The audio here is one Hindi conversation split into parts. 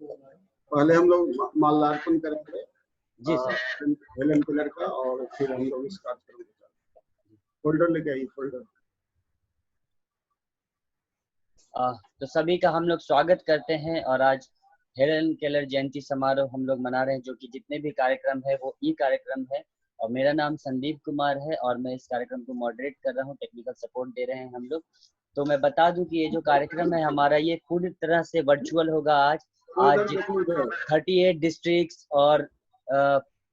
पहले हम लोग माल्यार्पण करेंगे जी सर। हेलन केलर का, और फिर हम लोग इस कार्यक्रम को फोल्डर लेके आइए, फोल्डर। तो सभी का हम लोग स्वागत करते हैं और आज हेलन केलर जयंती समारोह हम लोग मना रहे हैं, जो कि जितने भी कार्यक्रम है वो ई कार्यक्रम है। और मेरा नाम संदीप कुमार है और मैं इस कार्यक्रम को मॉडरेट कर रहा हूँ, टेक्निकल सपोर्ट दे रहे हैं हम लोग। तो मैं बता दूं कि ये जो कार्यक्रम है हमारा, ये पूरी तरह से वर्चुअल होगा। आज 38 डिस्ट्रिक्ट्स और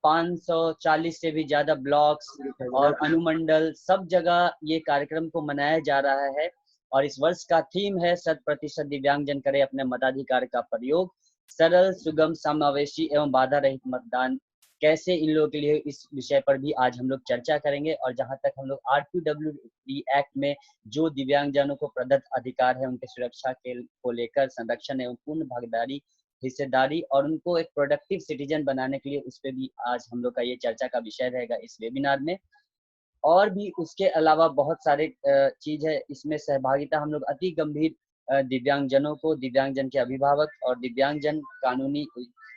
540 से भी ज्यादा ब्लॉक्स और अनुमंडल, सब जगह ये कार्यक्रम को मनाया जा रहा है। और इस वर्ष का थीम है 100% दिव्यांगजन करे अपने मताधिकार का प्रयोग, सरल, सुगम, समावेशी एवं बाधा रहित मतदान कैसे इन लोगों के लिए। इस विषय पर भी आज हम लोग चर्चा करेंगे। और जहां तक हम लोग RQWD एक्ट में जो दिव्यांगजनों को प्रदत्त अधिकार है उनके सुरक्षा के को लेकर संरक्षण एवं पूर्ण भागीदारी, हिस्सेदारी और उनको एक प्रोडक्टिव सिटीजन बनाने के लिए, उस पर भी आज हम लोग का ये चर्चा का विषय रहेगा इस वेबिनार में। और भी उसके अलावा बहुत सारे चीज है इसमें सहभागिता। हम लोग अति गंभीर दिव्यांगजनों को, दिव्यांगजन के अभिभावक और दिव्यांगजन कानूनी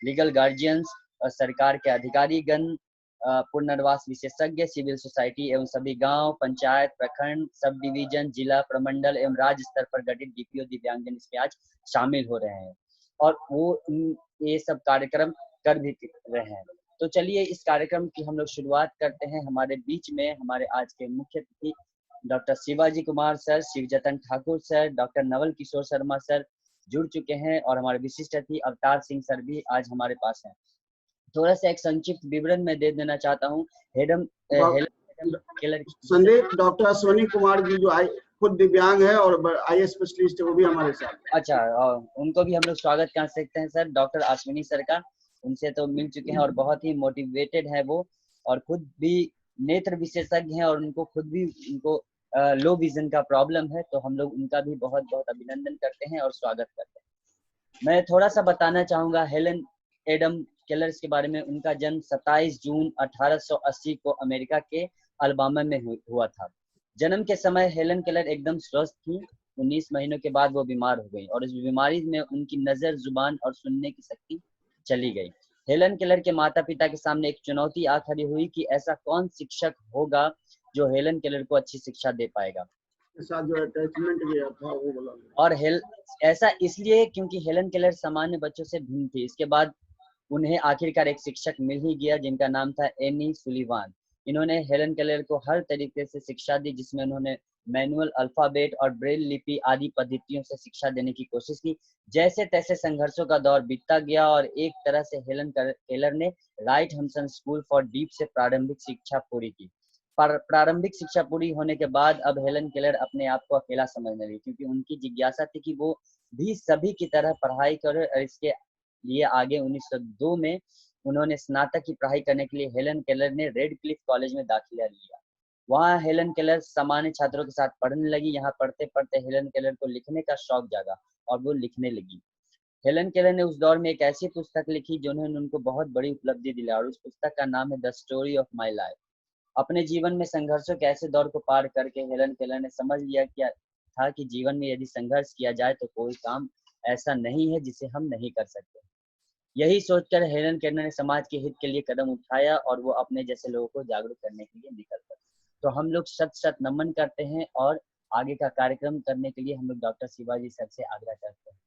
लीगल गार्जियंस, सरकार के अधिकारीगण, पुनर्वास विशेषज्ञ, सिविल सोसाइटी एवं सभी गांव, पंचायत, प्रखंड, सब डिवीजन, जिला, प्रमंडल एवं राज्य स्तर पर गठित DPO दिव्यांगजन इसमें आज शामिल हो रहे हैं और वो ये सब कार्यक्रम कर भी रहे हैं। तो चलिए इस कार्यक्रम की हम लोग शुरुआत करते हैं। हमारे बीच में हमारे आज के मुख्य अतिथि doctor Shivaji Kumar sir, Shivjatan Thakur sir, doctor Naval Kishore Sharma sir जुड़ चुके हैं और हमारे विशिष्ट अतिथि अवतार सिंह सर भी आज हमारे पास हैं। थोड़ा सा एक संक्षिप्त विवरण मैं दे देना चाहता हूँ। Helen Keller Sandeep, doctor Ashwini Kumar ji जो खुद दिव्यांग है और IAS स्पेशलिस्ट है, वो भी हमारे साथ। अच्छा, उनको भी हम लोग स्वागत कर सकते हैं सर, डॉक्टर अश्विनी सर का। उनसे तो मिल चुके हैं और बहुत ही मोटिवेटेड है वो, और खुद भी नेत्र विशेषज्ञ हैं और उनको खुद भी उनको लो विजन का प्रॉब्लम है। तो हम लोग उनका भी बहुत बहुत अभिनंदन करते हैं और स्वागत करते हैं। मैं थोड़ा सा बताना चाहूंगा हेलन एडम केलर्स के बारे में। उनका जन्म 27 जून 1880 को अमेरिका के अल्बामा में हुआ था। जन्म के समय हेलन केलर एकदम स्वस्थ थी। 19 महीनों के बाद वो बीमार हो गई और इस बीमारी में उनकी नजर, जुबान और सुनने की शक्ति चली गई। हेलन केलर के माता पिता के सामने एक चुनौती आ खड़ी हुई कि ऐसा कौन शिक्षक होगा जो हेलन केलर को अच्छी शिक्षा दे पाएगा। साथ जो अटैचमेंट गया था वो बोला। और ऐसा इसलिए क्योंकि हेलन केलर सामान्य बच्चों से भिन्न थी। इसके बाद उन्हें आखिरकार एक शिक्षक मिल ही गया जिनका नाम था एनी सुलिवान। इन्होंने हेलन केलर को हर तरीके से शिक्षा दी, जिसमें उन्होंने मैनुअल अल्फाबेट और ब्रेल लिपि आदि पद्धतियों से शिक्षा देने की कोशिश की। जैसे तैसे संघर्षों का दौर बीतता गया और एक तरह से हेलन केलर ने राइट हम्सन स्कूल फॉर डीफ से प्रारंभिक शिक्षा पूरी की। प्रारंभिक शिक्षा पूरी होने के बाद अब हेलन केलर अपने आप को अकेला समझने लगी, क्योंकि उनकी जिज्ञासा थी कि वो भी सभी की तरह पढ़ाई करे। और इसके लिए आगे 1902 में उन्होंने स्नातक की पढ़ाई करने के लिए हेलन केलर ने रेड क्लिफ कॉलेज में दाखिला लिया। वहाँ हेलन केलर सामान्य छात्रों के साथ पढ़ने लगी। यहाँ पढ़ते पढ़ते हेलन केलर को लिखने का शौक जागा और वो लिखने लगी। हेलन केलर ने उस दौर में एक ऐसी पुस्तक लिखी जिन्होंने उनको बहुत बड़ी उपलब्धि दिलाई, और उस पुस्तक का नाम है the story of my life. अपने जीवन में संघर्षों के ऐसे दौर को पार करके हेलन केलर ने समझ लिया था कि जीवन में यदि संघर्ष किया जाए तो कोई काम ऐसा नहीं है जिसे हम नहीं कर सकते। यही सोचकर हेलन केलर ने समाज के हित के लिए कदम उठाया और वो अपने जैसे लोगों को जागरूक करने के लिए निकल पड़े। तो हम लोग शत शत नमन करते हैं और आगे का कार्यक्रम करने के लिए हम लोग डॉक्टर शिवाजी सर से आग्रह करते हैं।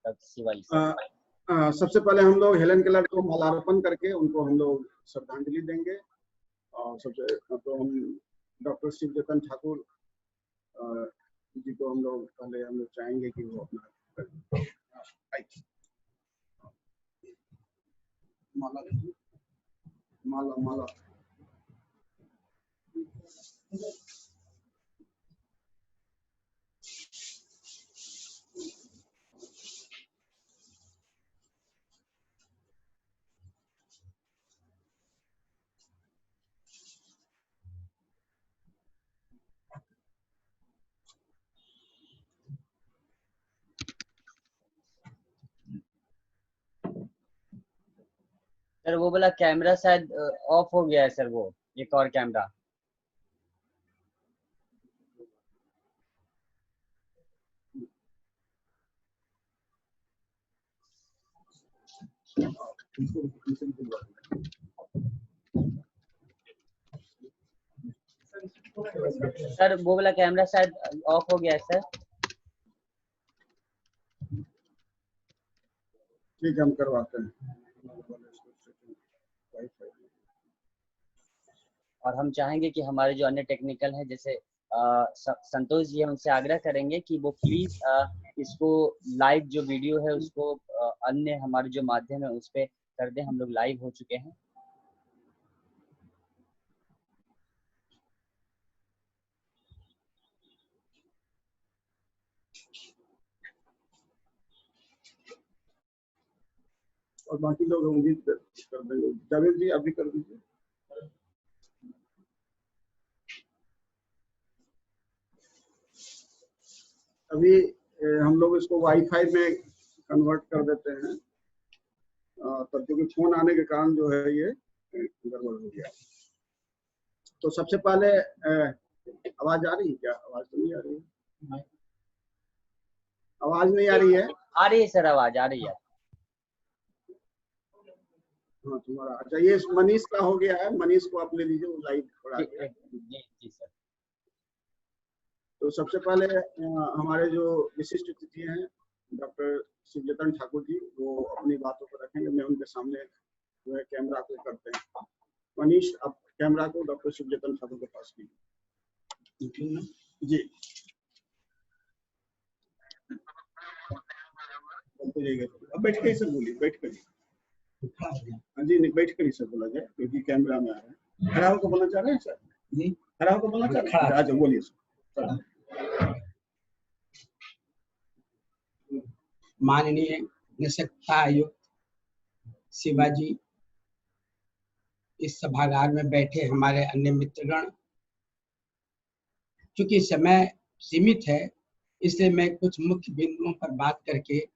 Doctor Shivaji sir. सबसे पहले हम लोग हेलन केलर को माल्यार्पण करके उनको हम लोग श्रद्धांजलि देंगे। और सबसे तो हम डॉक्टर शिवजतन ठाकुर जी को हम लोग चाहेंगे कि वो अपना माला माला माला सर वो बोला कैमरा शायद ऑफ हो गया है सर, वो एक और कैमरा। सर वो वाला कैमरा शायद ऑफ हो गया है सर। ठीक है, हम करवाते हैं। और हम चाहेंगे कि हमारे जो अन्य टेक्निकल हैं जैसे संतोष जी, हम उनसे आग्रह करेंगे कि वो प्लीज इसको लाइव जो वीडियो है उसको अन्य हमारे जो माध्यम है उस पर कर दें। हम लोग लाइव हो चुके हैं। और बाकी लोग होंगे कर देंगे। जावेद जी आप भी कर दीजिए। अभी हम लोग इसको वाईफाई में कन्वर्ट कर देते हैं, तब क्योंकि फोन आने के कारण जो है ये गड़बड़ हो गया। तो सबसे पहले आवाज आ रही है क्या? आवाज तो नहीं आ रही है। आवाज नहीं आ रही है? आ रही है सर, आवाज आ रही है। हाँ तुम्हारा, अच्छा ये मनीष का हो गया है। मनीष को आप ले लीजिए, वो लाइव थोड़ा गया। जी सर। तो सबसे पहले हमारे जो विशिष्ट अतिथि हैं डॉक्टर शिवजतन ठाकुर जी, वो अपनी बातों को रखेंगे। मैं उनके सामने जो है कैमरा को करते हैं। मनीष आप कैमरा को डॉक्टर शिवजतन ठाकुर के पास कीजिए। जी अब बैठ के सर बोलिए, बैठ कर। हाँ जी, नहीं बैठ कर ही सर बोला जाए क्योंकि कैमरा में आ रहा है। खड़ा होकर बोलना चाह रहे हैं सर? जी खड़ा होकर बोलना चाह रहे हैं? अच्छा बोलिए सर। माननीय निष्पक्ष आयुक्त शिवाजी, इस सभागार में बैठे हमारे अन्य मित्रगण, चूंकि समय सीमित है इसलिए मैं कुछ मुख्य बिंदुओं पर बात करके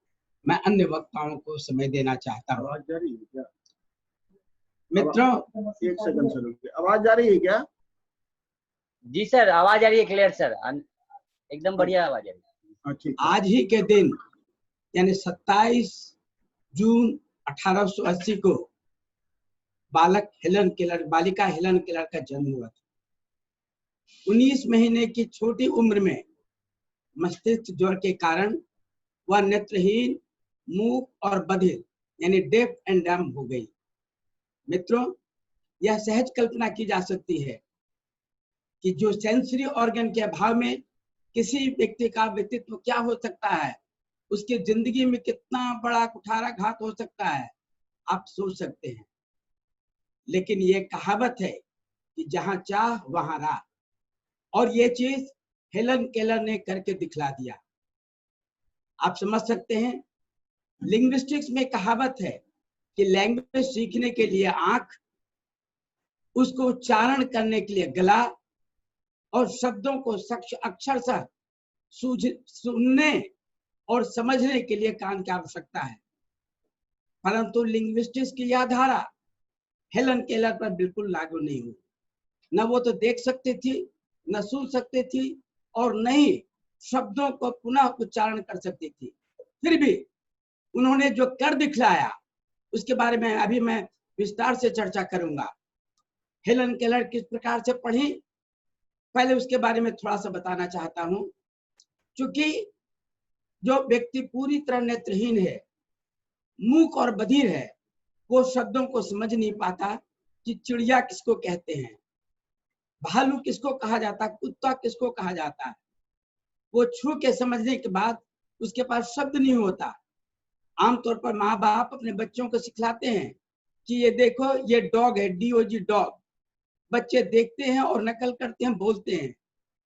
मैं अन्य वक्ताओं को समय देना चाहता हूँ। आवाज जा रही है क्या मित्रों? एक सेकंड सर, आवाज जा रही है क्या? जी सर आवाज आ रही है, क्लियर सर, एकदम बढ़िया आवाज आ रही है। आज ही के दिन यानी 27 जून 1880 को बालिका हेलन केलर का जन्म हुआ था। 19 महीने की छोटी उम्र में मस्तिष्क ज्वर के कारण वह नेत्रहीन, मूक और बधिर यानी डेफ एंड डम्ब हो गई। मित्रों, यह सहज कल्पना की जा सकती है कि जो सेंसरी ऑर्गन के अभाव में किसी व्यक्ति का व्यक्तित्व क्या हो सकता है, उसकी जिंदगी में कितना बड़ा कुठाराघात हो सकता है, आप सोच सकते हैं। लेकिन ये कहावत है कि जहां चाह वहां राह, और ये चीज हेलन केलर ने करके दिखला दिया। आप समझ सकते हैं, लिंग्विस्टिक्स में कहावत है कि लैंग्वेज सीखने के लिए आंख, उसको उच्चारण करने के लिए गला और शब्दों को अक्षरशः सुनने और समझने के लिए कान की आवश्यकता है। परंतु लिंग्विस्टिक्स की यह धारा हेलन केलर पर बिल्कुल लागू नहीं हुई। न वो तो देख सकती थी, न सुन सकती थी, और न ही शब्दों को पुनः उच्चारण कर सकती थी। फिर भी उन्होंने जो कर दिखलाया उसके बारे में अभी मैं विस्तार से चर्चा करूंगा। हेलन केलर किस प्रकार से पढ़ी, पहले उसके बारे में थोड़ा सा बताना चाहता हूं। क्योंकि जो व्यक्ति पूरी तरह नेत्रहीन है, मूक और बधिर है, वो शब्दों को समझ नहीं पाता कि चिड़िया किसको कहते हैं, भालू किसको कहा जाता है, कुत्ता किसको कहा जाता है। वो छू के समझने के बाद उसके पास शब्द नहीं होता। आमतौर पर माँ बाप अपने बच्चों को सिखलाते हैं कि ये देखो ये डॉग है, DOG डॉग। बच्चे देखते हैं और नकल करते हैं, बोलते हैं।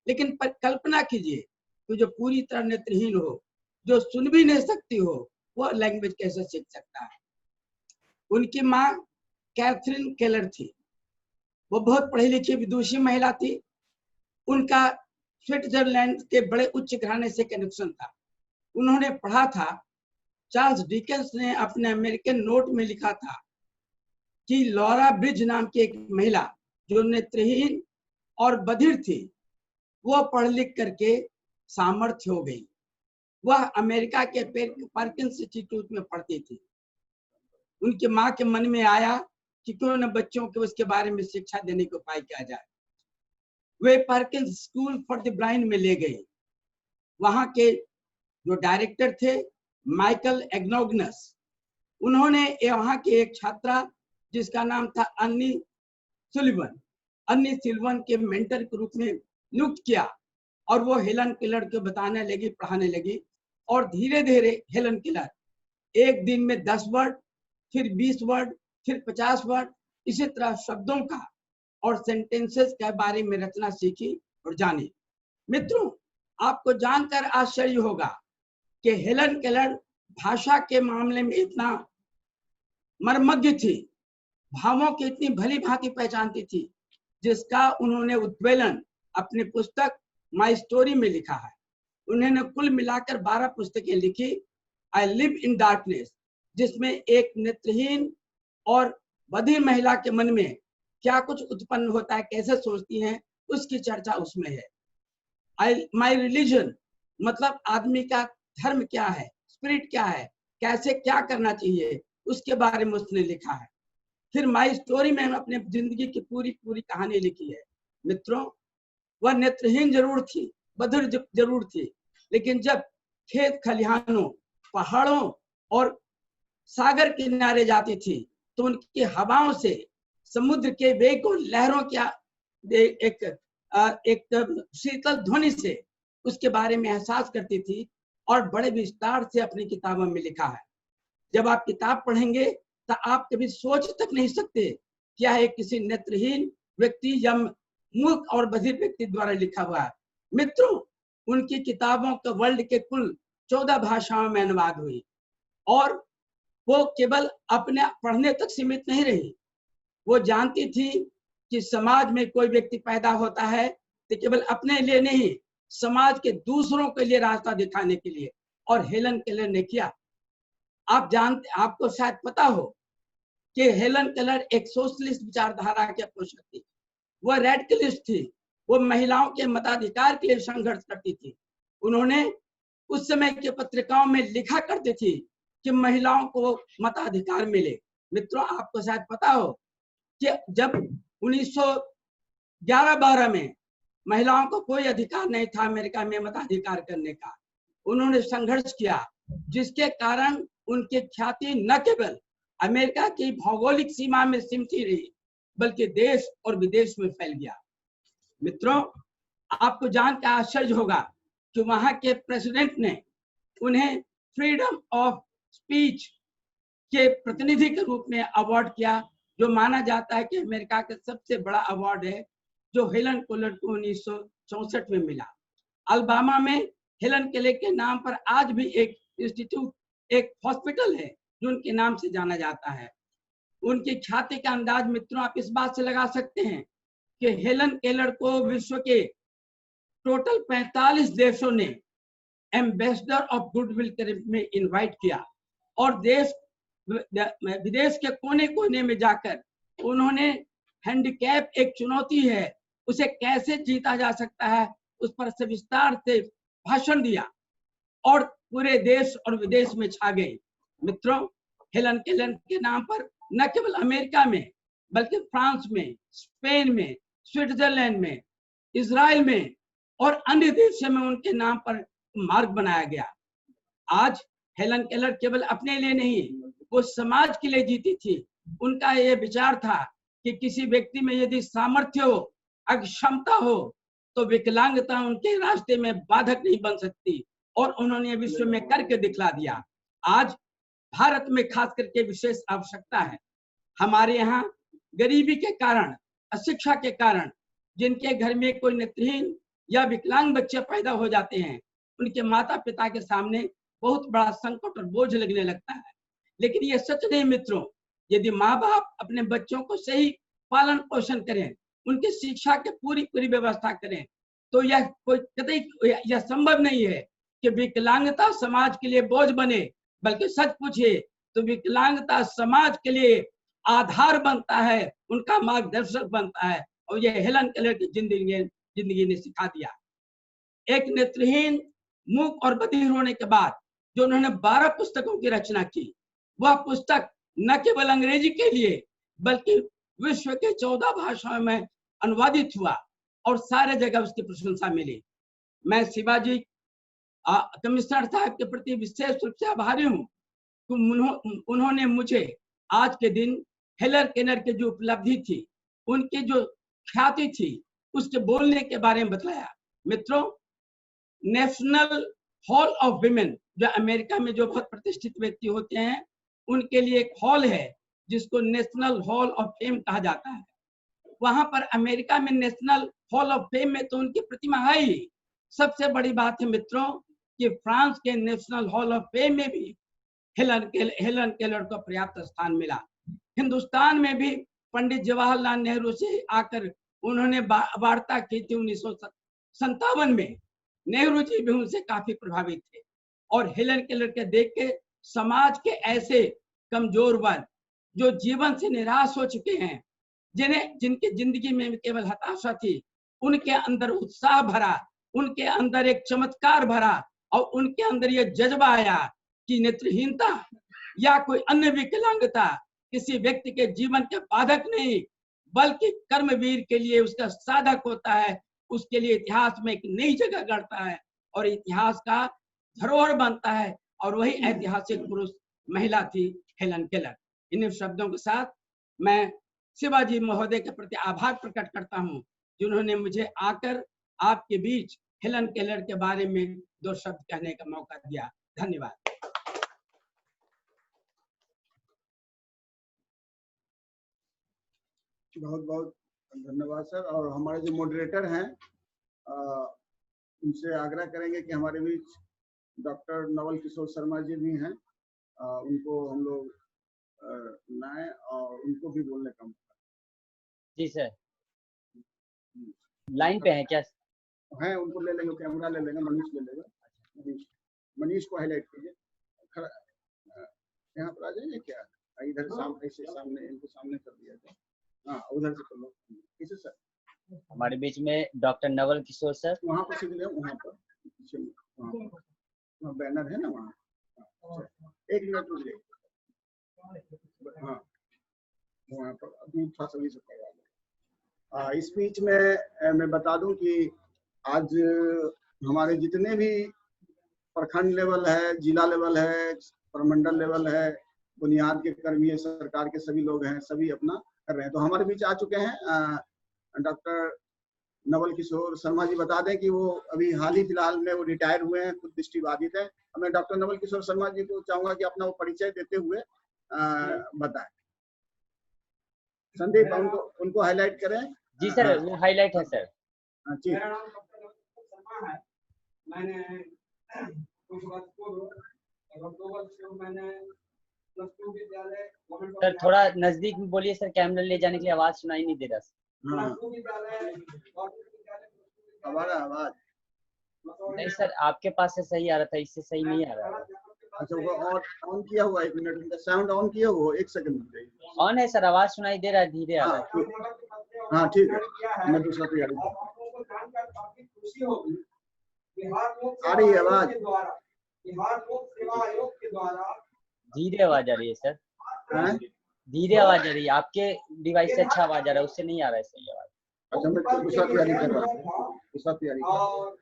लेकिन कल्पना कीजिए कि जो पूरी तरह नेत्रहीन हो, जो सुन भी नहीं सकती हो, वो लैंग्वेज कैसे सीख सकता है। उनकी माँ कैथरीन केलर थी। वो बहुत पढ़ी लिखी विदुषी महिला थी। उनका स्विट्जरलैंड के बड़े उच्च घराने से कनेक्शन था। उन्होंने पढ़ा था, चार्ल्स डिकेंस ने अपने अमेरिकन नोट में लिखा था कि लॉरा ब्रिज नाम की एक महिला जो नेत्रहीन और बधिर थी, वह पढ़ लिख करके सामर्थ्य हो गई। वह अमेरिका के पार्किंस इंस्टीट्यूट में पढ़ती थी। उनकी माँ के मन में आया कि क्यों न बच्चों को उसके बारे में शिक्षा देने को उपाय किया जाए। वे Perkins school for the blind में ले गए। वहां के जो डायरेक्टर थे माइकल एग्नोगनस, उन्होंने वहां की एक छात्रा जिसका नाम था अन्नी सिल्वन के मेंटर के रूप में नियुक्त किया और वो हेलन केलर को बताने लगी, पढ़ाने लगी। और धीरे धीरे हेलन केलर एक दिन में 10 वर्ड, फिर 20 वर्ड, फिर 50 वर्ड, इसी तरह शब्दों का और सेंटेंसेस के बारे में रचना सीखी और जानी। मित्रों, आपको जानकर आश्चर्य होगा कि हेलन केलर भाषा के मामले में इतना मर्मज्ञ थी, भावों की इतनी भली भांति पहचानती थी, जिसका उन्होंने उद्वेलन अपनी पुस्तक माई स्टोरी में लिखा है। उन्होंने कुल मिलाकर 12 पुस्तकें लिखी। आई लिव इन डार्कनेस, जिसमें एक नेत्रहीन और बधिर महिला के मन में क्या कुछ उत्पन्न होता है, कैसे सोचती हैं, उसकी चर्चा उसमें है। माई रिलीजन, मतलब आदमी का धर्म क्या है, स्पिरिट क्या है, कैसे क्या करना चाहिए, उसके बारे में उसने लिखा है। फिर माई स्टोरी में अपने जिंदगी की पूरी कहानी लिखी है। मित्रों, वह नेत्रहीन जरूर थी, बधिर जरूर थी, लेकिन जब खेत खलिहानों, पहाड़ों और सागर किनारे जाती थी तो उनकी हवाओं से, समुद्र के वेग और लहरों क्या एक शीतल ध्वनि से उसके बारे में एहसास करती थी और बड़े विस्तार से अपनी किताबों में लिखा है। जब आप किताब पढ़ेंगे तो आप कभी सोच तक नहीं सकते क्या है किसी नेत्रहीन व्यक्ति या मूर्ख और बधिर व्यक्ति द्वारा लिखा हुआ है। मित्रों, उनकी किताबों का वर्ल्ड के कुल 14 भाषाओं में अनुवाद हुई और वो केवल अपने पढ़ने तक सीमित नहीं रही। वो जानती थी कि समाज में कोई व्यक्ति पैदा होता है तो केवल अपने लिए नहीं, समाज के दूसरों के लिए रास्ता दिखाने के लिए, और हेलन केलर ने किया। आपको शायद पता हो कि हेलन केलर एक सोशलिस्ट विचारधारा के पोषक थी। वह रेडिकलिस्ट थी। वो महिलाओं के मताधिकार के लिए संघर्ष करती थी। उन्होंने उस समय के पत्रिकाओं में लिखा करती थी कि महिलाओं को मताधिकार मिले। मित्रों, आपको शायद पता हो कि जब 1911-12 में महिलाओं को कोई अधिकार नहीं था अमेरिका में मताधिकार करने का, उन्होंने संघर्ष किया, जिसके कारण उनकी ख्याति न केवल अमेरिका की भौगोलिक सीमा में सीमित रही बल्कि देश और विदेश में फैल गया। मित्रों, आपको जानकर आश्चर्य होगा कि वहां के प्रेसिडेंट ने उन्हें फ्रीडम ऑफ स्पीच के प्रतिनिधि के रूप में अवार्ड किया, जो माना जाता है कि अमेरिका का सबसे बड़ा अवार्ड है, जो हेलन केलर को 1964 में मिला। अल्बामा में हेलन केलर के नाम पर आज भी एक इंस्टीट्यूट, एक हॉस्पिटल है जो उनके नाम से जाना जाता है। उनकी ख्याति का अंदाज मित्रों आप इस बात से लगा सकते हैं कि हेलन केलर को विश्व के टोटल 45 देशों ने एम्बेसडर ऑफ गुडविल के रूप में इनवाइट किया और देश विदेश के कोने कोने में जाकर उन्होंने हैंडीकैप एक चुनौती है, उसे कैसे जीता जा सकता है, उस पर सविस्तार से भाषण दिया और पूरे देश और विदेश में छा गए। मित्रों, हेलन केलर के नाम पर न केवल अमेरिका में बल्कि फ्रांस में, स्पेन में, स्विट्जरलैंड में, इजराइल में और अन्य देशों में उनके नाम पर मार्ग बनाया गया। आज हेलन केलर केवल अपने लिए नहीं, वो समाज के लिए जीती थी। उनका यह विचार था कि किसी व्यक्ति में यदि सामर्थ्य हो, अक्षमता हो, तो विकलांगता उनके रास्ते में बाधक नहीं बन सकती, और उन्होंने विश्व में करके दिखला दिया। आज भारत में खास करके विशेष आवश्यकता है। हमारे यहाँ गरीबी के कारण, अशिक्षा के कारण जिनके घर में कोई नेत्रहीन या विकलांग बच्चे पैदा हो जाते हैं, उनके माता पिता के सामने बहुत बड़ा संकट और बोझ लगने लगता है। लेकिन ये सच नहीं मित्रों, यदि माँ बाप अपने बच्चों को सही पालन पोषण करें, उनकी शिक्षा की पूरी व्यवस्था करें, तो यह कोई कतई यह संभव नहीं है कि विकलांगता समाज के लिए बोझ बने, बल्कि सच पूछिए तो विकलांगता समाज के लिए आधार बनता है, उनका मार्गदर्शक बनता है, और यह हेलन केलर की जिंदगी ने सिखा दिया। एक नेत्रहीन, मूक और बधिर होने के बाद जो उन्होंने 12 पुस्तकों की रचना की, वह पुस्तक न केवल अंग्रेजी के लिए बल्कि विश्व के 14 भाषाओं में अनुवादित हुआ और सारे जगह उसकी प्रशंसा मिली। मैं शिवाजी कमिश्नर साहब के प्रति विशेष रूप से आभारी हूँ कि उन्होंने मुझे आज के दिन हेलन केलर की जो उपलब्धि थी, उनकी जो ख्याति थी, उसके बोलने के बारे में बताया। मित्रों, नेशनल हॉल ऑफ विमेन, जो अमेरिका में जो बहुत प्रतिष्ठित व्यक्ति होते हैं, उनके लिए एक हॉल है जिसको नेशनल हॉल ऑफ फेम कहा जाता है। वहां पर अमेरिका में नेशनल हॉल ऑफ फेम में तो उनकी प्रतिमा है ही। सबसे बड़ी बात है मित्रों कि फ्रांस के नेशनल हॉल ऑफ फेम में भी हेलन केलर को पर्याप्त स्थान मिला। हिंदुस्तान में भी पंडित जवाहरलाल नेहरू से आकर उन्होंने वार्ता की थी 1957 में। नेहरू जी भी उनसे काफी प्रभावित थे और हेलन केलर के देख के समाज के ऐसे कमजोर वर्ग जो जीवन से निराश हो चुके हैं, जिनकी जिंदगी में केवल हताशा थी, उनके अंदर उत्साह भरा, उनके अंदर एक चमत्कार भरा और उनके अंदर यह जज्बा आया कि नेत्रहीनता या कोई अन्य विकलांगता किसी व्यक्ति के जीवन के बाधक नहीं, बल्कि कर्मवीर के लिए उसका साधक होता है। उसके लिए इतिहास में एक नई जगह गढ़ता है और इतिहास का धरोहर बनता है, और वही ऐतिहासिक पुरुष महिला थी हेलन केलर। इन शब्दों के साथ मैं शिवाजी महोदय के प्रति आभार प्रकट करता हूं, जिन्होंने मुझे आकर आपके बीच हेलन केलर के बारे में 2 शब्द कहने का मौका दिया। धन्यवाद। बहुत बहुत धन्यवाद सर। और हमारे जो मॉडरेटर हैं उनसे आग्रह करेंगे कि हमारे बीच डॉक्टर नवल किशोर शर्मा जी भी हैं, उनको हम लोग लाएं और उनको भी बोलने का मौका। जी सर, लाइन पे हैं क्या? हैं, उनको ले लेंगे, कैमरा ले लेंगे, मनीष ले लेगा। मनीष को हाईलाइट कीजिए, यहाँ पर आ जाइए। क्या इधर सामने, ऐसे सामने, इनको सामने कर दिया जाए। हाँ, उधर से कर लो। किसे सर? हमारे बीच में डॉक्टर नवल किशोर सर। वहाँ पर सीधे, वहाँ पर वहाँ बैनर है ना, वहाँ। 1 मिनट रुक जाइए। हाँ, वहाँ पर अभी थोड़ा सा भी से करवा लो। इस बीच में मैं बता दूं कि आज हमारे जितने भी प्रखंड लेवल है, जिला लेवल है, प्रमंडल लेवल है, बुनियाद के कर्मी है, सरकार के सभी लोग हैं, सभी अपना कर रहे हैं। तो हमारे बीच आ चुके हैं डॉक्टर नवल किशोर शर्मा जी। बता दें कि वो अभी हाल ही फिलहाल में वो रिटायर हुए हैं, खुद दृष्टिबाधित है। मैं डॉक्टर नवल किशोर शर्मा जी को चाहूंगा कि अपना वो परिचय देते हुए बताएं। संदीप, उनको हाईलाइट करें। जी सर, वो हाईलाइट है सर। जी। मेरा नाम डॉक्टर नवल किशोर शर्मा है। मैंने कुछ वर्ष पूर्व मैंने प्लस 2 विद्यालय। सर थोड़ा नजदीक में बोलिए सर, कैमरा ले जाने के लिए आवाज सुनाई नहीं दे रहा। हमारा आवाज नहीं सर, आपके पास से सही आ रहा था, इससे सही नहीं आ रहा। अच्छा, वो ऑन किया हुआ? 1 मिनट, उनका साउंड ऑन किया हुआ? 1 सेकंड। ऑन है सर, आवाज सुनाई दे रहा है, धीरे आ रहा है। हाँ ठीक है, मैं दूसरा तैयारी आ रही है आवाज। बिहार लोक सेवा आयोग के द्वारा धीरे आवाज आ रही है सर, धीरे आवाज आ रही है। आपके डिवाइस से अच्छा आवाज आ रहा है, उससे नहीं आ रहा है सही आवाज। अच्छा, मैं दूसरा तैयारी कर रहा हूँ, दूसरा तैयारी और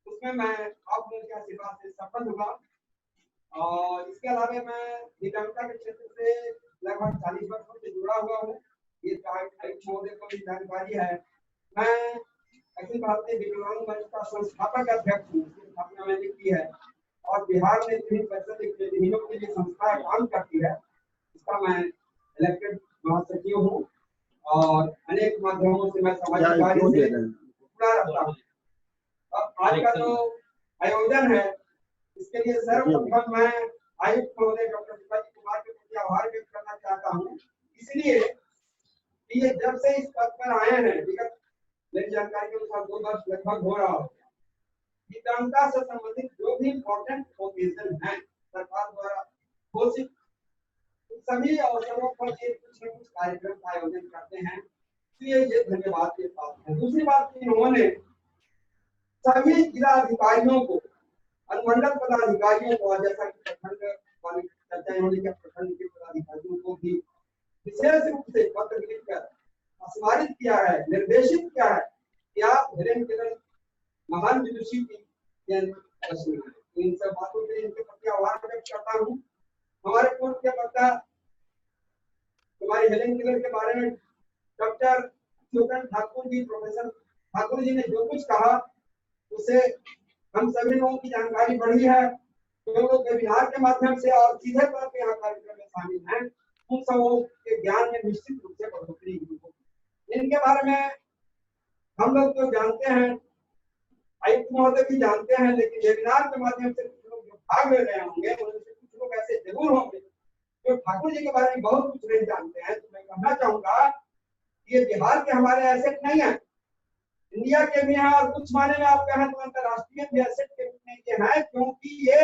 उसमें मैं आप लोगों के आशीर्वाद से सफल हुआ। और इसके अलावा मैं दिव्यांगता के क्षेत्र से लगभग 40 वर्षों से जुड़ा हुआ हूँ। ये महोदय को भी जानकारी है। मैं अखिल भारतीय विकलांग मंच का संस्थापक अध्यक्ष हूँ, स्थापना मैंने की है। और बिहार में विभिन्न प्रतिनिधियों के लिए संस्था काम करती है, इसका मैं इलेक्टेड महासचिव हूँ और अनेक माध्यमों से मैं समाजकारी से जुड़ा रहता हूँ। अब आज का जो आयोजन है, इसके लिए सर्वप्रथम मैं आयुक्त महोदय डॉक्टर शिवाजी कुमार के प्रति आभार व्यक्त करना चाहता हूँ, इसलिए कि ये जब से इस पद पर आए हैं, विगत मेरी जानकारी के अनुसार 2 वर्ष लगभग हो रहा हो, दिव्यांगता से संबंधित जो भी इम्पोर्टेंट ओकेजन है सरकार द्वारा घोषित, सभी अवसरों पर ये कुछ न कुछ कार्यक्रम का आयोजन करते हैं, इसलिए ये धन्यवाद के साथ है। दूसरी बात, इन्होंने सभी जिला अधिकारियों को, अनुमंडल पदाधिकारियों को, जैसा कि प्रखंड वाली चर्चा इन्होंने किया, प्रखंड के पदाधिकारियों को विशेष रूप से पत्र लिखकर स्मारित किया है, निर्देशित किया है कि आप हेलेन केलर महान विदुषी की रचना है। इन सब बातों के लिए इनके प्रति आभार व्यक्त करता हूँ। हमारे पूर्व के वक्ता हमारी हेलेन केलर के बारे में डॉक्टर शिवकांत ठाकुर जी, प्रोफेसर ठाकुर जी ने जो कुछ कहा उसे हम सभी लोगों की जानकारी बढ़ी है। जो लोग वेबिनार के माध्यम से और सीधे तौर पर यहाँ कार्यक्रम में शामिल हैं, उन सबों के ज्ञान में निश्चित रूप से बढ़ोतरी हुई होगी। इनके बारे में हम लोग तो जानते हैं, आयुक्त महोदय भी जानते हैं, लेकिन वेबिनार के माध्यम से कुछ लोग जो भाग ले रहे होंगे उनमें से कुछ लोग ऐसे जरूर होंगे जो ठाकुर जी के बारे में बहुत कुछ नहीं जानते हैं। तो मैं कहना चाहूंगा ये बिहार के हमारे एसेट नहीं है, इंडिया के भी हैं और कुछ माने में आप कहें तो अंतर्राष्ट्रीय भी एसेट के रूप में ये है, क्योंकि ये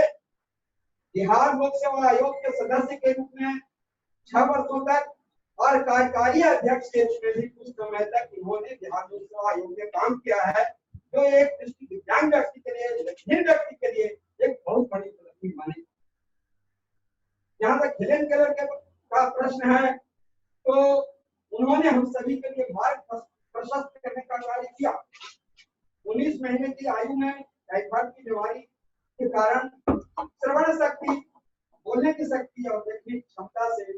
बिहार लोक सेवा आयोग के सदस्य के रूप में 6 वर्षों तक और कार्यकारी अध्यक्ष के रूप में भी कुछ समय तक इन्होंने बिहार लोक सेवा आयोग में काम किया है, जो एक दृष्टि दिव्यांग व्यक्ति के लिए, विभिन्न व्यक्ति के लिए एक बहुत बड़ी उपलब्धि मानी। जहाँ तक हेलेन केलर का प्रश्न है, तो उन्होंने हम सभी के लिए मार्ग प्रशस्त करने का कार्य किया। 19 महीने की आयु में टाइफाइड की बीमारी के कारण श्रवण शक्ति, बोलने की शक्ति और देखने की क्षमता से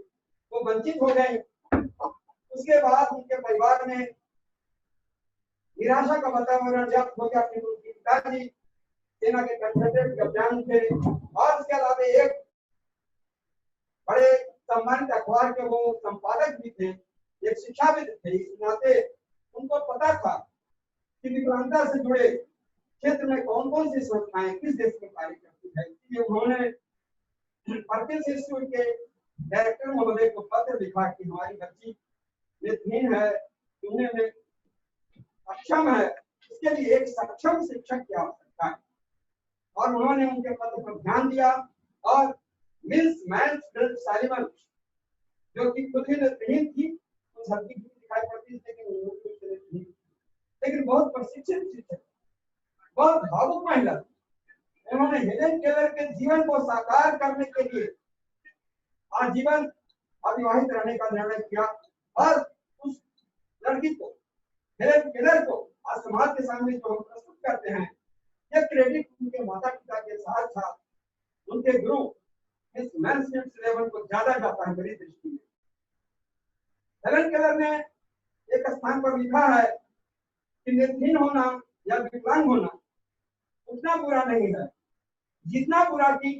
वो वंचित हो गए। उसके बाद उनके परिवार में निराशा का वातावरण व्याप्त हो गया, क्योंकि उनके पिताजी सेना के कंसल्टेंट कप्तान थे और उसके अलावा एक बड़े सम्मानित अखबार के वो संपादक भी थे, एक शिक्षाविद थे। इस नाते उनको पता था कि विकलांगता से जुड़े क्षेत्र में कौन कौन सी संस्थाएं किस देश में कार्य करती है। इसलिए उन्होंने पर्किंस इंस्टीट्यूट के डायरेक्टर महोदय को पत्र लिखा कि हमारी बच्ची नेत्रहीन है, सुनने में अक्षम है, इसके लिए एक सक्षम शिक्षक की आवश्यकता है। और उन्होंने उनके पत्र पर ध्यान दिया और मिल्स मैन्सफील्ड सैलिवन, जो कि खुद ही नेत्रहीन थी, उस हल्की दिखाई पड़ती थी, लेकिन बहुत प्रशिक्षित शिक्षक, बहुत भावुक महिला, उन्होंने हेलेन केलर के जीवन को साकार करने के लिए आजीवन अविवाहित रहने का निर्णय किया और उस लड़की को, हेलेन केलर को आज समाज के सामने जो हम प्रस्तुत करते हैं, यह क्रेडिट उनके माता पिता के साथ साथ उनके गुरु मिस मैन्सफील्ड सैलिवन को ज्यादा जाता है मेरी दृष्टि में। हेलेन केलर ने एक स्थान पर लिखा है कि नेत्रहीन होना या विकलांग होना उतना बुरा नहीं है जितना बुरा कि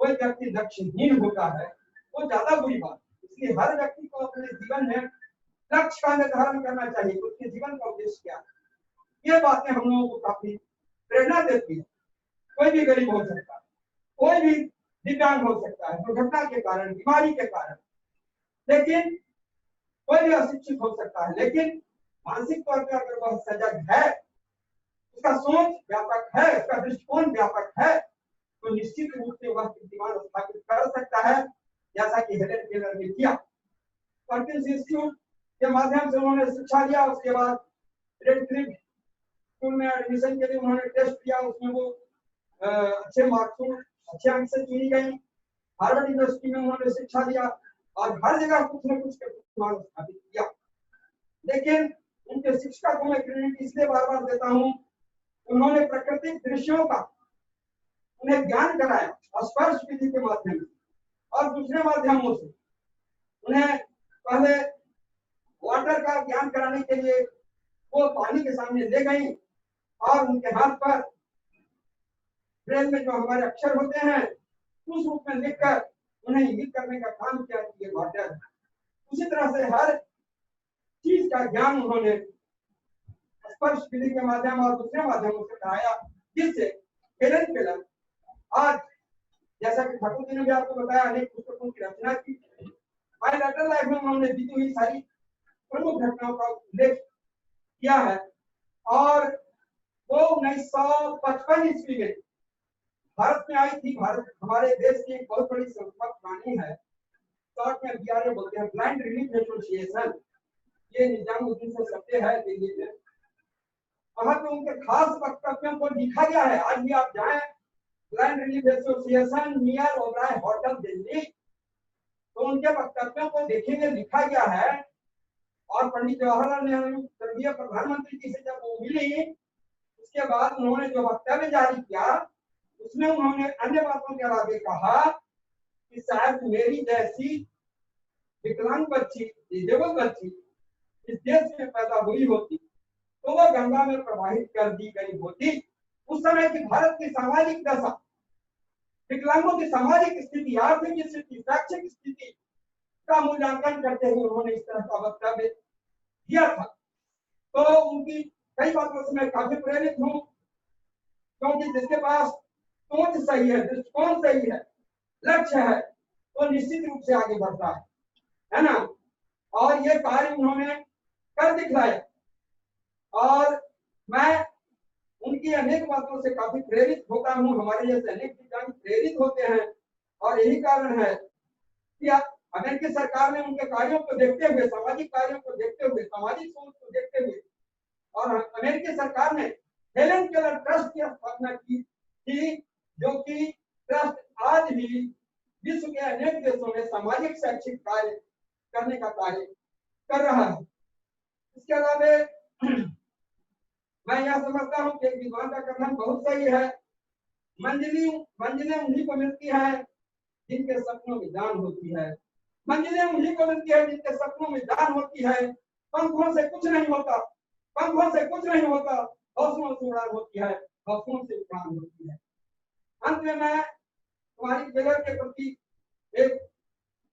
कोई व्यक्ति लक्ष्यहीन होता है, वो ज्यादा बुरी बात। इसलिए हर व्यक्ति को अपने जीवन में लक्ष्य का निर्धारण करना चाहिए, उसके जीवन का उद्देश्य क्या है। ये बातें हम लोगों को काफी प्रेरणा देती है। कोई भी गरीब हो सकता है, कोई भी दिव्यांग हो सकता है दुर्घटना के कारण, बीमारी के कारण, लेकिन कोई भी अशिक्षित हो सकता है, लेकिन मानसिक तौर पर अगर वह सजग है, उसका सोच व्यापक है, उसका दृष्टिकोण व्यापक है, तो निश्चित रूप से वह कीर्तिमान स्थापित कर सकता है, जैसा कि हेलेन केलर ने किया। पर्किंस इंस्टीट्यूट के माध्यम से उन्होंने शिक्षा लिया। उसके बाद रेडक्लिफ स्कूल में एडमिशन के लिए उन्होंने टेस्ट दिया, उसमें वो अच्छे मार्क्स, अच्छे अंक से चुनी गई। हार्वर्ड यूनिवर्सिटी में उन्होंने शिक्षा लिया और हर जगह कुछ न कुछ कीर्तिमान स्थापित किया। लेकिन उनके शिक्षा को मैं क्रेडिट इसलिए बार बार देता हूँ, उन्होंने प्राकृतिक दृश्यों का उन्हें ज्ञान कराया स्पर्श विधि के माध्यम से और दूसरे माध्यमों से। उन्हें पहले वाटर का ज्ञान कराने के लिए वो पानी के सामने ले गई और उनके हाथ पर ब्रेल में जो हमारे अक्षर होते हैं उस रूप में लिखकर उन्हें इंगित करने का काम किया कि ये वाटर। उसी तरह से हर चीज का ज्ञान उन्होंने स्पर्श विधि के माध्यम और दूसरे माध्यमों से कराया, जिससे हेलेन केलर आज, जैसा कि ठाकुर जी ने भी आपको बताया, अनेक पुस्तकों की रचना की। हमारी लेटर लाइफ में उन्होंने बीती हुई सारी प्रमुख घटनाओं का उल्लेख किया है और वो 1955 ईस्वी में भारत में आई थी। भारत हमारे देश की एक बहुत बड़ी संस्था पुरानी है, शॉर्ट में BRA बोलते हैं, ब्लाइंड रिलीफ एसोसिएशन। ये निजामुद्दीन से सत्य है दिल्ली में। वहां पे उनके खास वक्तव्यों को लिखा गया है। आज भी आप जाएं, blind relief association near Oberoi hotel Delhi, तो उनके वक्तव्यों को देखेंगे, लिखा गया है। और पंडित जवाहरलाल नेहरू स्वर्गीय प्रधानमंत्री जी से जब वो मिली, उसके बाद उन्होंने जो वक्तव्य जारी किया उसमें उन्होंने अन्य बातों के अलावा कहा कि शायद मेरी जैसी विकलांग बच्ची, डिजेबल बच्ची इस देश में पैदा हुई होती तो वह गंगा में प्रवाहित कर दी गई होती। उस समय की भारत की सामाजिक दशा, विकलांगों की सामाजिक स्थिति, आर्थिक स्थिति, शैक्षिक स्थिति का मूल्यांकन करते हुए उन्होंने इस तरह का वक्तव्य दिया था। तो उनकी कई बातों से मैं काफी प्रेरित हूँ, क्योंकि जिसके पास सोच सही है, दृष्टिकोण सही है, लक्ष्य है, तो निश्चित रूप से आगे बढ़ता है ना। और ये कार्य उन्होंने कर दिखलाया और मैं उनकी अनेक बातों से काफी प्रेरित होता हूँ। हमारे जैसे अनेक विद्वान प्रेरित होते हैं और यही कारण है कि अमेरिकी सरकार ने उनके कार्यों को देखते हुए, सामाजिक कार्यों को देखते हुए, सामाजिक सोच को देखते हुए और अमेरिकी सरकार ने हेलन केलर ट्रस्ट की स्थापना की थी, जो कि ट्रस्ट आज भी विश्व के अनेक देशों में सामाजिक शैक्षिक कार्य करने का कार्य कर रहा है। इसके अलावा मैं यह समझता हूँ कि एक विद्वान का कथन बहुत सही है, मंजिलें उन्हीं को मिलती है जिनके सपनों में जान होती है। मंजिलें उन्हीं को मिलती है जिनके सपनों में जान होती है। पंखों से कुछ नहीं होता, पंखों से कुछ नहीं होता, हौसलों से उड़ान होती है, हौसलों से उड़ान होती है। अंत में मैं तुम्हारी केलर के प्रति एक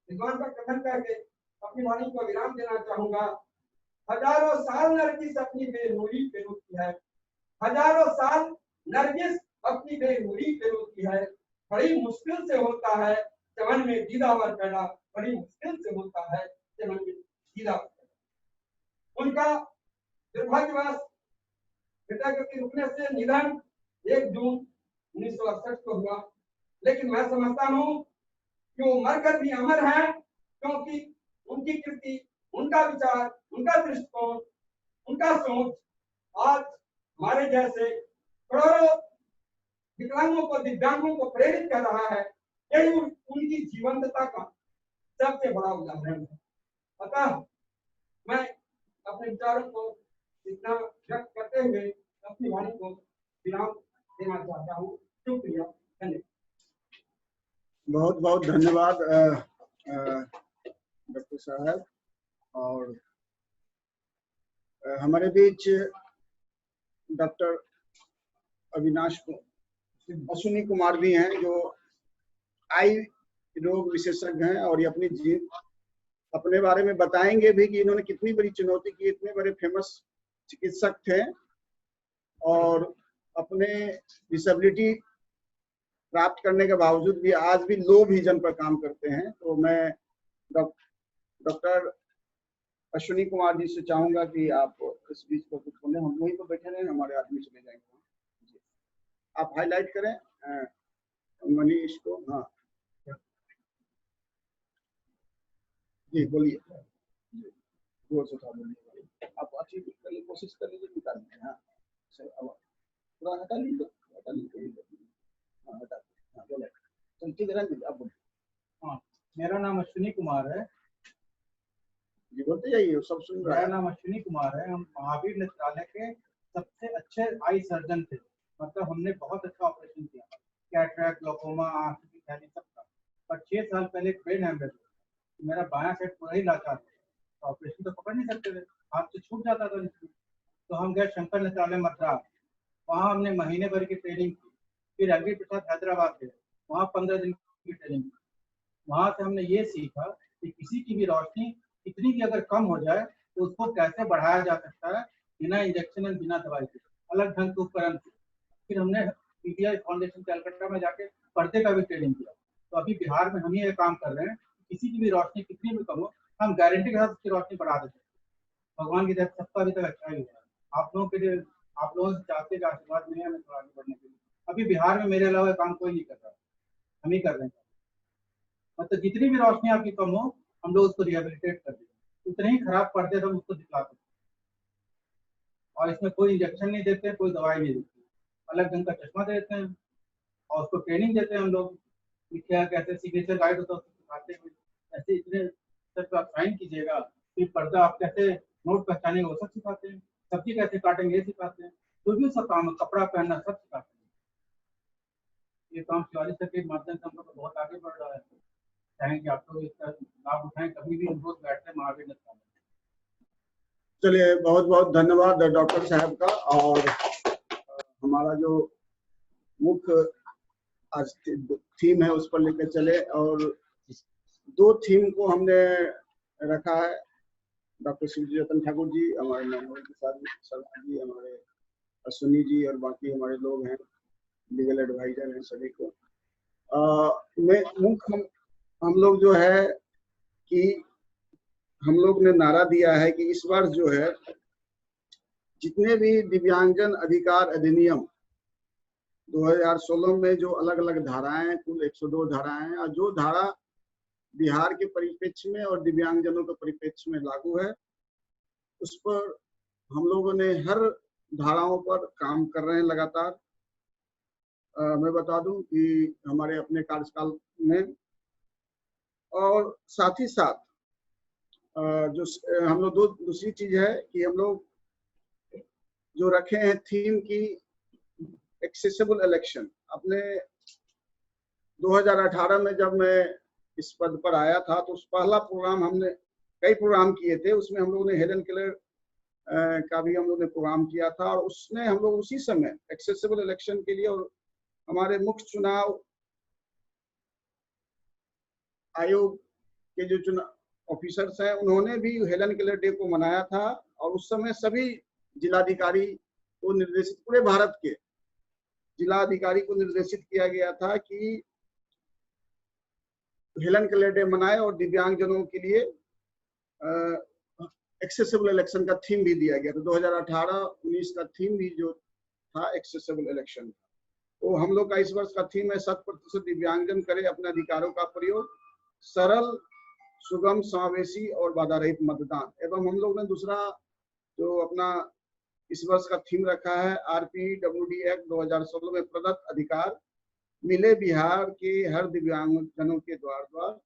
विद्वान का कथन करके अपनी वाणी को विराम देना चाहूंगा। हजारों साल नरगिस अपनी बेनूरी पे रोती है, हजारों साल नरगिस अपनी बेनूरी पे रोती है। बड़ी मुश्किल से होता है चमन में दीदावर पैदा, बड़ी मुश्किल से होता है चमन में दीदावर पैदा। उनका दुर्भाग्यवश पिता के रुकने से निधन 1 जून 1968 को हुआ, लेकिन मैं समझता हूँ कि वो मरकर भी अमर है, क्योंकि उनकी कृति, उनका विचार, उनका दृष्टिकोण, उनका सोच आज हमारे जैसे करोड़ों विकलांगों को, दिव्यांगों को प्रेरित कर रहा है। यही उनकी जीवंतता का सबसे बड़ा उदाहरण है। अतः मैं अपने विचारों को इतना व्यक्त करते हुए अपनी वाणी को विराम देना चाहता हूँ। शुक्रिया, धन्यवाद। बहुत बहुत धन्यवाद डॉक्टर साहब। और हमारे बीच डॉक्टर अश्विनी कुमार भी हैं, जो आई रोग विशेषज्ञ हैं और ये अपने बारे में बताएंगे भी कि इन्होंने कितनी बड़ी चुनौती की। इतने बड़े फेमस चिकित्सक थे और अपने डिसेबिलिटी प्राप्त करने के बावजूद भी आज भी लो विजन पर काम करते हैं। तो मैं डॉक्टर अश्विनी कुमार जी से चाहूंगा कि आप इस बीच पर कुछ बोले। हम वहीं पर बैठे रहें, हमारे आदमी चले जाएंगे। आप हाईलाइट करें मनीष को। हाँ जी, बोलिए, जोर से बोलिए। आप अच्छी करने की कोशिश कर लीजिए, निकाल लीजिए। हाँ सर, अब पूरा हटा लीजिए, हटा लीजिए। हाँ हटा, हाँ बोले, चल ठीक है, आप बोलिए। हाँ, मेरा नाम अश्विनी कुमार है। जी बोलते जाइए, सब सुन रहा है। मेरा नाम अश्विनी कुमार है। हम महावीर नेत्रालय के सबसे अच्छे आई सर्जन थे। मतलब हमने बहुत अच्छा ऑपरेशन किया, कैटरैक्ट, ग्लाकोमा, आंख की थैली, सबका। पर 6 साल पहले ब्रेन हैमरेज हुआ, मेरा बायां साइड पूरा ही लाचार था। ऑपरेशन तो पकड़ नहीं सकते थे, हाथ से छूट जाता था। तो हम गए शंकर नेत्रालय मद्रास, वहाँ हमने महीने भर की ट्रेनिंग की। फिर अग्नि प्रसाद हैदराबाद गए, वहाँ 15 दिन की ट्रेनिंग की। वहाँ से हमने ये सीखा कि किसी की भी रोशनी कितनी भी अगर कम हो जाए तो उसको कैसे बढ़ाया जा सकता है बिना इंजेक्शन और बिना दवाई के, अलग ढंग के उपकरण से। फिर हमने पीटीआई फाउंडेशन कलकत्ता में जाके पर्दे का भी ट्रेनिंग किया। तो अभी बिहार में हम ही ये काम कर रहे हैं, किसी की भी रोशनी कितनी भी कम हो, हम गारंटी के साथ उसकी रोशनी बढ़ा देते हैं। भगवान की तरफ सबका अभी तक अच्छा ही हुआ। आप लोगों के लिए, आप लोगों से चाहते का आशीर्वाद नहीं है हमें आगे बढ़ने के लिए। अभी बिहार में मेरे अलावा काम कोई नहीं कर रहा, हम ही कर रहे हैं। मतलब जितनी भी रोशनी आपकी कम हो, हम लोग उसको रिहेबिलिटेट कर देते। उतने ही खराब पड़ते तो हम उसको दिखलाते। और इसमें कोई इंजेक्शन नहीं देते, कोई दवाई नहीं देते, अलग ढंग का चश्मा देते हैं और उसको ट्रेनिंग देते हैं हम लोग। क्या कैसे सिग्नेचर गाइड होता है उसको सिखाते हैं, ऐसे इतने स्तर आप साइन कीजिएगा कि पर्दा आप कैसे नोट पहचानेंगे वो सब सिखाते हैं, सब्जी कैसे काटेंगे ये सिखाते हैं, जो भी सब काम कपड़ा पहनना सब सिखाते हैं। ये काम शिवाजी सर के माध्यम से हम लोग बहुत आगे बढ़ रहा है। चाहेंगे आप लोग इसका लाभ उठाएं, कभी भी हम लोग बैठते हैं महावीर नेत्रालय। चलिए, बहुत बहुत धन्यवाद डॉक्टर साहब का। और हमारा जो मुख्य आज थीम है उस पर लेकर चले, और 2 थीम को हमने रखा है। डॉक्टर शिवजतन ठाकुर जी, हमारे मनोहर प्रसाद शर्मा जी, हमारे अश्विनी जी और बाकी हमारे लोग हैं, लीगल एडवाइजर हैं, सभी को मुख्य हम लोग जो है कि हम लोग ने नारा दिया है कि इस वर्ष जो है जितने भी दिव्यांगजन अधिकार अधिनियम 2016 में जो अलग अलग धाराएं हैं, कुल 102 धाराएं हैं, और जो धारा बिहार के परिप्रेक्ष्य में और दिव्यांगजनों के परिप्रेक्ष्य में लागू है, उस पर हम लोगों ने हर धाराओं पर काम कर रहे हैं लगातार। मैं बता दूं कि हमारे अपने कार्यकाल में, और साथ ही साथ जो हम लोग दूसरी चीज है कि हम लोग जो रखे हैं थीम की एक्सेसिबल इलेक्शन। अपने 2018 में जब मैं इस पद पर आया था तो उस पहला प्रोग्राम हमने कई प्रोग्राम किए थे, उसमें हम लोगों ने हेलन केलर का भी हम लोग ने प्रोग्राम किया था, और उसने हम लोग उसी समय एक्सेसिबल इलेक्शन के लिए और हमारे मुख्य चुनाव आयोग के जो चुनाव ऑफिसर्स हैं उन्होंने भी हेलन केलर डे को मनाया था। और उस समय सभी जिलाधिकारी को निर्देशित, पूरे भारत के जिलाधिकारी को निर्देशित किया गया था कि हेलन केलर डे मनाए, और दिव्यांगजनों के लिए एक्सेसिबल इलेक्शन का थीम भी दिया गया था। 2018-19 का थीम भी जो था एक्सेसिबल इलेक्शन। तो हम लोग का इस वर्ष का थीम है 100% दिव्यांगजन करे अपने अधिकारों का प्रयोग, सरल, सुगम, समावेशी और बाधा रहित मतदान। एवं हम लोग ने दूसरा जो अपना इस वर्ष का थीम रखा है RPWD एक्ट 2016 में प्रदत्त अधिकार मिले बिहार के हर दिव्यांगजनों के द्वार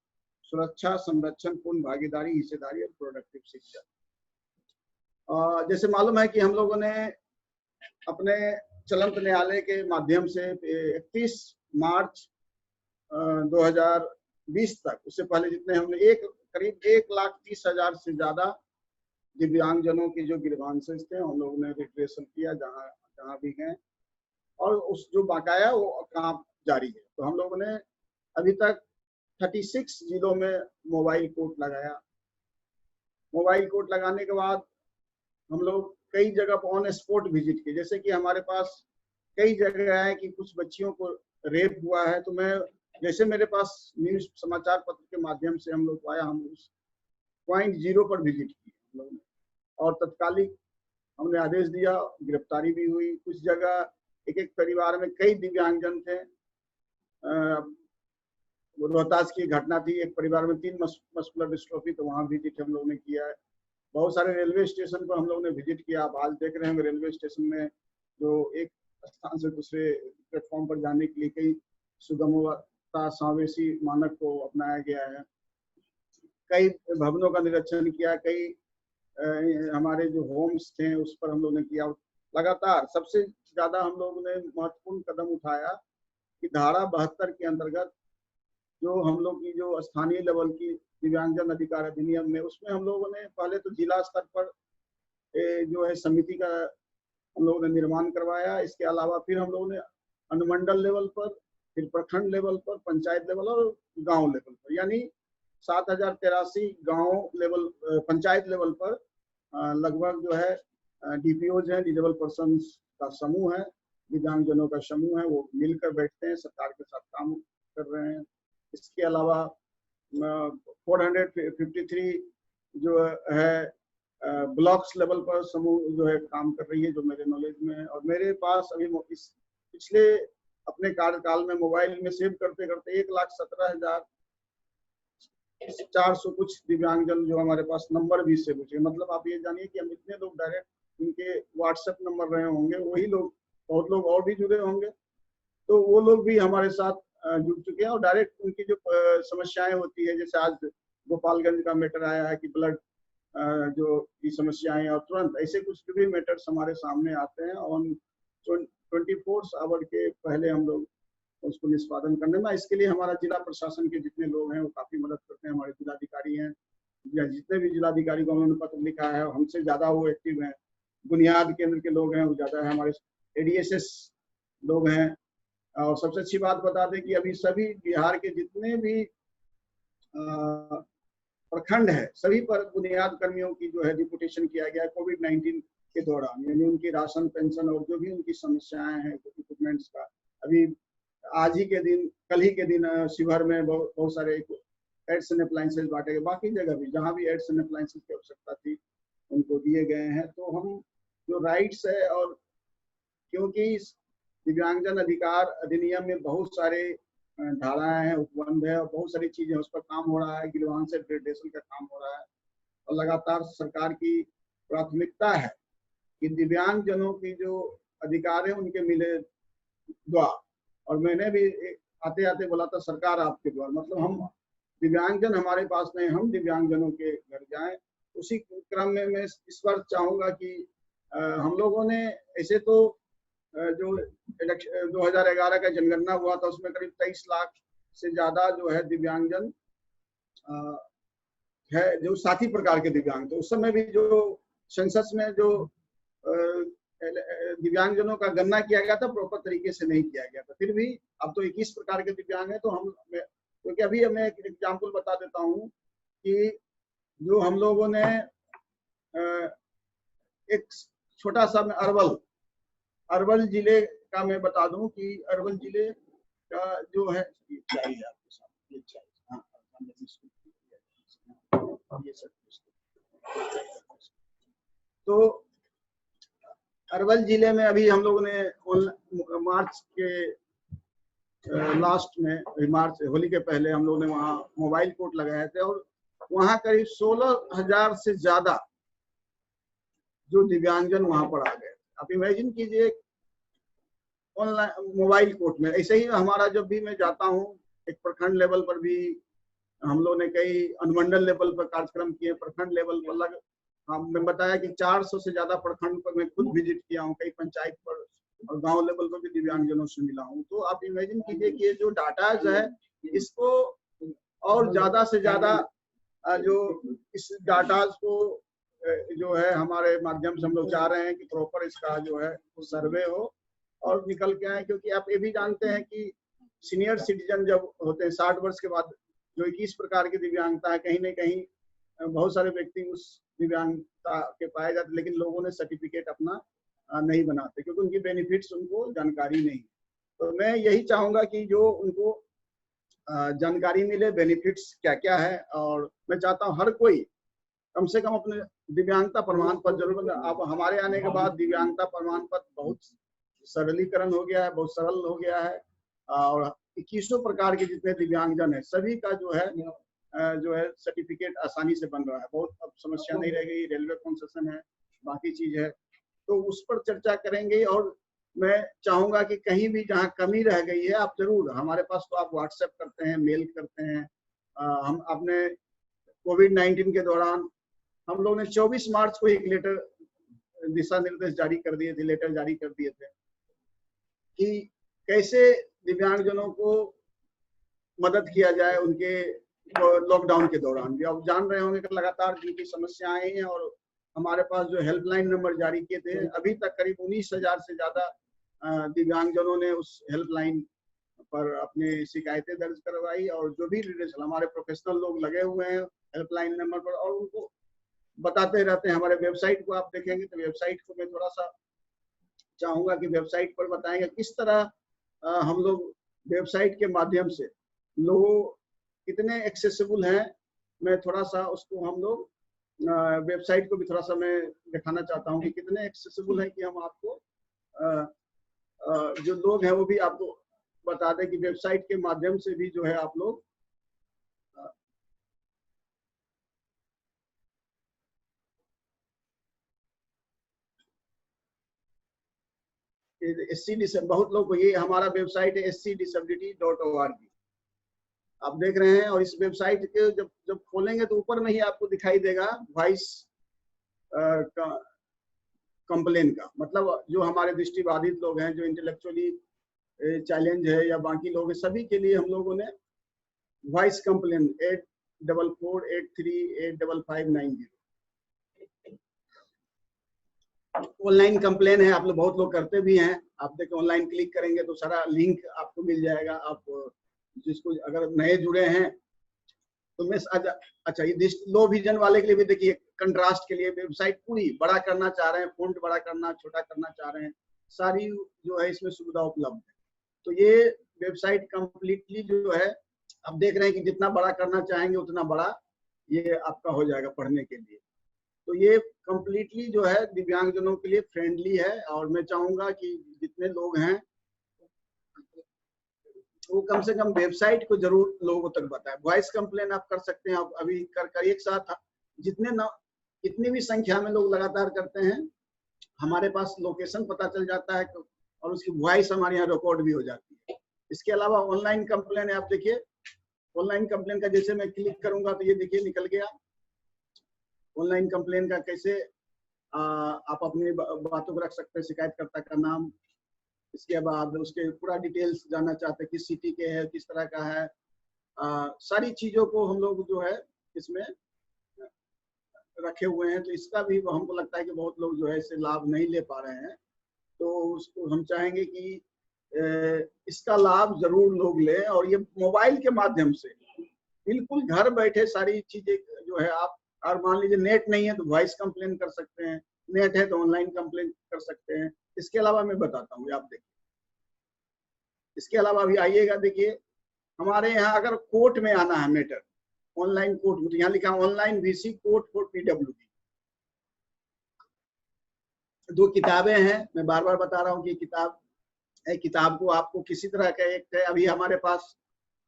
सुरक्षा, संरक्षण, पूर्ण भागीदारी, हिस्सेदारी और प्रोडक्टिव शिक्षा। जैसे मालूम है कि हम लोगों ने अपने चलंत न्यायालय के माध्यम से 31 मार्च 2020 तक, उससे पहले जितने हमने करीब 1,30,000 से ज्यादा दिव्यांगजनों की जो ग्रीवांसेस थे हम लोगों ने रिट्रेसल किया जहां भी गए, और उस जो बकाया वो काम जारी है। तो हम लोगों ने अभी तक 36 जिलों में मोबाइल कोर्ट लगाया। मोबाइल कोर्ट लगाने के बाद हम लोग कई जगह पर ऑन स्पॉट विजिट किए। जैसे कि हमारे पास कई जगह है कि कुछ बच्चियों को रेप हुआ है, तो मैं जैसे मेरे पास न्यूज समाचार पत्र के माध्यम से हम लोग आया, हम उस पॉइंट 0 पर विजिट किए हम लोग ने, और तत्कालिक हमने आदेश दिया, गिरफ्तारी भी हुई। कुछ जगह एक परिवार में कई दिव्यांगजन थे। रोहतास की घटना थी, एक परिवार में 3 मस्कुलर डिस्ट्रोफी, तो वहां विजिट हम लोग ने किया है। बहुत सारे रेलवे स्टेशन पर हम लोग ने विजिट किया। आप आज देख रहे हैं रेलवे स्टेशन में जो एक स्थान से दूसरे प्लेटफॉर्म पर जाने के लिए कई सुगमता, समावेशी मानक को अपनाया गया है। कई भवनों का निरीक्षण किया, कई हमारे जो होम्स थे उस पर हम लोग ने किया। लगातार सबसे ज्यादा हम लोग ने महत्वपूर्ण कदम उठाया कि धारा 72 के अंतर्गत जो हम लोग की जो स्थानीय लेवल की दिव्यांगजन अधिकार अधिनियम में, उसमें हम लोगों ने पहले तो जिला स्तर पर जो है समिति का हम लोगों ने निर्माण करवाया। इसके अलावा फिर हम लोगों ने अनुमंडल लेवल पर, फिर प्रखंड लेवल पर, पंचायत लेवल और गांव लेवल पर, यानी 7083 गांव लेवल, पंचायत लेवल पर लगभग जो है DPOs हैं, डिसेबल पर्सन का समूह है, दिव्यांगजनों का समूह है, वो मिलकर बैठते हैं, सरकार के साथ काम कर रहे हैं। इसके अलावा 453 जो है ब्लॉक्स लेवल पर समूह जो है काम कर रही है, जो मेरे नॉलेज में है। और मेरे पास अभी इस पिछले अपने कार्यकाल में मोबाइल में सेव करते करते 1,17,400 कुछ दिव्यांगजन जो हमारे पास नंबर भी सेव हो चुके। मतलब आप ये जानिए कि हम इतने लोग डायरेक्ट इनके व्हाट्सएप नंबर रहे होंगे, वही लोग, बहुत लोग और भी जुड़े होंगे, तो वो लोग भी हमारे साथ जुड़ चुके हैं। और डायरेक्ट उनकी जो समस्याएं होती है, जैसे आज गोपालगंज का मैटर आया है कि ब्लड जो की समस्याएं, और तुरंत ऐसे कुछ भी मैटर्स हमारे सामने आते हैं और 24 आवर के पहले हम लोग उसको निष्पादन करने में, इसके लिए हमारा जिला प्रशासन के जितने लोग हैं वो काफी मदद करते हैं। हमारे जिलाधिकारी हैं या जितने भी जिलाधिकारी को उन्होंने पत्र लिखा है, हमसे ज्यादा वो एक्टिव हैं। बुनियाद केंद्र के लोग हैं वो ज्यादा है, हमारे एडीएसएस लोग हैं। और सबसे अच्छी बात बता दें कि अभी सभी बिहार के जितने भी प्रखंड है सभी पर बुनियाद कर्मियों की जो है डिपुटेशन किया गया है कोविड-19 के दौरान, यानी उनकी राशन, पेंशन और जो भी उनकी समस्याएं हैं इक्विपमेंट्स का। अभी आज ही के दिन, कल ही के दिन शिवहर में बहुत सारे एड्स एंड अप्लायंसेज बांटे गए, बाकी जगह भी जहाँ भी एड्स एंड अप्लायंसेज की आवश्यकता थी उनको दिए गए हैं। तो हम जो राइट्स है, और क्योंकि दिव्यांगजन अधिकार अधिनियम में बहुत सारे धाराएं हैं, उपबंध है और बहुत सारी चीजें उस पर काम हो रहा है, गिरवान से ग्रेडेशन का काम हो रहा है और लगातार सरकार की प्राथमिकता है कि दिव्यांगजनों की जो अधिकार है उनके मिले द्वार। और मैंने भी आते आते बोला था सरकार आपके द्वार, मतलब हम दिव्यांगजन हमारे पास नहीं, हम दिव्यांगजनों के घर जाएं। उसी क्रम में मैं इस बार चाहूंगा कि हम लोगों ने ऐसे तो जो 2011 का जनगणना हुआ था उसमें करीब 23 लाख से ज्यादा जो है दिव्यांगजन है, जो साथी प्रकार के दिव्यांग। तो उस समय भी जो सेंसस में जो दिव्यांगजनों का गणना किया गया था प्रॉपर तरीके से नहीं किया गया था। फिर भी अब तो 21 प्रकार के दिव्यांग हैं। तो हम, क्योंकि अभी मैं एक एग्जाम्पल बता देता हूँ कि जो हम लोगों ने एक छोटा सा मैं अरवल जिले का मैं बता दूं कि अरवल जिले का जो है तो अरवल जिले में अभी हम लोगों ने मार्च के लास्ट में, मार्च होली के पहले हम लोगों ने वहाँ मोबाइल कोर्ट लगाए थे और वहाँ करीब 16,000 से ज्यादा जो दिव्यांगजन वहां पर आ गए। आप इमेजिन कीजिए ऑनलाइन मोबाइल कोर्ट में। ऐसे ही हमारा जब भी मैं जाता हूँ, एक प्रखंड लेवल पर भी हम लोग ने कई अनुमंडल लेवल पर कार्यक्रम किए, प्रखंड लेवल पर हमने बताया कि 400 से ज्यादा प्रखंड पर मैं खुद विजिट किया हूँ, कई पंचायत पर और गांव लेवल पर भी दिव्यांगजनों से मिला हूँ। तो आप इमेजिन कीजिए कि ये जो डाटाज है इसको और ज्यादा से ज्यादा जो इस डाटाज को जो है हमारे माध्यम से हम लोग चाह रहे हैं कि प्रॉपर इसका जो है सर्वे हो और निकल के आए। क्योंकि आप ये भी जानते हैं कि सीनियर सिटीजन जब होते हैं 60 वर्ष के बाद, जो 21 प्रकार की दिव्यांगता है, कहीं न कहीं बहुत सारे व्यक्ति उस दिव्यांगता के पाए जाते, लेकिन लोगों ने सर्टिफिकेट अपना नहीं बनाते क्योंकि उनकी बेनिफिट्स उनको जानकारी नहीं। तो मैं यही चाहूंगा कि जो उनको जानकारी मिले बेनिफिट्स क्या क्या है, और मैं चाहता हूँ हर कोई कम से कम अपने दिव्यांगता प्रमाण पत्र जरूर। अब हमारे आने के बाद दिव्यांगता प्रमाण पत्र बहुत सरलीकरण हो गया है, बहुत सरल हो गया है और 21 प्रकार के जितने दिव्यांगजन है सभी का जो है सर्टिफिकेट आसानी से बन रहा है। बहुत अब समस्या नहीं रह गई, रेलवे कंसेशन है, बाकी चीज है, तो उस पर चर्चा करेंगे। और मैं चाहूंगा कि कहीं भी जहाँ कमी रह गई है आप जरूर, हमारे पास तो आप व्हाट्सएप करते हैं, मेल करते हैं। हम अपने कोविड-19 के दौरान हम लोगों ने 24 मार्च को एक लेटर, दिशा निर्देश जारी कर दिए थे, लेटर जारी कर दिए थे कि कैसे दिव्यांगजनों को मदद किया जाए उनके लॉकडाउन के दौरान भी। आप जान रहे होंगे कि लगातार जिनकी समस्याएं आई हैं और हमारे पास जो हेल्पलाइन नंबर जारी किए थे, अभी तक करीब 19,000 से ज्यादा दिव्यांगजनों ने उस हेल्पलाइन पर अपनी शिकायतें दर्ज करवाई। और जो भी हमारे प्रोफेशनल लोग लगे हुए हैं हेल्पलाइन नंबर पर और उनको बताते रहते हैं। हमारे वेबसाइट को आप देखेंगे तो वेबसाइट को मैं थोड़ा सा चाहूंगा कि वेबसाइट पर बताएंगे किस तरह हम लोग वेबसाइट के माध्यम से लोगों कितने एक्सेसिबल हैं। मैं थोड़ा सा उसको हम लोग वेबसाइट को भी थोड़ा सा मैं दिखाना चाहता हूँ कि कितने एक्सेसिबल है कि हम आपको जो लोग हैं वो भी आपको बता दें कि वेबसाइट के माध्यम से भी जो है आप लोग SC बहुत लोग को, ये हमारा वेबसाइट है scdisability.org। आप देख रहे हैं। और इस वेबसाइट के जब जब खोलेंगे तो ऊपर में ही आपको दिखाई देगा वॉइस कंप्लेन का, मतलब जो हमारे दृष्टिबाधित लोग हैं, जो इंटेलेक्चुअली चैलेंज है या बाकी लोग हैं, सभी के लिए हम लोगों ने वॉइस कंप्लेन 8448385590 ऑनलाइन कंप्लेन है। आप लोग बहुत लोग करते भी हैं। आप देखिए ऑनलाइन क्लिक करेंगे तो सारा लिंक आपको मिल जाएगा। आप जिसको अगर नए जुड़े हैं तो मैं अच्छा ये लो विजन वाले के लिए भी देखिए, कंट्रास्ट के लिए वेबसाइट पूरी बड़ा करना चाह रहे हैं, फॉन्ट बड़ा करना, छोटा करना चाह रहे हैं, सारी जो है इसमें सुविधा उपलब्ध है। तो ये वेबसाइट कंप्लीटली जो है आप देख रहे हैं कि जितना बड़ा करना चाहेंगे उतना बड़ा ये आपका हो जाएगा पढ़ने के लिए। तो ये कंप्लीटली जो है दिव्यांगजनों के लिए फ्रेंडली है। और मैं चाहूंगा कि जितने लोग हैं वो कम से कम वेबसाइट को जरूर लोगों तक बताएं। वॉइस कंप्लेन आप कर सकते हैं, आप अभी कर एक साथ जितनी भी संख्या में लोग लगातार करते हैं, हमारे पास लोकेशन पता चल जाता है और उसकी वॉइस हमारे यहाँ रिकॉर्ड भी हो जाती है। इसके अलावा ऑनलाइन कंप्लेन है, आप देखिए ऑनलाइन कंप्लेन का जैसे मैं क्लिक करूंगा तो ये देखिए निकल गया। ऑनलाइन कंप्लेन का कैसे आप अपनी बातों को रख सकते हैं, शिकायतकर्ता का नाम, इसके बाद उसके पूरा डिटेल्स जानना चाहते हैं, किस सिटी के है, किस तरह का है, सारी चीजों को हम लोग जो है इसमें रखे हुए हैं। तो इसका भी हमको लगता है कि बहुत लोग जो है इससे लाभ नहीं ले पा रहे हैं, तो उसको हम चाहेंगे कि इसका लाभ जरूर लोग लें। और ये मोबाइल के माध्यम से बिल्कुल घर बैठे सारी चीजें जो है आप, और मान लीजिए नेट नहीं है तो वॉइस कंप्लेन कर सकते हैं, नेट है तो ऑनलाइन कंप्लेन कर सकते हैं। इसके अलावा मैं बताता हूँ, आप देखिए इसके अलावा अभी आइएगा, देखिए हमारे यहाँ अगर कोर्ट में आना है मैटर, ऑनलाइन कोर्ट में, तो यहाँ लिखा online VC court for PWD. 2 किताबें हैं, मैं बार बार बता रहा हूँ कि किताब को आपको किसी तरह का एक है। अभी हमारे पास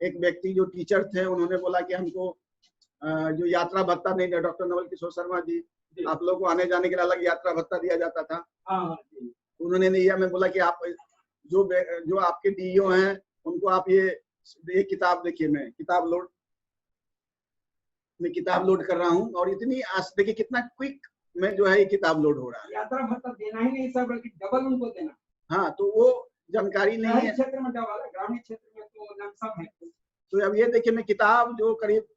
एक व्यक्ति जो टीचर थे, उन्होंने बोला कि हमको जो यात्रा भत्ता नहीं दिया, डॉक्टर नवल किशोर शर्मा जी, आप लोगों को आने जाने के लिए अलग यात्रा भत्ता दिया जाता था, उन्होंने नहीं दिया। मैं बोला कि आप जो आपके डीईओ हैं उनको आप ये किताब देखिए, मैं किताब लोड कर रहा हूँ और इतनी देखिए कितना क्विक में जो है ये किताब लोड हो रहा है। यात्रा भत्ता देना ही नहीं सर, बल्कि डबल उनको देना। हाँ, तो वो जानकारी नहीं है, क्षेत्र में डबल, ग्रामीण क्षेत्र में तो सब है। तो अब ये देखिए मैं किताब जो करीब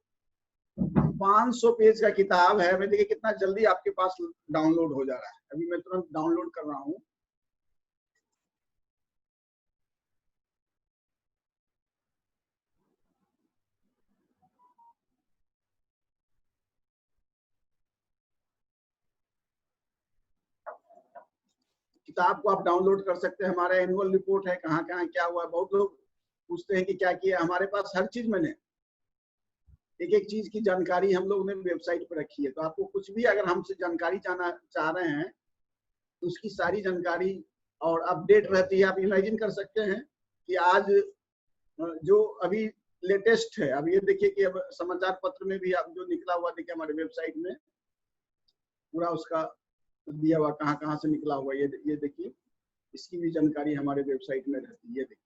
500 पेज का किताब है, मैं देखिए कितना जल्दी आपके पास डाउनलोड हो जा रहा है। अभी मैं तुरंत डाउनलोड कर रहा हूँ। किताब को आप डाउनलोड कर सकते हैं। हमारा एनुअल रिपोर्ट है, कहाँ कहाँ क्या हुआ। बहुत लोग पूछते हैं कि क्या किया, हमारे पास हर चीज मैंने एक एक चीज की जानकारी हम लोग ने वेबसाइट पर रखी है। तो आपको कुछ भी अगर हमसे जानकारी जानना चाह रहे हैं तो उसकी सारी जानकारी और अपडेट रहती है। आप इमेजिन कर सकते हैं कि आज जो अभी लेटेस्ट है, अब ये देखिए कि अब समाचार पत्र में भी आप जो निकला हुआ देखिए हमारे वेबसाइट में पूरा उसका दिया हुआ, कहाँ कहाँ से निकला हुआ, ये देखिए इसकी भी जानकारी हमारे वेबसाइट में रहती है। ये देखिए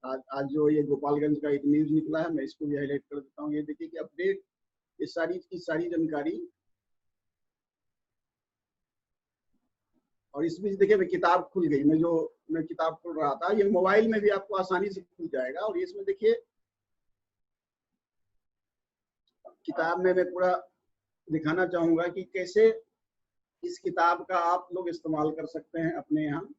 आज जो ये गोपालगंज का एक न्यूज निकला है, मैं इसको भी हाईलाइट कर देता हूँ। ये देखिए कि अपडेट, ये सारी की सारी जानकारी। और इस बीच देखिए किताब खुल गई, मैं किताब खोल रहा था, ये मोबाइल में भी आपको आसानी से खुल जाएगा। और इसमें देखिए किताब में मैं पूरा दिखाना चाहूंगा कि कैसे इस किताब का आप लोग इस्तेमाल कर सकते हैं अपने यहाँ।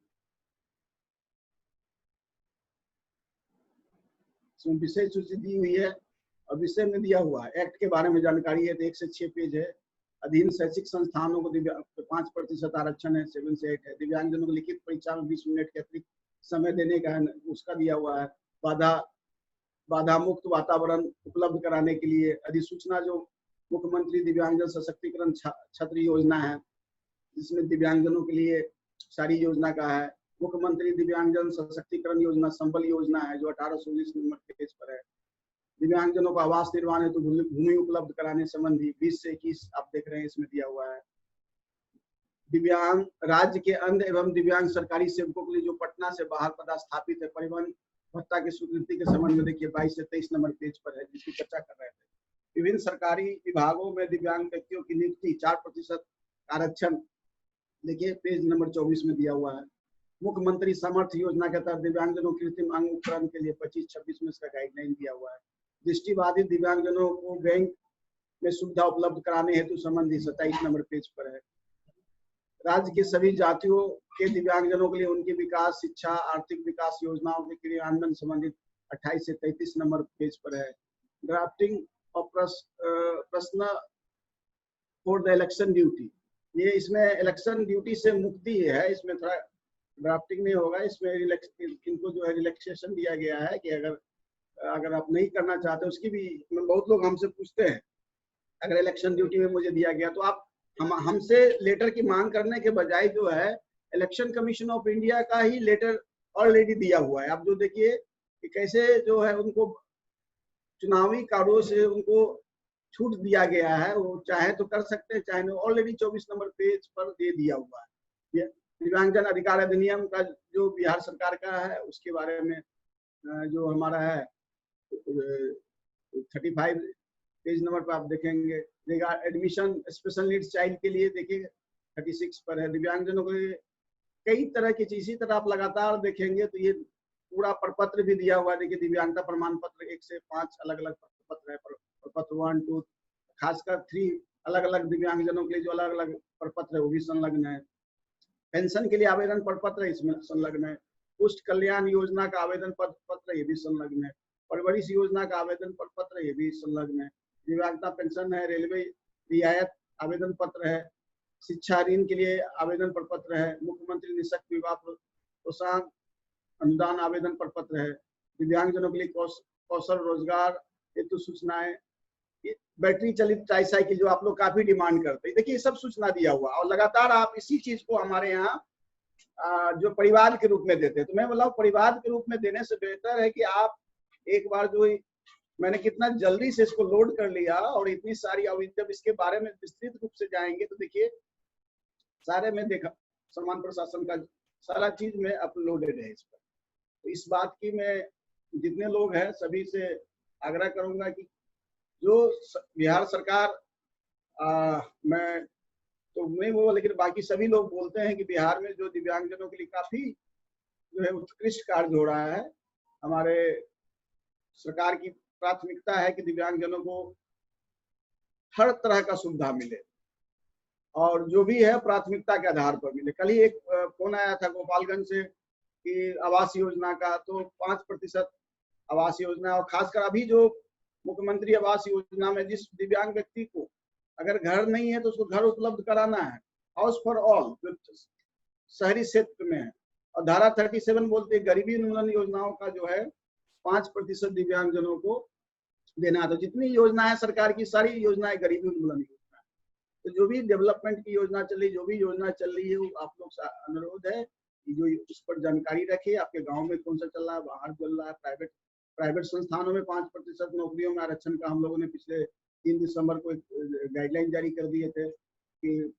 इसमें विषय सूची दी हुई है और विषय में दिया हुआ है, एक्ट के बारे में जानकारी है, तो 1 से 6 पेज है। अधीन शैक्षिक संस्थानों को 5% आरक्षण है, 7 से 8 है। दिव्यांगजनों को लिखित परीक्षा में 20 मिनट के अतिरिक्त समय देने का है, उसका दिया हुआ है। बाधा मुक्त वातावरण उपलब्ध कराने के लिए अधिसूचना, जो मुख्यमंत्री दिव्यांगजन सशक्तिकरण छत्र योजना है, जिसमें दिव्यांगजनों के लिए सारी योजना का है। मुख्यमंत्री दिव्यांगजन सशक्तिकरण योजना संबल योजना है, जो 1819 नंबर पेज पर है। दिव्यांगजनों को आवास निर्माण हेतु भूमि उपलब्ध कराने संबंधी 20 से 21 आप देख रहे हैं इसमें दिया हुआ है। दिव्यांग राज्य के अंध एवं दिव्यांग सरकारी सेवकों के लिए जो पटना से बाहर पदस्थापित है, परिवहन भत्ता की स्वीकृति के संबंध में देखिए 22 से 23 नंबर पेज पर है, जिसकी चर्चा कर रहे थे। विभिन्न सरकारी विभागों में दिव्यांग व्यक्तियों की नियुक्ति 4% आरक्षण, देखिए पेज नंबर 24 में दिया हुआ है। मुख्यमंत्री समर्थ योजना के तहत दिव्यांगजनों के कृत्रिम अंग उपकरण के लिए 25-26 में इसका गाइडलाइन दिया हुआ है। दृष्टिबाधित दिव्यांगजनों को बैंक में सुविधा उपलब्ध कराने हेतु संबंधी 27 नंबर पेज पर है। राज्य के सभी जातियों के दिव्यांगजनों के लिए उनके विकास, शिक्षा, आर्थिक विकास योजनाओं के क्रियान्वयन संबंधित 28 से 33 नंबर पेज पर है। ड्राफ्टिंग और प्रश्न फॉर द इलेक्शन ड्यूटी, ये इसमें इलेक्शन ड्यूटी से मुक्ति है, इसमें थोड़ा ड्राफ्टिंग नहीं होगा, इसमें इनको जो है रिलैक्सेशन दिया गया है कि अगर आप नहीं करना चाहते, उसकी भी बहुत लोग हमसे पूछते हैं, अगर इलेक्शन ड्यूटी में मुझे दिया गया तो आप हमसे लेटर की मांग करने के बजाय जो है इलेक्शन कमीशन ऑफ इंडिया का ही लेटर ऑलरेडी दिया हुआ है। आप जो देखिए कि कैसे जो है उनको चुनावी कार्यों से उनको छूट दिया गया है, वो चाहे तो कर सकते हैं, चाहे नहीं। ऑलरेडी 24 नंबर पेज पर दे दिया हुआ है। दिव्यांगजन अधिकार अधिनियम का जो बिहार सरकार का है, उसके बारे में जो हमारा है 35 पेज नंबर पर आप देखेंगे। एडमिशन स्पेशल नीड्स चाइल्ड के लिए देखिए 36 पर है। दिव्यांगजनों के लिए कई तरह की चीज, इसी तरह आप लगातार देखेंगे तो ये पूरा प्रपत्र भी दिया हुआ है। देखिए दिव्यांगता प्रमाण पत्र 1 से 5 अलग अलग प्रपत्र है, प्रपत्र 1, 2, खासकर 3 अलग अलग दिव्यांगजनों के लिए जो अलग अलग प्रपत्र है वो भी संलग्न है। पेंशन के लिए आवेदन प्रपत्र इसमें संलग्न है। पुष्ट कल्याण योजना का आवेदन पत्र ये भी संलग्न है। परवरिश योजना का आवेदन पत्र ये भी संलग्न है। दिव्यांगता पेंशन है, रेलवे रियायत आवेदन पत्र है, शिक्षा ऋण के लिए आवेदन प्रपत्र है, मुख्यमंत्री निःशक्त विवाह प्रोत्साहन अनुदान आवेदन प्रपत्र है, दिव्यांगजनों के लिए कौशल रोजगार हेतु सूचनाएं, बैटरी चलित ट्राईसाइकिल जो आप लोग काफी डिमांड करते हैं, देखिए सब सूचना दिया हुआ। और लगातार आप इसी चीज को हमारे यहाँ जो परिवार के रूप में देते हैं, तो मैं बोला परिवार के रूप में देने से बेहतर है कि आप एक बार जो मैंने कितना जल्दी से इसको लोड कर लिया और इतनी सारी, अब जब इसके बारे में विस्तृत रूप से जाएंगे तो देखिए सारे में देखा समान प्रशासन का सारा चीज में अपलोडेड है इस पर। तो इस बात की मैं जितने लोग हैं सभी से आग्रह करूंगा कि जो बिहार सरकार मैं तो नहीं वो, लेकिन बाकी सभी लोग बोलते हैं कि बिहार में जो दिव्यांगजनों के लिए काफी जो है उत्कृष्ट कार्य हो रहा है। हमारे सरकार की प्राथमिकता है कि दिव्यांगजनों को हर तरह का सुविधा मिले और जो भी है प्राथमिकता के आधार पर मिले। कल ही एक फोन आया था गोपालगंज से कि आवास योजना का, तो 5% आवास योजना, और खासकर अभी जो मुख्यमंत्री आवास योजना में जिस दिव्यांग व्यक्ति को अगर घर नहीं है तो उसको घर उपलब्ध कराना है, हाउस फॉर ऑल, जो शहरी क्षेत्र में है। और धारा 37 बोलते हैं गरीबी उन्मूलन योजनाओं का जो है 5% दिव्यांगजनों को देना। तो जितनी योजना है सरकार की सारी योजनाएं गरीबी उन्मूलन योजना है। तो जो भी डेवलपमेंट की योजना चल रही, जो भी योजना चल रही है, वो आप लोग से अनुरोध है कि जो उस पर जानकारी रखिए। आपके गांव में कौन सा चल रहा है, बाहर चल रहा है, प्राइवेट संस्थानों में 5% नौकरियों में आरक्षण का हम लोगों ने पिछले 3 दिसंबर को एक गाइडलाइन जारी कर दिए थे कि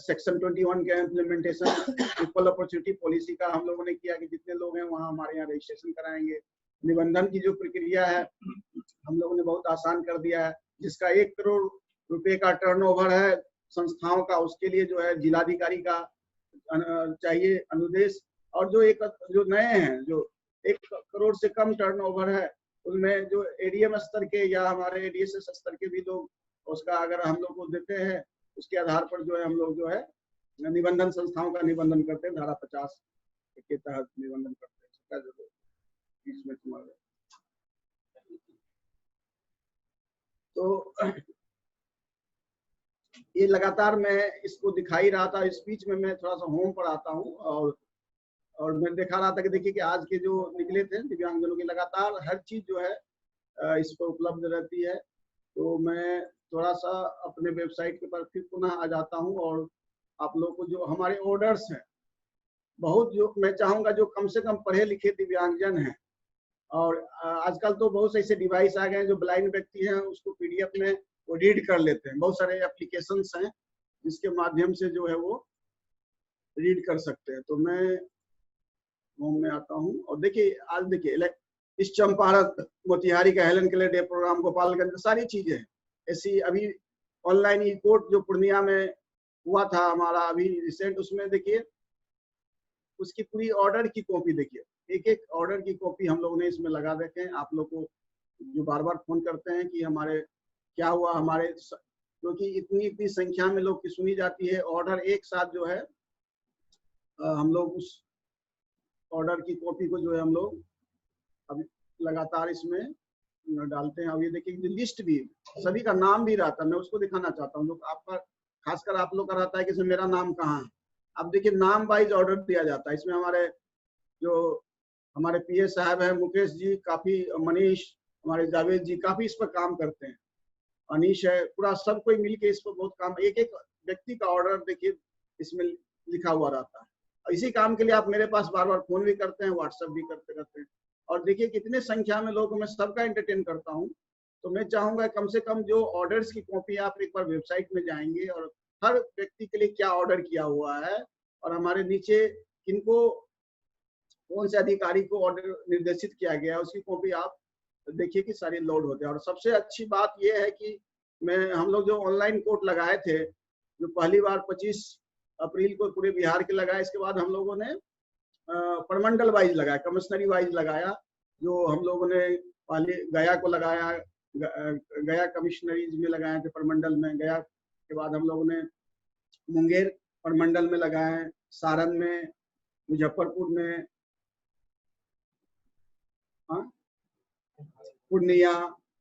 सेक्शन 21 के इम्प्लीमेंटेशन इक्वल अपॉर्चुनिटी पॉलिसी का हम लोगों ने किया कि जितने लोग हैं वहाँ हमारे यहाँ रजिस्ट्रेशन कराएंगे। निबंधन की जो प्रक्रिया है हम लोगों ने बहुत आसान कर दिया है। जिसका 1 करोड़ रुपए का टर्नओवर है संस्थाओं का, उसके लिए जो है जिलाधिकारी का चाहिए अनुदेश। और जो नए हैं जो 1 करोड़ से कम टर्नओवर है उनमें जो एडीएम स्तर के या हमारे एडीएसएस स्तर के भी लोग उसका अगर हम लोग को देते हैं, उसके आधार पर जो है हम लोग जो है निबंधन संस्थाओं का निबंधन करते हैं। धारा 50 के तहत निबंधन करते हैं। इसमें तुम्हारे तो ये लगातार मैं इसको दिखाई रहा था। इस बीच में मैं थोड़ा सा होम पर आता हूँ और मैं दिखा रहा था कि देखिए कि आज के जो निकले थे दिव्यांगजनों की लगातार हर चीज जो है इस पर उपलब्ध रहती है। तो मैं थोड़ा सा अपने वेबसाइट के पर फिर पुनः आ जाता हूँ और आप लोग को जो हमारे ऑर्डर्स हैं बहुत, जो मैं चाहूँगा जो कम से कम पढ़े लिखे दिव्यांगजन हैं, और आजकल तो बहुत से ऐसे डिवाइस आ गए हैं जो ब्लाइंड व्यक्ति हैं उसको पीडीएफ में वो रीड कर लेते हैं। बहुत सारे एप्लीकेशंस हैं जिसके माध्यम से जो है वो रीड कर सकते हैं। तो मैं होम में आता हूँ। और देखिए आज देखिए इस चंपारण मोतिहारी का Helen Keller day programme, Gopalganj, सारी चीजें हैं ऐसी। अभी ऑनलाइन ई कोर्ट जो पूर्णिया में हुआ था हमारा अभी रिसेंट, उसमें देखिए उसकी पूरी ऑर्डर की कॉपी देखिए, एक एक ऑर्डर की कॉपी हम लोगों ने इसमें लगा रखे हैं। आप लोग को जो बार बार फोन करते हैं कि हमारे क्या हुआ, हमारे क्योंकि इतनी संख्या में लोग की सुनी जाती है ऑर्डर एक साथ जो है, हम लोग उस ऑर्डर की कॉपी को जो है हम लोग अभी लगातार इसमें डालते हैं। अब ये देखिए लिस्ट भी सभी का नाम भी रहता है, मैं उसको दिखाना चाहता हूँ। आपका खासकर आप लोग का रहता है कि इसमें मेरा नाम कहाँ है। अब देखिए नाम वाइज ऑर्डर दिया जाता है। इसमें हमारे पीए साहब हैं मुकेश जी, काफी मनीष, हमारे जावेद जी काफी इस पर काम करते हैं, अनीश है, पूरा सब कोई मिलके इस पर बहुत काम, एक एक व्यक्ति का ऑर्डर देखिए इसमें लिखा हुआ रहता है। और इसी काम के लिए आप मेरे पास बार बार फोन भी करते हैं, व्हाट्सएप भी करते रहते हैं। और देखिए कितने संख्या में लोग, मैं सबका एंटरटेन करता हूँ। तो मैं चाहूंगा कम से कम जो ऑर्डर्स की कॉपी आप एक बार वेबसाइट में जाएंगे और हर व्यक्ति के लिए क्या ऑर्डर किया हुआ है और हमारे नीचे किनको कौन से अधिकारी को ऑर्डर निर्देशित किया गया है उसकी कॉपी आप देखिए कि सारी लोड होते हैं। और सबसे अच्छी बात यह है कि हम लोग जो ऑनलाइन कोर्ट लगाए थे, जो पहली बार 25 अप्रैल को पूरे बिहार के लगाए, इसके बाद हम लोगों ने प्रमंडल वाइज लगाया, कमिश्नरी वाइज लगाया। जो हम लोगों ने पहले गया को लगाया, गया कमिश्नरीज में लगाए थे प्रमंडल में। गया के बाद हम लोगों ने मुंगेर प्रमंडल में लगाए, सारण में, मुजफ्फरपुर में, पूर्णिया,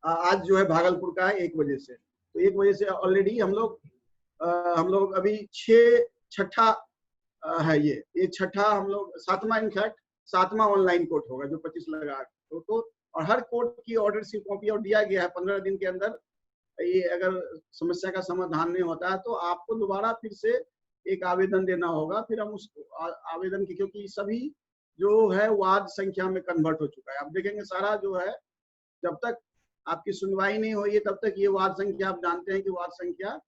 आज जो है भागलपुर का है 1 बजे से। तो 1 बजे से ऑलरेडी हम लोग अभी छठा है ये छठा, हम लोग 7वां, इनफैक्ट 7वां ऑनलाइन कोर्ट होगा जो 25 लगा तो और हर कोर्ट की ऑर्डर की कॉपी और दिया गया है 15 दिन के अंदर। ये अगर समस्या का समाधान नहीं होता है तो आपको दोबारा फिर से एक आवेदन देना होगा। फिर हम उस आवेदन की, क्योंकि सभी जो है वाद संख्या में कन्वर्ट हो चुका है। आप देखेंगे सारा जो है, जब तक आपकी सुनवाई नहीं हुई है तब तक ये वाद संख्या, आप जानते हैं कि वाद संख्या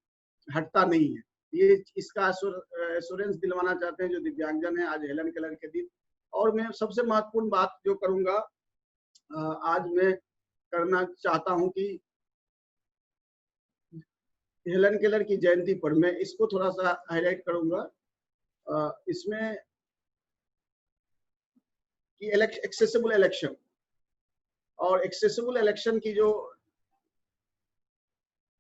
हटता नहीं है। ये इसका एश्योरेंस दिलवाना चाहते हैं जो दिव्यांगजन है आज हेलन केलर के दिन। और मैं सबसे महत्वपूर्ण बात जो करूंगा, आज मैं करना चाहता हूं कि हेलन केलर की जयंती पर मैं इसको थोड़ा सा हाईलाइट करूंगा, इसमें कि एक्सेसिबल इलेक्शन और एक्सेसिबल इलेक्शन की जो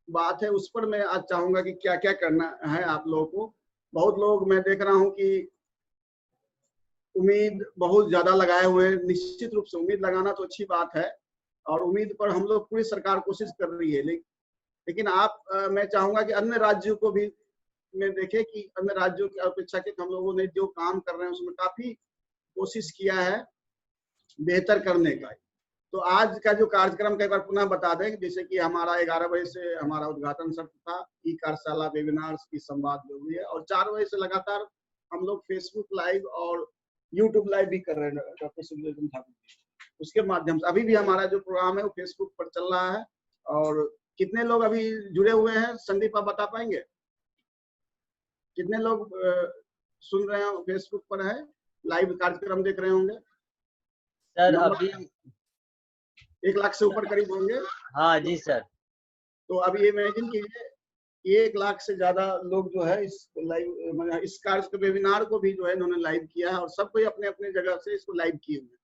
बात है उस पर मैं आज चाहूंगा कि क्या क्या करना है आप लोगों को। बहुत लोग मैं देख रहा हूं कि उम्मीद बहुत ज्यादा लगाए हुए हैं। निश्चित रूप से उम्मीद लगाना तो अच्छी बात है और उम्मीद पर हम लोग पूरी सरकार कोशिश कर रही है, लेकिन मैं चाहूंगा कि अन्य राज्यों को भी मैं देखे कि अन्य राज्यों की अपेक्षा के हम लोगों ने जो काम कर रहे हैं उसमें काफी कोशिश किया है बेहतर करने का। तो आज का जो कार्यक्रम का एक बार पुनः बता दें, जैसे कि हमारा 11 बजे से हमारा उद्घाटन सत्र था, ई कार्यशाला वेबिनार्स की संवाद जो हुई है, और 4 बजे से लगातार हम लोग फेसबुक लाइव और यूट्यूब लाइव भी कर रहे हैं डॉक्टर शिवजतन ठाकुर जी, उसके माध्यम से। अभी भी हमारा जो प्रोग्राम है वो फेसबुक पर चल रहा है। और कितने लोग अभी जुड़े हुए हैं संदीप, आप बता पाएंगे कितने लोग सुन रहे हैं, फेसबुक पर है, लाइव कार्यक्रम देख रहे होंगे? सर अभी 1 लाख से ऊपर करीब होंगे। हाँ जी सर। तो अभी ये इमेजिन कीजिए 1 लाख से ज्यादा लोग जो है इस लाइव, इस कार्य वेबिनार को भी जो है इन्होंने लाइव किया है और सब कोई अपने अपने जगह से इसको लाइव किए हुए हैं।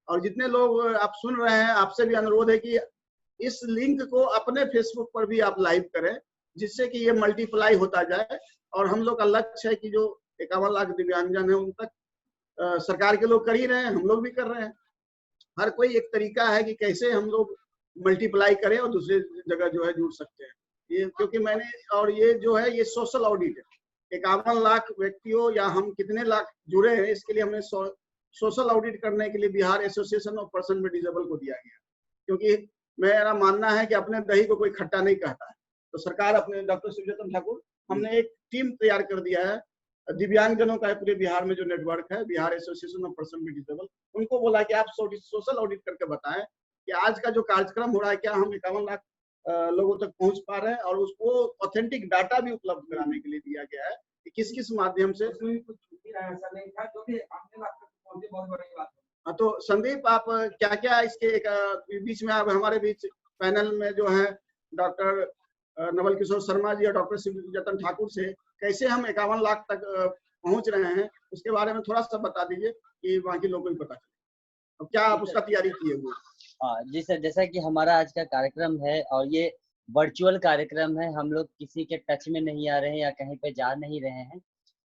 और जितने लोग आप सुन रहे हैं, आपसे भी अनुरोध है कि इस लिंक को अपने फेसबुक पर भी आप लाइव करें, जिससे कि ये मल्टीप्लाई होता जाए। और हम लोग का लक्ष्य है कि जो 51 लाख दिव्यांगजन है उन तक सरकार के लोग कर ही रहे हैं, हम लोग भी कर रहे हैं। हर कोई एक तरीका है कि कैसे हम लोग मल्टीप्लाई करें और दूसरे जगह जो है जुड़ सकते हैं। ये क्योंकि और ये जो है ये सोशल ऑडिट है। 51 लाख व्यक्तियों या हम कितने लाख जुड़े हैं, इसके लिए हमने सोशल ऑडिट करने के लिए Bihar association of person with disable को दिया गया। क्योंकि मेरा मानना है कि अपने दही को कोई खट्टा नहीं कहता है। तो सरकार अपने डॉक्टर शिवजतन ठाकुर, हमने एक टीम तैयार कर दिया है दिव्यांगजनों का, पूरे बिहार में जो नेटवर्क है Bihar association of person with disable, उनको बोला कि आप सोशल ऑडिट करके बताएं कि आज का जो कार्यक्रम हो रहा है क्या हम 51 लाख लोगों तक पहुंच पा रहे हैं। और उसको ऑथेंटिक डाटा भी उपलब्ध कराने के लिए दिया गया है कि किस किस माध्यम से। मुझे बहुत बड़ी बात है। हाँ, तो संदीप आप क्या क्या इसके बीच में आप हमारे बीच पैनल में जो है डॉक्टर नवल किशोर शर्मा जी और डॉक्टर शिव जतन ठाकुर से कैसे हम 51 लाख तक पहुंच रहे हैं, उसके बारे में थोड़ा सा बता दीजिए कि बाकी लोगों को भी पता चले। अब क्या आप उसका तैयारी किए हुए? हाँ जी सर, जैसा कि हमारा आज का कार्यक्रम है और ये वर्चुअल कार्यक्रम है, हम लोग किसी के टच में नहीं आ रहे हैं या कहीं पे जा नहीं रहे हैं।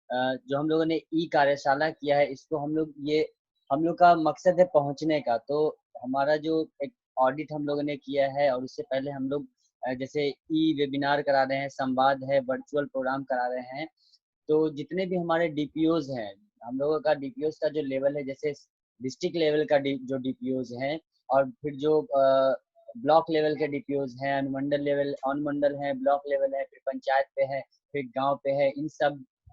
जो हम लोगों ने ई कार्यशाला किया है, इसको हम लोग का मकसद है पहुंचने का। तो हमारा जो एक ऑडिट हम लोगों ने किया है और उससे पहले हम लोग जैसे ई वेबिनार करा रहे हैं, संवाद है, वर्चुअल प्रोग्राम करा रहे हैं। तो जितने भी हमारे डीपीओज हैं, हम लोगों का डीपीओज का जो लेवल है, जैसे डिस्ट्रिक्ट लेवल का जो डीपीओज हैं और फिर जो ब्लॉक लेवल के डीपीओज हैं, अनुमंडल है, ब्लॉक लेवल है, फिर पंचायत पे है, फिर गांव पे है,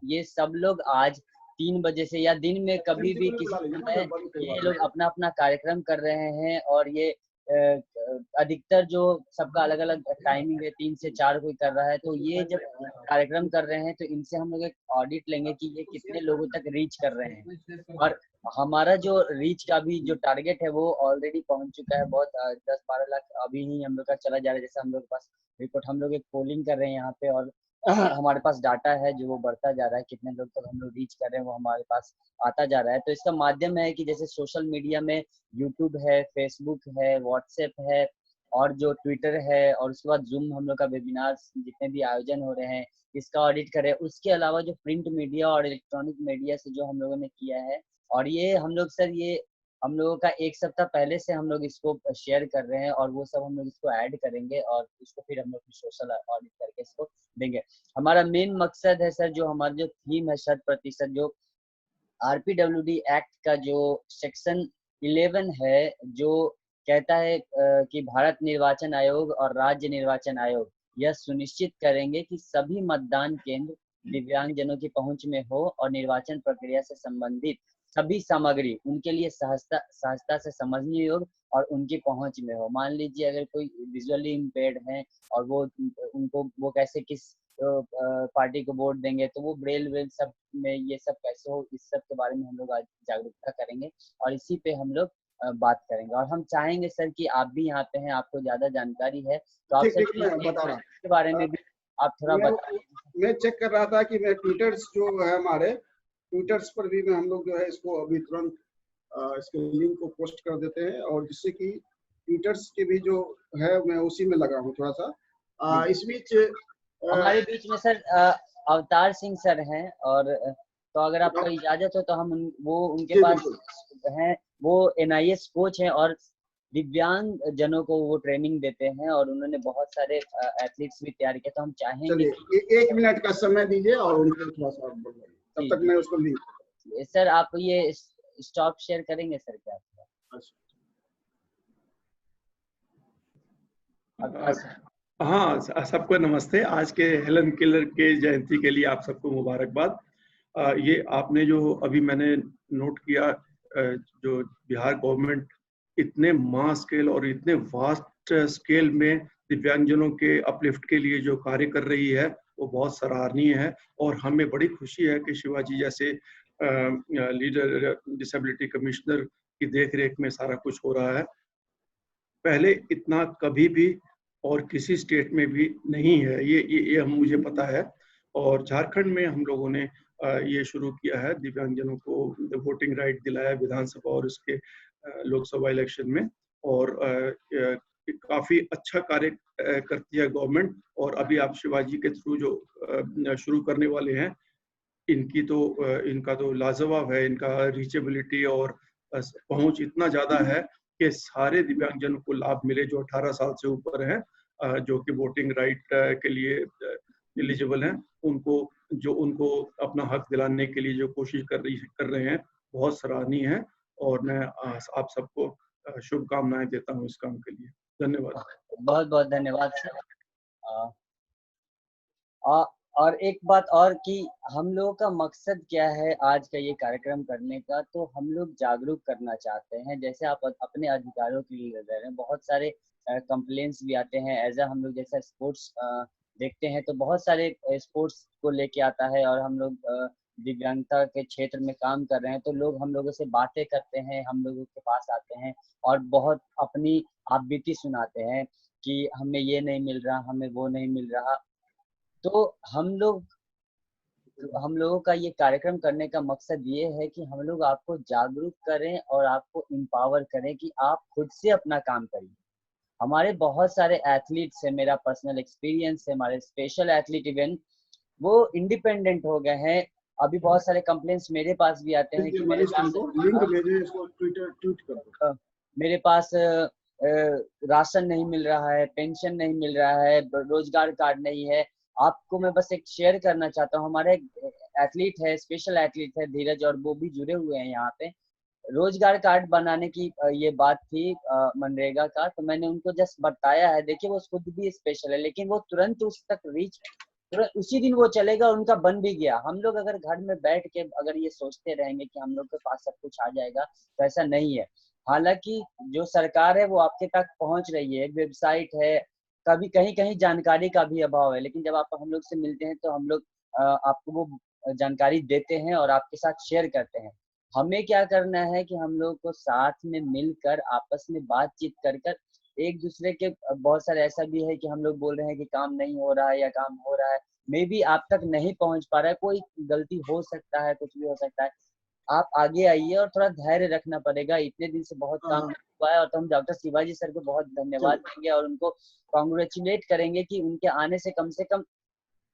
ये सब लोग आज 3 बजे से या दिन में कभी भी किसी समय ये लोग अपना अपना कार्यक्रम कर रहे हैं। और ये अधिकतर जो सबका अलग अलग टाइमिंग है, 3 से 4 कोई कर रहा है। तो ये जब कार्यक्रम कर रहे हैं तो इनसे हम लोग एक ऑडिट लेंगे कि ये कितने लोगों तक रीच कर रहे हैं। और हमारा जो रीच का भी जो टारगेट है वो ऑलरेडी पहुंच चुका है। बहुत 10-12 लाख अभी ही हम लोग का चला जा रहा है। जैसे हम लोग के पास रिपोर्ट, हम लोग एक पोलिंग कर रहे हैं यहाँ पे और हमारे पास डाटा है जो वो बढ़ता जा रहा है, कितने लोग तक हम लोग रीच कर रहे हैं वो हमारे पास आता जा रहा है। तो इसका माध्यम है कि जैसे सोशल मीडिया में यूट्यूब है, फेसबुक है, व्हाट्सएप है और जो ट्विटर है, और उसके बाद जूम हम लोग का वेबिनार जितने भी आयोजन हो रहे हैं इसका ऑडिट करें। उसके अलावा जो प्रिंट मीडिया और इलेक्ट्रॉनिक मीडिया से जो हम लोगों ने किया है, और ये हम लोग सर ये हम लोगों का 1 सप्ताह पहले से हम लोग इसको शेयर कर रहे हैं और वो सब हम लोग इसको ऐड करेंगे और इसको फिर हम लोग सोशल ऑडिट करके इसको देंगे। हमारा मेन मकसद है सर, जो हमारा जो थीम है 100%, जो आरपीडब्ल्यूडी एक्ट का जो सेक्शन 11 है, जो कहता है कि भारत निर्वाचन आयोग और राज्य निर्वाचन आयोग यह सुनिश्चित करेंगे कि सभी मतदान केंद्र दिव्यांगजनों की पहुंच में हो और निर्वाचन प्रक्रिया से संबंधित सभी सामग्री उनके लिए सहजता से समझने योग्य और उनकी पहुंच में हो। मान लीजिए अगर कोई विजुअली इम्पेयर्ड है और वो कैसे किस पार्टी को वोट देंगे, तो वो ब्रेल वेल सब में ये सब कैसे हो, इस सब के बारे में हम लोग आज जागरूकता करेंगे और इसी पे हम लोग बात करेंगे। और हम चाहेंगे सर कि आप भी यहाँ पे हैं, आपको ज्यादा जानकारी है, तो आप सर के बारे में भी आप थोड़ा बताइए। मैं चेक कर रहा था कि मैं ट्विटर्स जो है हमारे ट्विटर्स पर भी हम लोग जो है इसको अभी तुरंत इसके लिंक को पोस्ट कर देते हैं, और जिससे कि ट्विटर्स के भी जो है मैं उसी में लगा हूँ थोड़ा सा। इस बीच हमारे बीच में सर अवतार सिंह सर हैं, और तो अगर आपको इजाजत हो तो हम उनके पास हैं, वो NIS कोच हैं और दिव्यांग जनों को वो ट्रेनिंग देते हैं और उन्होंने बहुत सारे एथलीट्स भी तैयार किए। तो हम चाहेंगे 1 मिनट का समय दीजिए और उनको थोड़ा सा तब तक मैं उसको लिंक। सर आप ये स्टॉप शेयर करेंगे सर क्या? हाँ, सबको नमस्ते। आज के हेलन केलर के जयंती के लिए आप सबको मुबारकबाद। ये आपने जो अभी मैंने नोट किया, जो बिहार गवर्नमेंट इतने मास स्केल और इतने वास्ट स्केल में दिव्यांगजनों के अपलिफ्ट के लिए जो कार्य कर रही है वो बहुत सराहनीय है। और हमें बड़ी खुशी है कि शिवाजी जैसे लीडर डिसेबिलिटी कमिश्नर की देखरेख में सारा कुछ हो रहा है। पहले इतना कभी भी और किसी स्टेट में भी नहीं है, ये मुझे पता है। और झारखंड में हम लोगों ने ये शुरू किया है, दिव्यांगजनों को वोटिंग राइट दिलाया विधानसभा और उसके लोकसभा इलेक्शन में, और काफी अच्छा कार्य करती है गवर्नमेंट। और अभी आप शिवाजी के थ्रू जो शुरू करने वाले हैं, इनका तो लाजवाब है। इनका रीचेबिलिटी और पहुंच इतना ज्यादा है कि सारे दिव्यांगजनों को लाभ मिले जो 18 साल से ऊपर हैं, जो कि वोटिंग राइट के लिए एलिजिबल हैं। उनको अपना हक दिलाने के लिए जो कोशिश कर रहे हैं बहुत सराहनीय है। और मैं आप सबको शुभकामनाएं देता हूं इस काम के लिए। धन्यवाद। बहुत बहुत धन्यवाद सर। और एक बात और कि हम लोगों का मकसद क्या है आज का ये कार्यक्रम करने का, तो हम लोग जागरूक करना चाहते हैं। जैसे आप अपने अधिकारों के लिए लड़ रहे हैं, बहुत सारे कंप्लेंट्स भी आते हैं। एज हम लोग जैसा स्पोर्ट्स देखते हैं तो बहुत सारे स्पोर्ट्स को लेके आता है और हम लोग दिव्यांगता के क्षेत्र में काम कर रहे हैं, तो लोग हम लोगों से बातें करते हैं, हम लोगों के पास आते हैं और बहुत अपनी आपबीती सुनाते हैं कि हमें ये नहीं मिल रहा, हमें वो नहीं मिल रहा। तो हम लोगों का ये कार्यक्रम करने का मकसद ये है कि हम लोग आपको जागरूक करें और आपको एम्पावर करें कि आप खुद से अपना काम करिए। हमारे बहुत सारे एथलीट्स हैं, मेरा पर्सनल एक्सपीरियंस है, हमारे स्पेशल एथलीट इवेंट वो इंडिपेंडेंट हो गए हैं। अभी बहुत सारे कंप्लेंट्स मेरे पास भी आते हैं कि लिंक भेजिए, इसको ट्वीट कर दो। मेरे पास राशन नहीं मिल रहा है, पेंशन नहीं मिल रहा है, रोजगार कार्ड नहीं है। आपको मैं बस एक शेयर करना चाहता हूँ, हमारे एथलीट है, स्पेशल एथलीट है धीरज, और वो भी जुड़े हुए हैं यहाँ पे। रोजगार कार्ड बनाने की ये बात थी मनरेगा का, तो मैंने उनको जस्ट बताया है। देखिए वो खुद भी स्पेशल है, लेकिन वो तुरंत उस तक रीच, तुरंत उसी दिन वो चलेगा, उनका बन भी गया। हम लोग अगर घर में बैठ के अगर ये सोचते रहेंगे कि हम लोग के पास सब कुछ आ जाएगा, तो ऐसा नहीं है। हालांकि जो सरकार है वो आपके तक पहुंच रही है, वेबसाइट है, कभी कहीं कहीं जानकारी का भी अभाव है, लेकिन जब आप हम लोग से मिलते हैं तो हम लोग आपको वो जानकारी देते हैं और आपके साथ शेयर करते हैं। हमें क्या करना है कि हम लोग को साथ में मिलकर आपस में बातचीत कर एक दूसरे के, बहुत सारे ऐसा भी है कि हम लोग बोल रहे हैं कि काम नहीं हो रहा है या काम हो रहा है, मे बी आप तक नहीं पहुंच पा रहा है, कोई गलती हो सकता है, कुछ भी हो सकता है। आप आगे आइए और थोड़ा धैर्य रखना पड़ेगा। इतने दिन से बहुत काम हुआ है, और तो हम डॉक्टर शिवाजी सर को बहुत धन्यवाद देंगे और उनको कॉन्ग्रेचुलेट करेंगे कि उनके आने से कम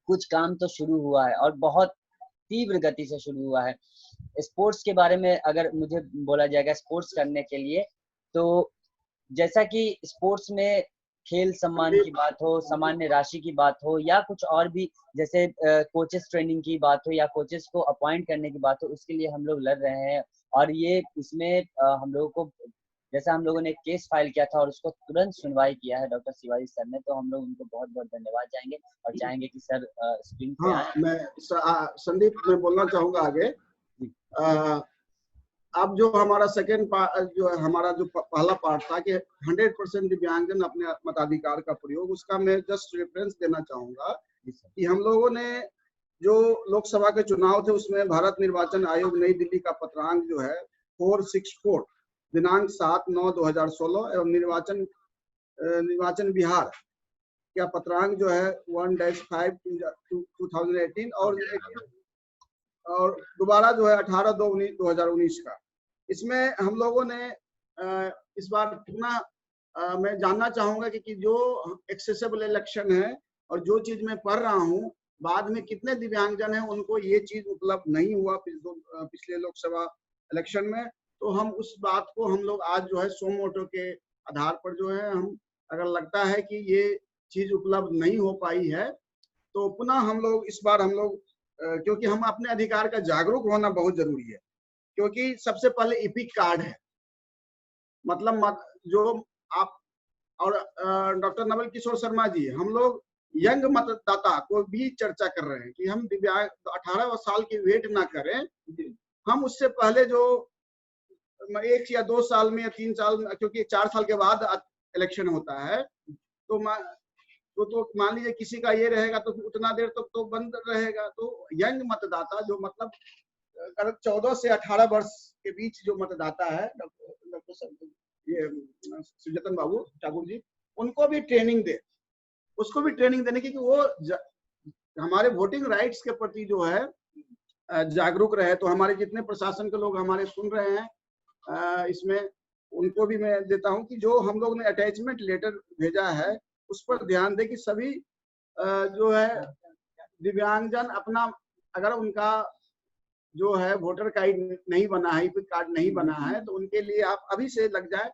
कुछ काम तो शुरू हुआ है और बहुत तीव्र गति से शुरू हुआ है। स्पोर्ट्स के बारे में अगर मुझे बोला जाएगा स्पोर्ट्स करने के लिए, तो जैसा कि स्पोर्ट्स में खेल सम्मान की बात हो, सामान्य राशि की बात हो, या कुछ और भी, जैसे कोचेस ट्रेनिंग की बात हो या कोचेस को अपॉइंट करने की बात हो, उसके लिए हम लोग लड़ रहे हैं। और ये इसमें हम लोगों को, जैसा हम लोगों ने एक केस फाइल किया था और उसको तुरंत सुनवाई किया है डॉक्टर शिवाजी सर ने, तो हम लोग उनको बहुत बहुत धन्यवाद जाएंगे और चाहेंगे कि सर स्क्रीन पे आए। मैं संदीप मैं बोलना चाहूंगा आगे। अब जो हमारा सेकेंड पार्ट, जो हमारा जो पहला पार्ट था कि 100% दिव्यांगजन अपने मताधिकार का प्रयोग, उसका मैं जस्ट रेफरेंस देना चाहूंगा कि हम लोगों ने जो लोकसभा के चुनाव थे उसमें भारत निर्वाचन आयोग नई दिल्ली का पत्रांक जो है 464 दिनांक 7/9/2016 एवं निर्वाचन बिहार का पत्रांक जो है 1-5/2018 और दोबारा जो है 18/2/2019 का। इसमें हम लोगों ने इस बार पुनः मैं जानना चाहूंगा कि जो एक्सेसिबल इलेक्शन है और जो चीज मैं पढ़ रहा हूँ, बाद में कितने दिव्यांगजन हैं उनको ये चीज उपलब्ध नहीं हुआ पिछले लोकसभा इलेक्शन में। तो हम उस बात को हम लोग आज जो है सोमोटो के आधार पर जो है, हम अगर लगता है कि ये चीज उपलब्ध नहीं हो पाई है, तो पुनः हम लोग इस बार हम लोग, क्योंकि हम अपने अधिकार का जागरूक होना बहुत जरूरी है, क्योंकि सबसे पहले इपिक कार्ड है, मतलब जो आप और डॉक्टर नवल किशोर शर्मा जी, हम लोग यंग मतदाता को भी चर्चा कर रहे हैं कि हम दिव्यांग 18 साल की वेट ना करें, हम उससे पहले जो 1 या 2 साल में या 3 साल में, क्योंकि 4 साल के बाद इलेक्शन होता है, तो मान लीजिए किसी का ये रहेगा तो उतना देर तक तो बंद रहेगा। तो यंग मतदाता जो मतलब 14 से 18 वर्ष के बीच जो मतदाता है, डॉक्टर ये सुजतन बाबू ठाकुर जी, उनको भी ट्रेनिंग दे, उसको भी ट्रेनिंग देने की कि वो हमारे वोटिंग राइट्स के प्रति जो है जागरूक रहे। तो हमारे जितने प्रशासन के लोग हमारे सुन रहे हैं, इसमें उनको भी मैं देता हूं कि जो हम लोग ने अटैचमेंट लेटर भेजा है उस पर ध्यान दे कि सभी जो है दिव्यांगजन अपना, अगर उनका जो है वोटर कार्ड नहीं बना है, कोई कार्ड नहीं बना है, तो उनके लिए आप अभी से लग जाए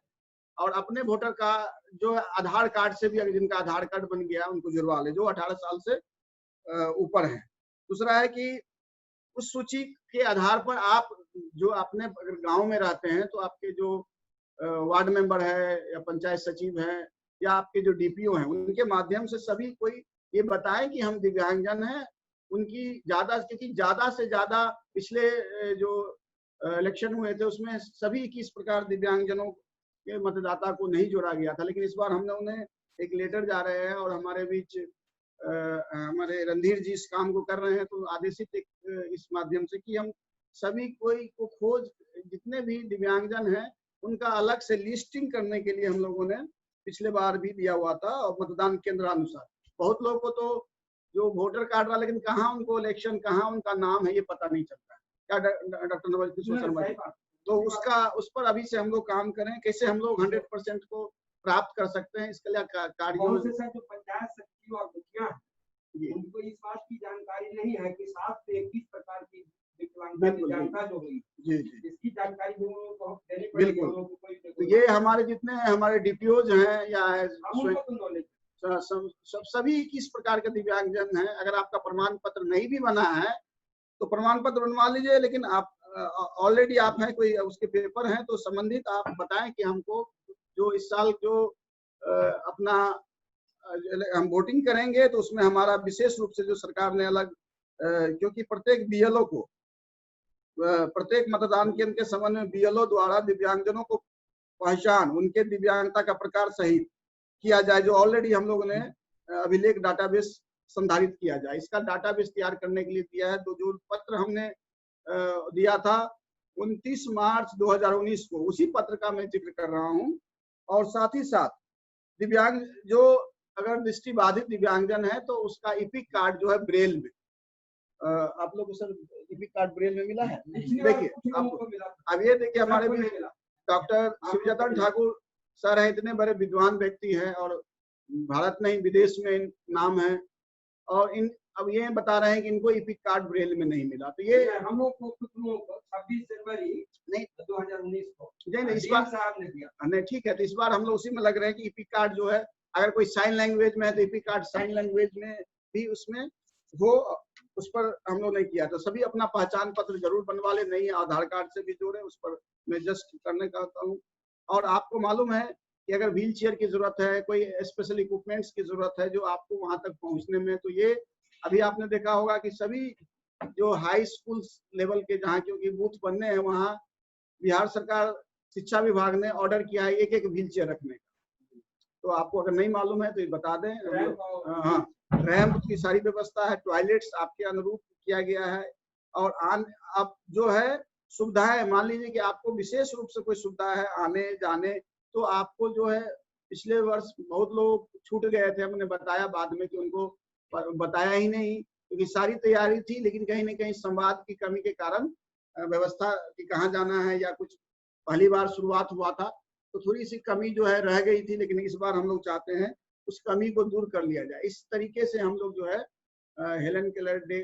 और अपने वोटर का जो आधार कार्ड से भी, अगर जिनका आधार कार्ड बन गया उनको जुड़वा ले, जो 18 साल से ऊपर है। दूसरा है कि उस सूची के आधार पर आप जो अपने गांव में रहते हैं, तो आपके जो वार्ड मेंबर है या पंचायत सचिव है या आपके जो डीपीओ हैं, उनके माध्यम से सभी कोई ये बताएं कि हम दिव्यांगजन हैं। उनकी क्योंकि ज्यादा से ज्यादा पिछले जो इलेक्शन हुए थे उसमें सभी 21 प्रकार दिव्यांगजनों के मतदाता को नहीं जोड़ा गया था, लेकिन इस बार हम लोगों ने एक लेटर जा रहे हैं और हमारे बीच हमारे रणधीर जी इस काम को कर रहे हैं, तो आदेशित एक इस माध्यम से कि हम सभी कोई को खोज, जितने भी दिव्यांगजन हैं उनका अलग से लिस्टिंग करने के लिए हम लोगों ने पिछले बार भी दिया हुआ था, और मतदान केंद्र अनुसार। बहुत लोगों को तो जो वोटर कार्ड रहा, लेकिन कहाँ उनको इलेक्शन, कहाँ उनका नाम है, ये पता नहीं चलता है। क्या डॉक्टर नवल किशोर शर्मा जी? तो उस पर अभी से हम लोग काम करें, कैसे हम लोग 100% को प्राप्त कर सकते हैं, इसके लिए कार्य बहुत से जो पंचायत सचिव और मुखिया हैं, उनको इस बात की जानकारी नहीं है कि 7 से 21 प्रकार की विकलांगता जो हुई, जी, इसकी जानकारी भी उन लोगों को देनी पड़ेगी। बिल्कुल, तो ये हमारे जितने हमारे डीपीओज हैं या सभी किस प्रकार के दिव्यांगजन हैं, अगर आपका प्रमाण पत्र नहीं भी बना है तो प्रमाण पत्र बनवा लीजिए, लेकिन आप ऑलरेडी आप हैं, कोई उसके पेपर हैं, तो संबंधित आप बताएं कि हमको जो इस साल जो अपना हम वोटिंग करेंगे तो उसमें हमारा विशेष रूप से जो सरकार ने अलग, क्योंकि प्रत्येक बीएलओ को प्रत्येक मतदान केंद्र के संबंध में बीएलओ द्वारा दिव्यांगजनों को पहचान, उनके दिव्यांगता का प्रकार सहित किया जाए, जो ऑलरेडी हम लोगों ने अभिलेख डाटाबेस संधारित किया जाए। इसका डाटाबेस तैयार करने के लिए दिया है। तो जो पत्र हमने दिया था 29 मार्च 2019 को, उसी पत्र का मैं जिक्र कर रहा हूं। और साथ ही साथ दिव्यांग जो अगर दृष्टिबाधित दिव्यांगजन है तो उसका इपिक कार्ड जो है ब्रेल में, आप लोग को सर इपिक कार्ड ब्रेल में मिला है? देखिए आपको, अब ये देखिए हमारे भी डॉक्टर शिवजतन ठाकुर सर है, इतने बड़े विद्वान व्यक्ति हैं और भारत नहीं विदेश में नाम है, और अब ये बता रहे हैं कि इनको इपिक कार्ड ब्रेल में नहीं मिला। तो ये हम लोग को 26 जनवरी नहीं 2019 को नहीं इस बार साहब ने दिया। नहीं, ठीक है, तो इस बार हम लोग उसी में लग रहे हैं कि इपिक कार्ड जो है, अगर कोई साइन लैंग्वेज में है तो इपिक कार्ड साइन लैंग्वेज में भी उसमें वो, उस पर हम लोग नहीं किया। तो सभी अपना पहचान पत्र जरूर बनवा ले, नहीं आधार कार्ड से भी जोड़े, उस पर मैं जस्ट करने का हूँ। और आपको मालूम है कि अगर व्हील चेयर की जरूरत है, कोई स्पेशल इक्विपमेंट्स की जरूरत है जो आपको वहां तक पहुंचने में, तो ये अभी आपने देखा होगा कि सभी जो हाई स्कूल लेवल के जहाँ क्योंकि बूथ बनने हैं, वहाँ बिहार सरकार शिक्षा विभाग ने ऑर्डर किया है एक व्हील चेयर रखने का। तो आपको अगर नहीं मालूम है तो ये बता दें। हाँ, रैंप की सारी व्यवस्था है, टॉयलेट्स आपके अनुरूप किया गया है। और अब जो है सुविधाएं, मान लीजिए कि आपको विशेष रूप से कोई सुविधा है आने जाने, तो आपको जो है, पिछले वर्ष बहुत लोग छूट गए थे, हमने बताया बाद में कि उनको बताया ही नहीं, क्योंकि सारी तैयारी थी, लेकिन कहीं ना कहीं संवाद की कमी के कारण व्यवस्था की कहाँ जाना है, या कुछ पहली बार शुरुआत हुआ था तो थोड़ी सी कमी जो है रह गई थी, लेकिन इस बार हम लोग चाहते हैं उस कमी को दूर कर लिया जाए। इस तरीके से हम लोग जो है हेलन केलर डे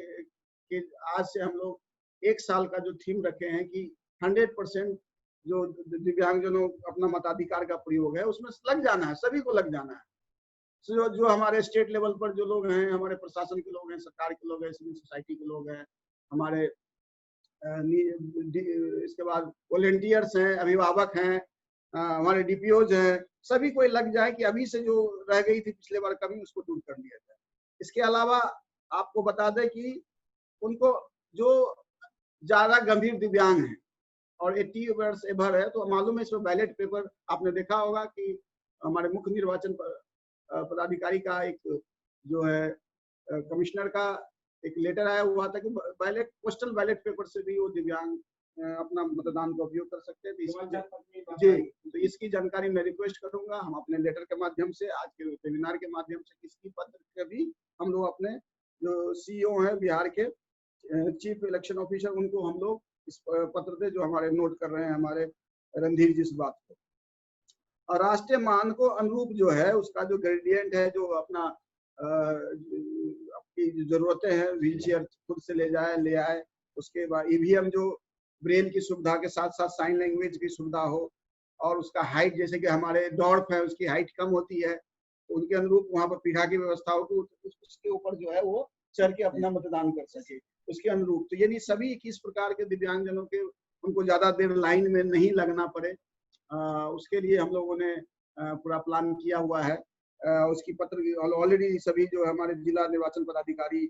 के आज से हम लोग 1 साल का जो थीम रखे हैं कि 100% जो दिव्यांगजनों अपना मताधिकार का प्रयोग है उसमें लग जाना है, सभी को लग जाना है। जो हमारे स्टेट लेवल पर जो लोग हैं, हमारे प्रशासन के लोग हैं, सरकार के लोग हैं, सिविल सोसाइटी के लोग हैं, हमारे इसके बाद वॉलेंटियर्स हैं, अभिभावक हैं, हमारे डीपीओज हैं, सभी को लग जाए कि अभी से जो रह गई थी पिछले बार कमी, उसको दूर कर लिया जाए। इसके अलावा आपको बता दें कि उनको जो ज्यादा गंभीर दिव्यांग हैं और 80 वर्ष एभर है, तो मालूम है इसमें बैलेट पेपर आपने देखा होगा कि हमारे मुख्य निर्वाचन पदाधिकारी का एक जो है कमिश्नर का एक लेटर आया हुआ था कि बैलेट पोस्टल बैलेट पेपर से भी वो दिव्यांग अपना मतदान का उपयोग कर सकते हैं। जी, तो इसकी जानकारी मैं रिक्वेस्ट करूंगा, हम अपने लेटर के माध्यम से, आज के वेबिनार के माध्यम से, किसी पत्र के भी हम लोग अपने जो सीईओ हैं बिहार के, चीफ इलेक्शन ऑफिसर, उनको हम लोग इस पत्र से जो हमारे नोट कर रहे हैं हमारे रणधीर जी इस बात को। और राष्ट्रीय मानकों अनुरूप जो है उसका जो ग्रेडियंट है, जो अपना आपकी जरूरतें हैं, व्हील चेयर खुद से ले आए, उसके बाद ईवीएम जो ब्रेल की सुविधा के साथ साथ साइन लैंग्वेज की सुविधा हो, और उसका हाइट, जैसे कि हमारे डॉर्फ है उसकी हाइट कम होती है, तो उनके अनुरूप वहाँ पर पीढ़ा की व्यवस्था हो कि उसके ऊपर जो है वो चढ़ के अपना मतदान कर सके उसके अनुरूप। तो यानी सभी किस प्रकार के दिव्यांगजनों के उनको ज्यादा देर लाइन में नहीं लगना पड़े, उसके लिए हम लोगों ने पूरा प्लान किया हुआ है। उसकी पत्र ऑलरेडी सभी जो हमारे जिला निर्वाचन पदाधिकारी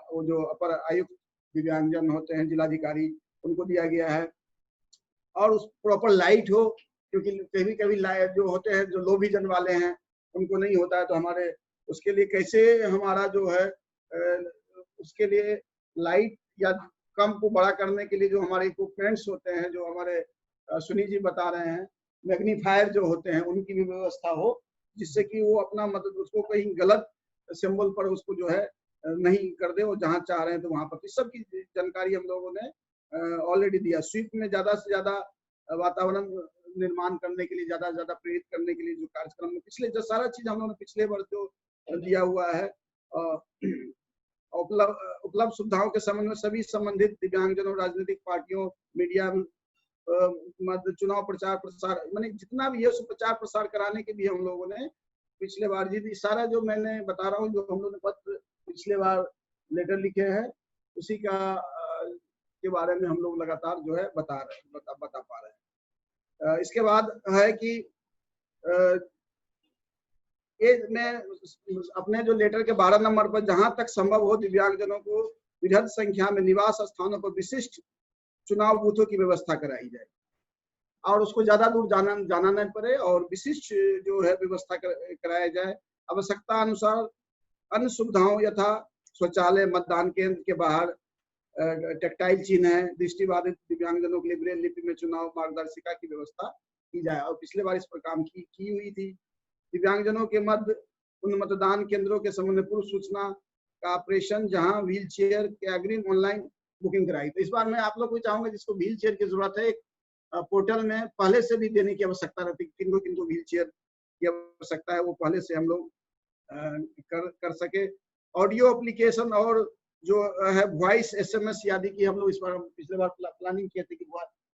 वो जो अपर आयुक्त दिव्यांगजन होते हैं जिलाधिकारी, उनको दिया गया है। और उस प्रॉपर लाइट हो, क्योंकि कभी लाइट जो होते हैं जो लो विजन वाले हैं उनको नहीं होता है, तो हमारे उसके लिए कैसे हमारा जो है उसके लिए लाइट या कम को बड़ा करने के लिए जो हमारे इक्विपमेंट्स होते हैं, जो हमारे सुनी जी बता रहे हैं, मैग्नीफायर जो होते हैं, उनकी भी व्यवस्था हो, जिससे कि वो अपना मतलब उसको कहीं गलत सिंबल पर उसको जो है नहीं कर दे, और जहाँ चाह रहे हैं तो वहां पर। इस सब की जानकारी हम लोगों ने ऑलरेडी दिया। स्वीप में ज्यादा से ज्यादा वातावरण निर्माण करने के लिए, ज्यादा से ज्यादा प्रेरित करने के लिए जो कार्यक्रम में पिछले जो सारा चीज हम लोगों ने पिछले वर्ष जो दिया हुआ है, उपलब्ध सुविधाओं के संबंध में सभी संबंधित दिव्यांगजनों, राजनीतिक पार्टियों, मीडिया, चुनाव प्रचार प्रसार, मैंने जितना भी है उसको प्रचार प्रसार कराने के भी हम लोगों ने पिछले बार जी सारा जो मैंने बता रहा हूँ, जो हम लोगों ने पत्र पिछले बार लेटर लिखे हैं, उसी का के बारे में हम लोग लगातार जो है बता पा रहे हैं। इसके बाद है कि ये मैं अपने जो लेटर के 12 नंबर पर, जहां तक संभव हो दिव्यांगजनों को बृहद संख्या में निवास स्थानों पर विशिष्ट चुनाव बूथों की व्यवस्था कराई जाए, और उसको ज्यादा दूर जाना नहीं पड़े, और विशिष्ट जो है व्यवस्था कराया जाए। आवश्यकता अनुसार अन्य सुविधाओं यथा शौचालय, मतदान केंद्र के बाहर टेक्टाइल चिन्ह है, दृष्टिबाधित दिव्यांगजनों के लिए ब्रेल लिपि में चुनाव मार्गदर्शिका की व्यवस्था की जाए। और पिछले बार इस पर काम की हुई थी। दिव्यांगजनों के मध्य उन मतदान केंद्रों के संबंध में पूर्व सूचना का ऑपरेशन, जहां व्हील चेयर के अग्रिम ऑनलाइन बुकिंग कराई। तो इस बार मैं आप लोग को चाहूंगा जिसको व्हील चेयर की जरूरत है, एक पोर्टल में पहले से भी देने की आवश्यकता रहती है। किनको व्हील चेयर की आवश्यकता है वो पहले से हम लोग कर सके। ऑडियो एप्लीकेशन और जो है वॉइस SMS आदि की हम लोग इस बार पिछले बार प्लानिंग किए थे कि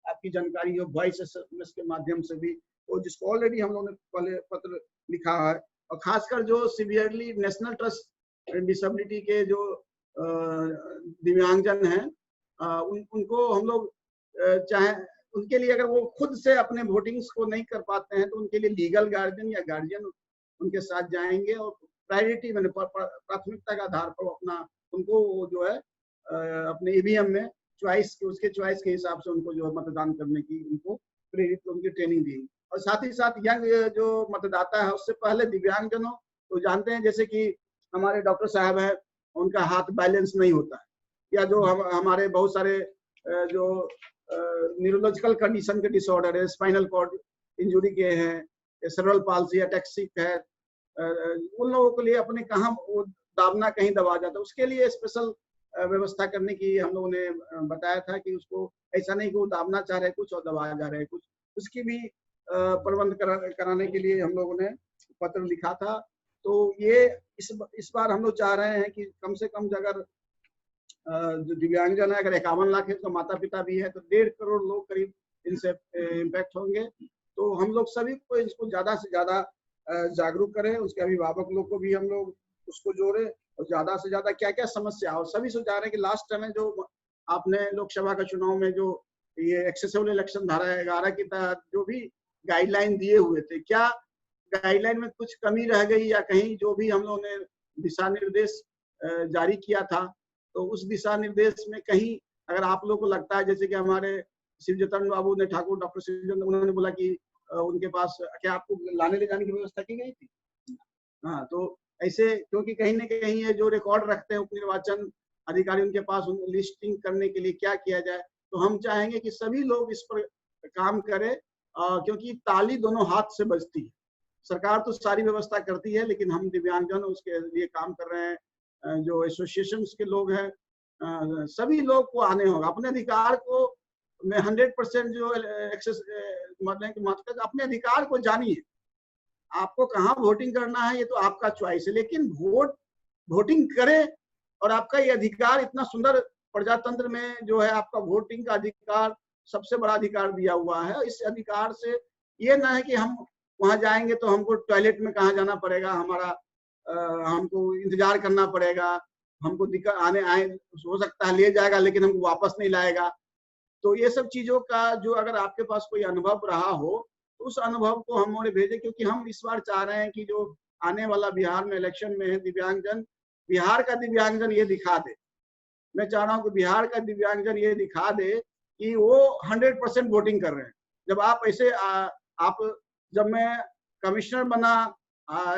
आपकी जानकारी हो वॉइस SMS के माध्यम से भी, और जिसको ऑलरेडी हम लोगों ने पहले पत्र लिखा है। और खासकर जो सीवियरली नेशनल ट्रस्ट डिसेबिलिटी के जो दिव्यांगजन हैं, उनको हम लोग चाहे उनके लिए अगर वो खुद से अपने वोटिंग्स को नहीं कर पाते हैं तो उनके लिए लीगल गार्जियन या गार्जियन उनके साथ जाएंगे, और प्रायोरिटी मैंने प्राथमिकता के आधार पर अपना उनको जो है अपने EVM में उसके चॉइस के हिसाब से उनको जो है मतदान करने की उनको प्रेरित, उनकी ट्रेनिंग दी। और साथ ही साथ यंग जो मतदाता है उससे पहले दिव्यांगजनों तो जानते हैं, जैसे कि हमारे डॉक्टर साहब है, उनका हाथ बैलेंस नहीं होता है, या जो हमारे बहुत सारे जो न्यूरोलॉजिकल कंडीशन के डिसऑर्डर है, स्पाइनल कॉर्ड इंजुरी के हैं, सेरेब्रल पाल्सी, अटैक्सिक है, उन लोगों के लिए अपने कहाँ वो दाबना कहीं दबा जाता है, उसके लिए स्पेशल व्यवस्था करने की हम लोगों ने बताया था कि उसको ऐसा नहीं कि वो दाबना चाह रहे कुछ और दबाया जा रहे कुछ, उसकी भी प्रबंध कराने के लिए हम लोगों ने पत्र लिखा था। तो ये इस बार हम लोग चाह रहे हैं कि कम से कम अगर जो दिव्यांगजन है, अगर 51 लाख है तो माता पिता भी है, तो 1.5 करोड़ लोग करीब इनसे इम्पैक्ट होंगे। तो हम लोग सभी को इसको ज्यादा से ज्यादा जागरूक करें, उसके अभिभावक लोग को भी हम लोग उसको जोड़े, और ज्यादा से ज्यादा क्या क्या समस्या, और सभी सोचा रहे हैं कि लास्ट टाइम जो आपने लोकसभा का चुनाव में जो ये एक्सेसिबल इलेक्शन धारा 11 के तहत जो भी गाइडलाइन दिए हुए थे, क्या गाइडलाइन में कुछ कमी रह गई, या कहीं जो भी हम लोगों ने दिशा निर्देश जारी किया था, तो उस दिशा निर्देश में कहीं अगर आप लोग को लगता है, जैसे कि हमारे शिवजतन बाबू ने, ठाकुर डॉक्टर शिवजतन, उन्होंने बोला कि उनके पास क्या आपको लाने ले जाने की व्यवस्था की गई थी। हाँ, तो ऐसे क्योंकि कहीं ना कहीं ये जो रिकॉर्ड रखते हैं उप निर्वाचन अधिकारी, उनके पास लिस्टिंग करने के लिए क्या किया जाए, तो हम चाहेंगे कि सभी लोग इस पर काम करें, क्योंकि ताली दोनों हाथ से बजती है। सरकार तो सारी व्यवस्था करती है, लेकिन हम दिव्यांगजन उसके लिए काम कर रहे हैं, जो एसोसिएशन के लोग हैं, सभी लोग को आने होगा। अपने अधिकार को मैं 100% जो एक्सेस मतलब अपने अधिकार को जानिए, आपको कहाँ वोटिंग करना है ये तो आपका चॉइस है, लेकिन वोटिंग करें, और आपका ये अधिकार इतना सुंदर प्रजातंत्र में जो है आपका वोटिंग का अधिकार सबसे बड़ा अधिकार दिया हुआ है। इस अधिकार से ये ना है कि हम वहां जाएंगे तो हमको टॉयलेट में कहाँ जाना पड़ेगा, हमको इंतजार करना पड़ेगा, हमको दिक्कत आए हो सकता है ले जाएगा लेकिन हमको वापस नहीं लाएगा। तो ये सब चीजों का जो अगर आपके पास कोई अनुभव रहा हो तो उस अनुभव को हम उन्हें भेजें, क्योंकि हम इस बार चाह रहे हैं कि जो आने वाला बिहार में इलेक्शन में है, दिव्यांगजन, बिहार का दिव्यांगजन ये दिखा दे, मैं चाह रहा हूँ कि बिहार का दिव्यांगजन ये दिखा दे कि वो 100% वोटिंग कर रहे हैं। जब आप ऐसे जब मैं कमिश्नर बना,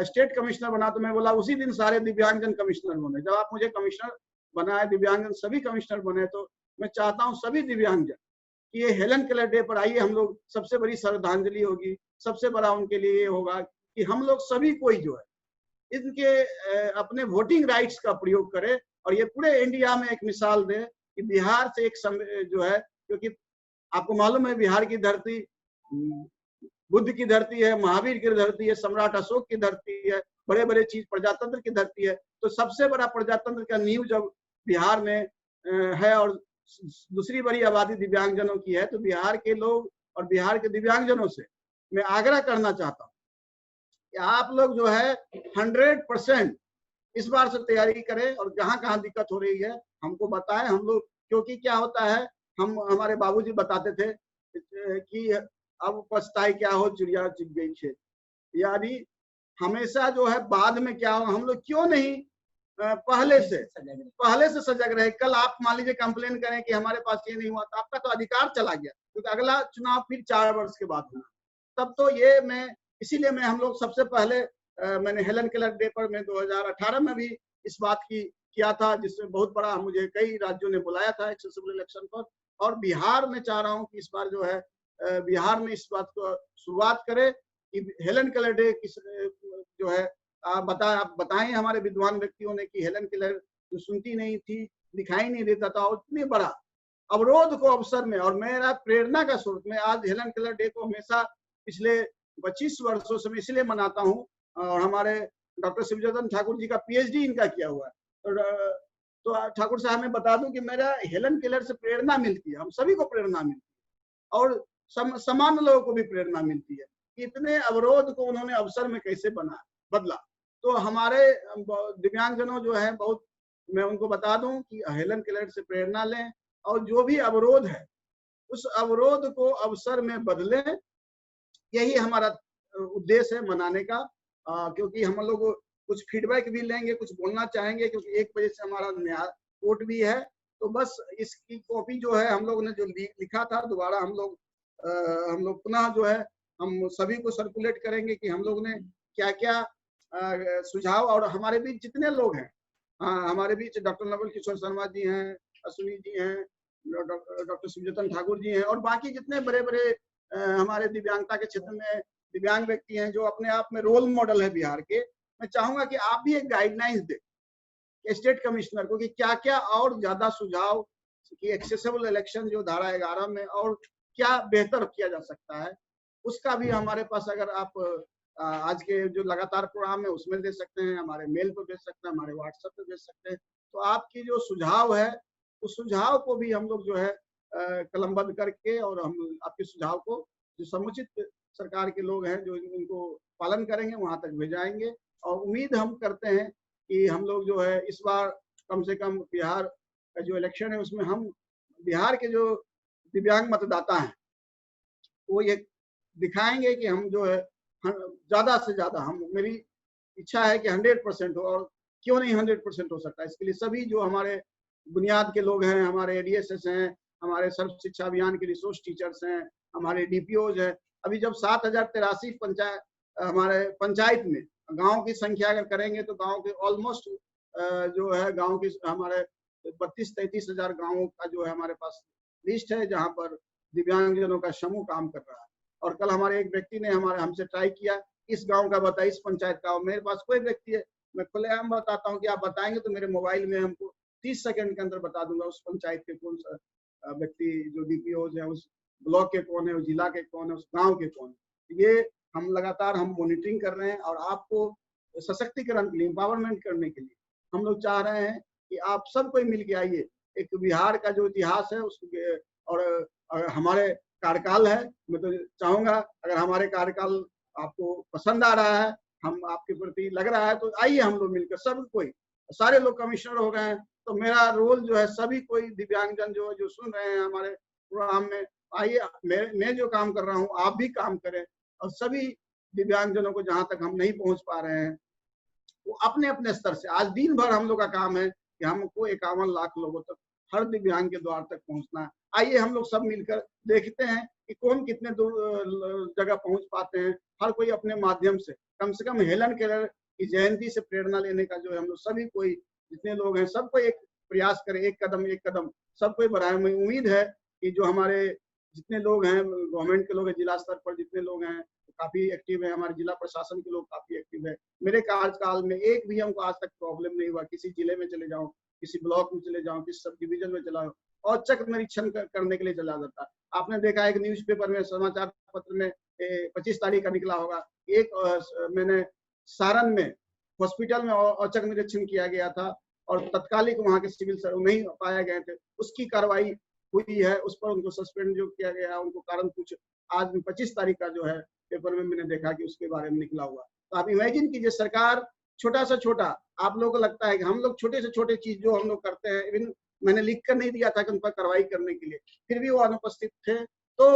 स्टेट कमिश्नर बना, तो मैं बोला उसी दिन सारे दिव्यांगजन कमिश्नर होंगे। जब आप मुझे कमिश्नर बना है, दिव्यांगजन सभी कमिश्नर बने, तो मैं चाहता हूँ सभी दिव्यांगजन कि ये हेलन केलर डे पर आइए, हम लोग सबसे बड़ी श्रद्धांजलि होगी, सबसे बड़ा उनके लिए ये होगा कि हम लोग सभी कोई जो है इनके अपने वोटिंग राइट्स का प्रयोग करें और ये पूरे इंडिया में एक मिसाल दे कि बिहार से एक जो है, क्योंकि आपको मालूम है बिहार की धरती बुद्ध की धरती है, महावीर की धरती है, सम्राट अशोक की धरती है, बड़े बड़े चीज प्रजातंत्र की धरती है। तो सबसे बड़ा प्रजातंत्र का नींव जब बिहार में है और दूसरी बड़ी आबादी दिव्यांगजनों की है, तो बिहार के लोग और बिहार के दिव्यांगजनों से मैं आग्रह करना चाहता हूँ कि आप लोग जो है 100% इस बार से तैयारी करें और जहां कहां दिक्कत हो रही है हमको बताएं। हम लोग, क्योंकि क्या होता है, हम हमारे बाबूजी बताते थे कि अब पछताए क्या हो चिड़िया चुग गई खेत, यानी हमेशा जो है बाद में क्या हो, हम लोग क्यों नहीं पहले से सजग रहे। कल आप मान लीजिए कंप्लेन करें कि हमारे पास ये नहीं हुआ, तो आपका तो अधिकार चला गया, क्योंकि अगला चुनाव फिर 4 वर्ष के बाद होना। तब तो ये मैं इसीलिए मैं हम लोग सबसे पहले मैंने हेलन केलर डे पर मैं 2018 में भी इस बात की किया था, जिसमें बहुत बड़ा मुझे कई राज्यों ने बुलाया था एक्सेसिबल इलेक्शन पर। और बिहार में चाह रहा हूँ कि इस बार जो है बिहार में इस बात को शुरुआत करें कि हेलन केलर डे जो है आप बताएं हमारे विद्वान व्यक्तियों ने कि हेलन केलर जो सुनती नहीं थी, दिखाई नहीं देता था, और इतने बड़ा अवरोध को अवसर में, और मेरा प्रेरणा का स्रोत, मैं आज हेलन केलर डे को हमेशा पिछले 25 वर्षों से मैं इसलिए मनाता हूँ, और हमारे डॉक्टर शिवजतन ठाकुर जी का PhD इनका किया हुआ है। तो ठाकुर साहब मैं बता दूं कि मेरा हेलन केलर से प्रेरणा मिलती है, हम सभी को प्रेरणा मिलती है और सामान्य लोगों को भी प्रेरणा मिलती है कि इतने अवरोध को उन्होंने अवसर में कैसे बदला। तो हमारे दिव्यांगजनों जो है बहुत, मैं उनको बता दूं कि हेलन केलर से प्रेरणा लें और जो भी अवरोध है उस अवरोध को अवसर में बदलें। यही हमारा उद्देश्य है मनाने का, क्योंकि हम लोग कुछ फीडबैक भी लेंगे, कुछ बोलना चाहेंगे, क्योंकि 1 बजे से हमारा नया कोर्ट भी है। तो बस इसकी कॉपी जो है हम लोग ने जो लिखा था दोबारा हम लोग पुनः जो है हम सभी को सर्कुलेट करेंगे कि हम लोग ने क्या क्या सुझाव, और हमारे बीच जितने लोग हैं, हमारे बीच डॉक्टर नवल किशोर शर्मा जी हैं, अश्विनी जी हैं, डॉक्टर शिवजतन ठाकुर जी हैं, और बाकी जितने बड़े बड़े हमारे दिव्यांगता के क्षेत्र में दिव्यांग व्यक्ति हैं जो अपने आप में रोल मॉडल है बिहार के। मैं चाहूंगा कि आप भी एक गाइडलाइंस दें स्टेट कमिश्नर को कि क्या क्या और ज्यादा सुझाव कि एक्सेसिबल इलेक्शन जो धारा 11 में और क्या बेहतर किया जा सकता है, उसका भी हमारे पास अगर आप आज के जो लगातार प्रोग्राम है उसमें दे सकते हैं, हमारे मेल पर भेज सकते हैं, हमारे व्हाट्सएप पे भेज सकते हैं। तो आपकी जो सुझाव है उस सुझाव को भी हम लोग जो है कलमबद्ध करके, और हम आपके सुझाव को जो समुचित सरकार के लोग हैं जो इनको पालन करेंगे वहां तक भेजाएंगे। और उम्मीद हम करते हैं कि हम लोग जो है इस बार कम से कम बिहार का जो इलेक्शन है उसमें हम बिहार के जो दिव्यांग मतदाता हैं वो ये दिखाएंगे कि हम जो है ज्यादा से ज्यादा, हम मेरी इच्छा है कि 100% हो, और क्यों नहीं 100% हो सकता, इसके लिए सभी जो हमारे बुनियाद के लोग हैं, हमारे ADSS हैं, हमारे सर्व शिक्षा अभियान के रिसोर्स टीचर्स हैं, हमारे DPOs हैं। अभी जब 7083 पंचायत हमारे पंचायत में गांव की संख्या अगर करेंगे तो गांव के ऑलमोस्ट जो है गांव के हमारे 32-33 हजार गाँवों का जो है हमारे पास लिस्ट है जहां पर दिव्यांगजनों का समूह काम कर रहा है। और कल हमारे एक व्यक्ति ने हमसे ट्राई किया इस गांव का बताइए, इस पंचायत का, मेरे पास कोई व्यक्ति है, मैं खुलेआम बताता हूँ कि आप बताएंगे तो मेरे मोबाइल में हमको 30 सेकंड के अंदर बता दूंगा उस पंचायत के कौन सा व्यक्ति, जो DPOs है उस ब्लॉक के कौन है, उस जिला के कौन है, उस गांव के कौन है। ये हम लगातार मॉनिटरिंग कर रहे हैं और आपको सशक्तिकरण के लिए, एम्पावरमेंट करने के लिए हम लोग चाह रहे हैं कि आप सब कोई मिल के आइए। एक बिहार का जो इतिहास है उसके और हमारे कार्यकाल है, मैं तो चाहूंगा अगर हमारे कार्यकाल आपको पसंद आ रहा है, हम आपके प्रति लग रहा है, तो आइए हम लोग मिलकर, सब कोई, सारे लोग कमिश्नर हो गए हैं, तो मेरा रोल जो है सभी कोई दिव्यांगजन जो सुन रहे हैं हमारे प्रोग्राम में, आइए मैं जो काम कर रहा हूँ आप भी काम करें, और सभी दिव्यांगजनों को जहां तक हम नहीं पहुंच पा रहे हैं वो अपने अपने स्तर से, आज दिन भर हम लोग का काम है कि हमको 51 लाख लोगों तक, हर दिव्यांग के द्वार तक पहुंचना है। आइए हम लोग सब मिलकर देखते हैं कि कौन कितने जगह पहुंच पाते हैं, हर कोई अपने माध्यम से कम हेलन केलर की जयंती से प्रेरणा लेने का जो है हम लोग सभी कोई जितने लोग हैं सबको एक प्रयास करें, एक कदम सबको बढ़ाएं। मैं उम्मीद है कि जो हमारे जितने लोग हैं, गवर्नमेंट के लोग हैं, जिला स्तर पर जितने लोग हैं काफी एक्टिव है, हमारे जिला प्रशासन के लोग काफी एक्टिव है। मेरे कार्यकाल में एक भी हमको आज तक प्रॉब्लम नहीं हुआ। किसी जिले में चले जाओ, किसी ब्लॉक में चले जाओ, किसी सब डिवीजन में चला जाओ, औचक निरीक्षण करने के लिए चला जाता है। आपने देखा एक न्यूज़पेपर में, समाचार पत्र में 25 तारीख का निकला होगा, मैंने सारण में हॉस्पिटल में औचक निरीक्षण किया गया था और तत्कालिक वहाँ के सिविल सर्जन नहीं पाए गए थे, उसकी कार्रवाई हुई है, उस पर उनको सस्पेंड जो किया गया, उनको कारण कुछ आज 25 तारीख का जो है पेपर में मैंने देखा कि उसके बारे में निकला हुआ। तो आप इमेजिन कीजिए, सरकार छोटा से छोटा, आप लोगों को लगता है कि हम लोग छोटे से छोटे चीज जो हम लोग करते हैं, इवन मैंने लिख कर नहीं दिया था कि उन पर कार्रवाई करने के लिए, फिर भी वो अनुपस्थित थे, तो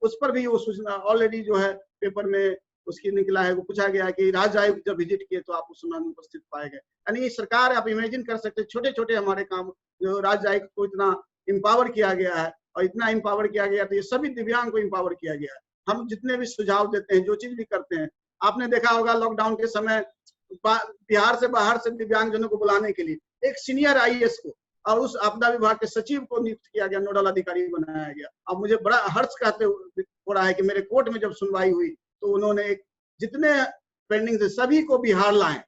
उस पर भी वो सूचना ऑलरेडी जो है पेपर में उसकी निकला है। वो पूछा गया कि राज्य आयोग जब विजिट किए तो आप उसमें अनुपस्थित पाए गए। यानी सरकार, आप इमेजिन कर सकते, छोटे छोटे हमारे काम जो राज्य आयोग को इतना इम्पावर किया गया है, और इतना इम्पावर किया गया तो ये सभी दिव्यांग को इम्पावर किया गया है। हम जितने भी सुझाव देते हैं, जो चीज भी करते हैं, आपने देखा होगा लॉकडाउन के समय बिहार से बाहर से दिव्यांगजनों को बुलाने के लिए एक सीनियर आईएएस को और उस आपदा विभाग के सचिव को नियुक्त किया गया, नोडल अधिकारी बनाया गया। अब मुझे बड़ा हर्ष कहते हो रहा है कि मेरे कोर्ट में जब सुनवाई हुई तो उन्होंने एक जितने पेंडिंग थे सभी को बिहार लाए,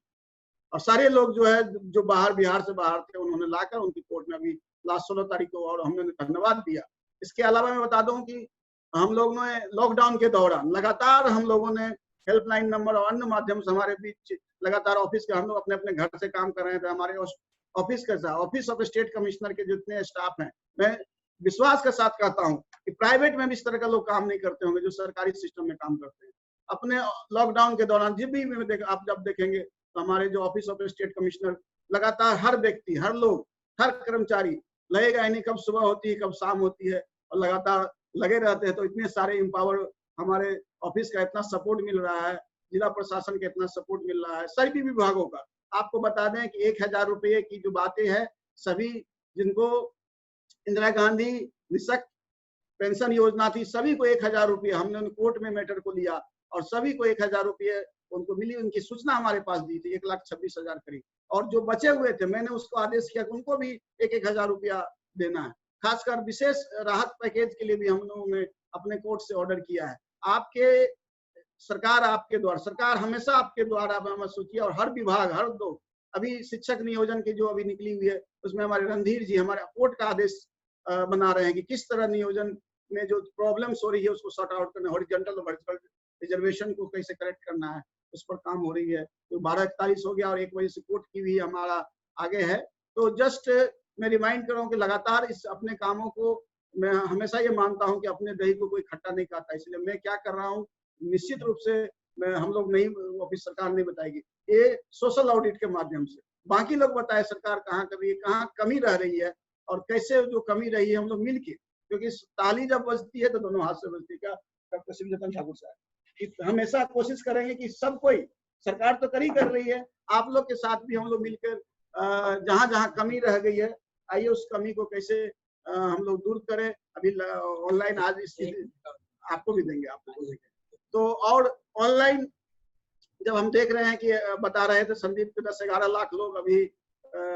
और सारे लोग जो है जो बिहार से बाहर थे उन्होंने लाकर उनकी कोर्ट में अभी लास्ट 16 तारीख को, और हमने धन्यवाद दिया। इसके अलावा मैं बता दूं कि हम लोगों ने लॉकडाउन के दौरान लगातार हम लोगों ने हेल्पलाइन नंबर और अन्य माध्यम से हमारे बीच लगातार ऑफिस के हम लोग अपने अपने घर से काम कर रहे थे। हमारे ऑफिस के साथ ऑफिस ऑफ स्टेट कमिश्नर के जितने स्टाफ हैं, मैं विश्वास के साथ कहता हूं कि प्राइवेट में भी इस तरह का लोग काम नहीं करते होंगे जो सरकारी सिस्टम में काम करते हैं। अपने लॉकडाउन के दौरान जब भी आप जब देखेंगे तो हमारे जो ऑफिस ऑफ स्टेट कमिश्नर लगातार हर व्यक्ति, हर लोग, हर कर्मचारी लगेगा नहीं, कब सुबह होती है कब शाम होती है, और लगातार लगे रहते हैं। तो इतने सारे इम्पावर हमारे ऑफिस का इतना सपोर्ट मिल रहा है, जिला प्रशासन का इतना सपोर्ट मिल रहा है, सभी विभागों का। आपको बता दें कि 1000 रुपये की जो बातें हैं, सभी जिनको इंदिरा गांधी निःशक्त पेंशन योजना थी, सभी को 1000 रुपये हमने कोर्ट में मैटर को लिया और सभी को 1000 रुपये उनको मिली। उनकी सूचना हमारे पास दी थी 1,26,000 करीब, और जो बचे हुए थे मैंने उसको आदेश किया कि उनको भी 1,000 रुपया देना है। खासकर विशेष राहत पैकेज के लिए भी हम लोगों ने अपने कोर्ट से ऑर्डर किया है। आपके सरकार आपके द्वारा, सरकार हमेशा आपके द्वारा महसूस किया, और हर विभाग, हर दो अभी शिक्षक नियोजन की जो अभी निकली हुई है उसमें हमारे रणधीर जी हमारे कोर्ट का आदेश बना रहे हैं कि किस तरह नियोजन में जो प्रॉब्लम्स हो रही है उसको सॉर्ट आउट करना, हॉरिजॉन्टल और वर्टिकल रिजर्वेशन को कैसे करेक्ट करना है, उस पर काम हो रही है। तो 12:41 हो गया और 1 बजे से कोर्ट की भी हमारा आगे है। तो जस्ट मैं रिमाइंड कर रहा हूँ कि लगातार इस अपने कामों को, मैं हमेशा ये मानता हूँ कि अपने दही को कोई खट्टा नहीं खाता, इसलिए मैं क्या कर रहा हूँ, निश्चित रूप से मैं हम लोग नहीं, ऑफिस सरकार नहीं बताएगी, ये सोशल ऑडिट के माध्यम से बाकी लोग बताए सरकार कहाँ कर रही है, कहाँ कमी रह रही है, और कैसे जो कमी रही है हम लोग मिलके, क्योंकि ताली जब बजती है तो दोनों हाथ से बजती है। क्या डॉक्टर शिवजतन ठाकुर साहब हमेशा कोशिश करेंगे कि सब कोई, सरकार तो कर रही है, आप लोग के साथ भी हम लोग मिलकर जहाँ जहाँ कमी रह गई है, आइए उस कमी को कैसे हम लोग दूर करें। अभी ऑनलाइन आज इस आपको भी देंगे, आपको देंगे। तो और ऑनलाइन जब हम देख रहे हैं कि बता रहे थे संदीप के 10-11 लाख लोग अभी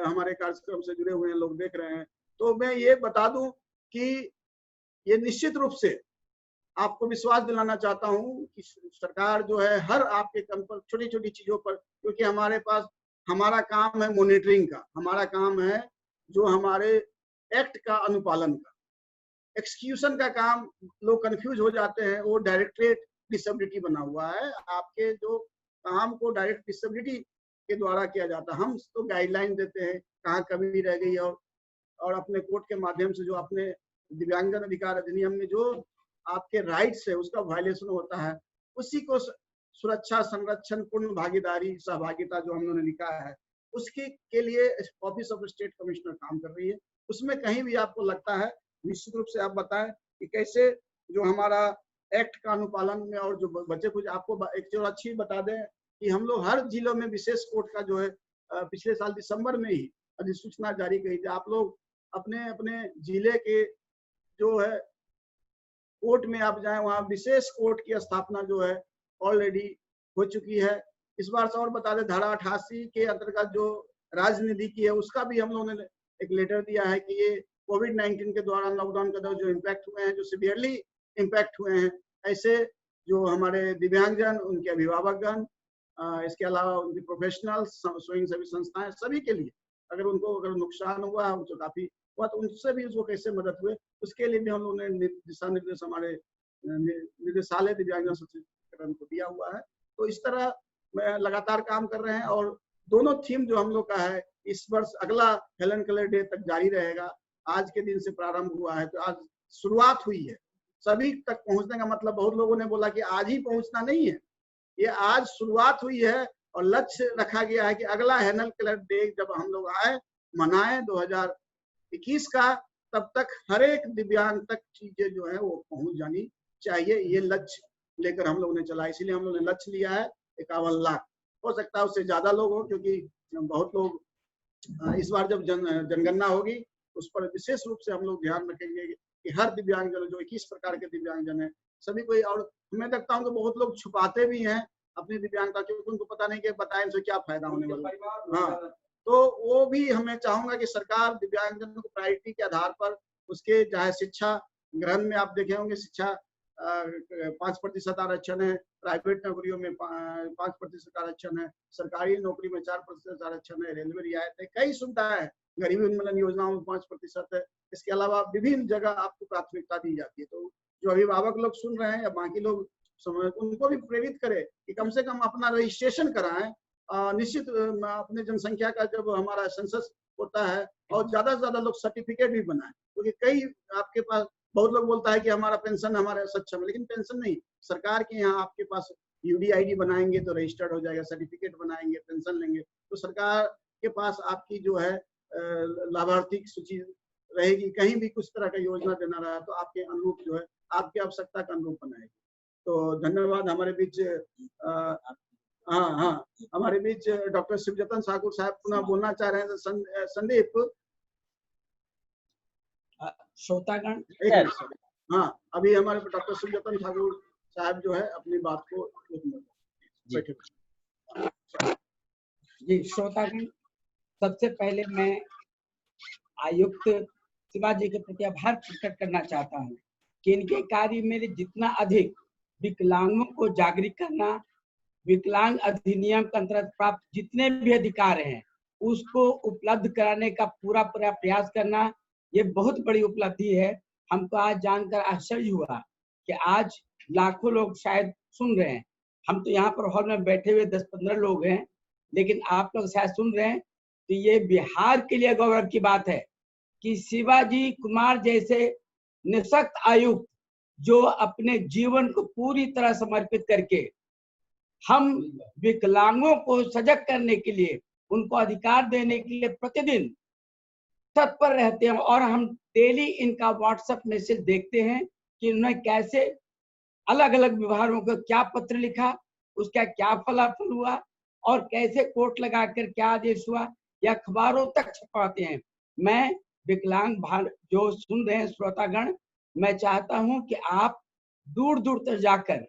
हमारे कार्यक्रम से जुड़े हुए हैं, लोग देख रहे हैं, तो मैं ये बता दूं कि ये निश्चित रूप से आपको विश्वास दिलाना चाहता हूं कि सरकार जो है हर आपके काम पर, छोटी छोटी चीजों पर, क्योंकि हमारे पास हमारा काम है मॉनिटरिंग का, हमारा काम है जो हमारे एक्ट का अनुपालन का। एक्सक्यूशन का काम लोग कंफ्यूज हो जाते हैं, वो डायरेक्टरेट डिसेबिलिटी बना हुआ है, आपके जो काम को डायरेक्ट डिसेबिलिटी के द्वारा किया जाता है। हम तो गाइडलाइन देते हैं कहाँ कमी रह गई, और अपने कोर्ट के माध्यम से जो अपने दिव्यांगजन अधिकार अधिनियम में जो आपके राइट्स है उसका वायलेशन होता है, उसी को सुरक्षा, संरक्षण, पूर्ण भागीदारी, सहभागिता जो हम लोगों ने लिखा है, उसके के लिए ऑफिस ऑफ स्टेट कमिश्नर काम कर रही है। उसमें कहीं भी आपको लगता है, निश्चित रूप से आप बताएं कि कैसे जो हमारा एक्ट का अनुपालन में और जो बच्चे कुछ, आपको एक जो अच्छी बता दें कि हम लोग हर जिलों में विशेष कोर्ट का जो है पिछले साल दिसंबर में ही अधिसूचना जारी की थी। आप लोग अपने अपने जिले के जो है कोर्ट में आप जाएं, वहाँ विशेष कोर्ट की स्थापना जो है ऑलरेडी हो चुकी है। इस बार से और बता दें, धारा 88 के अंतर्गत जो राजनीति की है उसका भी हम लोगों ने एक लेटर दिया है कि ये कोविड-19 के दौरान, लॉकडाउन के दौरान जो इम्पैक्ट हुए हैं, जो सीवियरली इम्पैक्ट हुए हैं, ऐसे जो हमारे दिव्यांगजन, उनके अभिभावकगण, इसके अलावा उनकी प्रोफेशनल्स, स्वयंसेवी संस्थाएं, सभी के लिए अगर नुकसान हुआ, उनको काफी हुआ, तो उनसे भी उसको कैसे मदद हुए, उसके लिए भी हम लोगों ने दिशा निर्देश हमारे निदेशालय दिव्यांगजन सशक्तिकरण को दिया हुआ है। तो इस तरह में लगातार काम कर रहे हैं और दोनों थीम जो हम लोग का है इस वर्ष अगला हेलन केलर डे तक जारी रहेगा। आज के दिन से प्रारंभ हुआ है, तो आज शुरुआत हुई है। सभी तक पहुंचने का मतलब, बहुत लोगों ने बोला कि आज ही पहुंचना नहीं है, ये आज शुरुआत हुई है और लक्ष्य रखा गया है कि अगला हेलन केलर डे जब हम लोग मनाएं 2021 का, तब तक हर एक दिव्यांग तक चीजें जो है वो पहुंच जानी चाहिए। ये लक्ष्य लेकर हम लोगों ने चला, इसीलिए हम लोगों ने लक्ष्य लिया है 51 लाख। हो सकता है उससे ज्यादा लोग हो, क्योंकि बहुत लोग इस बार जब जनगणना होगी उस पर विशेष रूप से हम लोग ध्यान रखेंगे कि हर दिव्यांगजन, जो 21 प्रकार के दिव्यांगजन है, सभी को। और मैं देखता हूँ कि बहुत लोग छुपाते भी हैं अपनी दिव्यांगता, क्योंकि उनको पता नहीं कि बताएं उनसे क्या फायदा होने वाला है। हाँ, तो वो भी हमें चाहूंगा कि सरकार दिव्यांगजनों को प्रायोरिटी के आधार पर उसके, चाहे शिक्षा ग्रहण में आप देखे होंगे, शिक्षा 5% आरक्षण है, प्राइवेट नौकरियों में 5% आरक्षण है, सरकारी नौकरी में 4% आरक्षण है, रेलवे रियायत है, कई सुविधाएं है, गरीबी उन्मूलन योजनाओं में 5% है। इसके अलावा विभिन्न जगह आपको प्राथमिकता दी जाती है। तो जो अभिभावक लोग सुन रहे हैं या बाकी लोग उनको भी प्रेरित करें कि कम से कम अपना रजिस्ट्रेशन कराएं। निश्चित अपने जनसंख्या का जब हमारा सेंसस होता है, और ज्यादा से ज्यादा लोग सर्टिफिकेट भी बनाएं, क्योंकि कई आपके पास बहुत लोग बोलता है कि हमारा पेंशन हमारे सक्षम है, लेकिन पेंशन नहीं, सरकार के यहाँ आपके पास यूडीआईडी बनाएंगे तो रजिस्टर्ड हो जाएगा, सर्टिफिकेट बनाएंगे, पेंशन लेंगे तो सरकार के पास आपकी जो है लाभार्थी की सूची रहेगी। कहीं भी कुछ तरह का योजना देना रहा तो आपके अनुरूप जो है, आपकी आवश्यकता के अनुरूप बनाएगी। तो धन्यवाद। हमारे बीच हमारे बीच डॉक्टर शिवजतन ठाकुर साहब पुनः बोलना चाह रहे हैं। संदीप, श्रोतागण, हाँ, अभी हमारे डॉक्टर शिवजतन ठाकुर साहब जो है अपनी बात को जी। श्रोतागण, सबसे पहले मैं आयुक्त शिवाजी के प्रति आभार प्रकट करना चाहता हूँ कि इनके कार्य में जितना अधिक विकलांगों को जागरूक करना, विकलांग अधिनियम के अंतर्गत प्राप्त जितने भी अधिकार हैं उसको उपलब्ध कराने का पूरा प्रयास करना, ये बहुत बड़ी उपलब्धि है। हमको आज जानकर आश्चर्य हुआ कि आज लाखों लोग शायद सुन रहे हैं। हम तो यहाँ पर हॉल में बैठे हुए 10-15 लोग हैं, लेकिन आप लोग शायद सुन रहे हैं। तो ये बिहार के लिए गौरव की बात है कि शिवाजी कुमार जैसे निःशक्त आयुक्त, जो अपने जीवन को पूरी तरह समर्पित करके हम विकलांगों को सजग करने के लिए, उनको अधिकार देने के लिए प्रतिदिन तत्पर रहते हैं। और हम डेली इनका व्हाट्सएप मैसेज देखते हैं कि उन्होंने कैसे अलग अलग विभागों को क्या पत्र लिखा, उसका क्या फलाफल हुआ, और कैसे कोर्ट लगाकर क्या आदेश हुआ, या अखबारों तक छपाते हैं। मैं विकलांग जो सुन रहे हैं श्रोतागण, मैं चाहता हूं कि आप दूर दूर तक जाकर,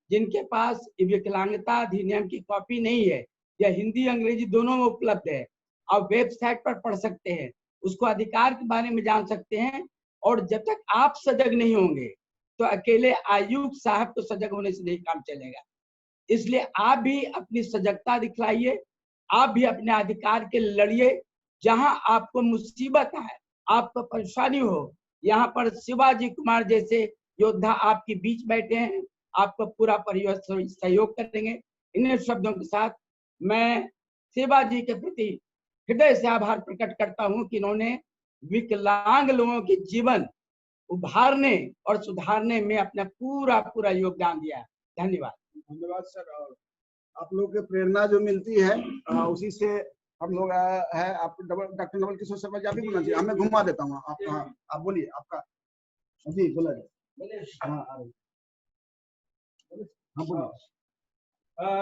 जिनके पास विकलांगता अधिनियम की कॉपी नहीं है, या हिंदी अंग्रेजी दोनों में उपलब्ध है, आप वेबसाइट पर पढ़ सकते हैं, उसको अधिकार के बारे में जान सकते हैं। और जब तक आप सजग नहीं होंगे तो अकेले आयुक्त साहब को सजग होने से नहीं काम चलेगा। इसलिए आप भी अपनी सजगता दिखलाइए, आप भी अपने अधिकार के लड़िए। जहां आपको मुसीबत है, आपको परेशानी हो, यहाँ पर शिवाजी कुमार जैसे योद्धा आपके बीच बैठे हैं, आपको पूरा परिवार सहयोग करेंगे। इन शब्दों के साथ मैं शिवाजी के प्रति हृदय से आभार प्रकट करता हूं कि इन्होंने विकलांग लोगों के जीवन उभारने और सुधारने में अपना पूरा योगदान दिया। धन्यवाद। धन्यवाद सर। और आप लोग की प्रेरणा जो मिलती है उसी से हम लोग है। आप डॉक्टर नवल किशोर शर्मा जी, आप भी बोलना चाहिए, मैं घुमा देता हूँ। आप बोलिए, आपका जी बोला।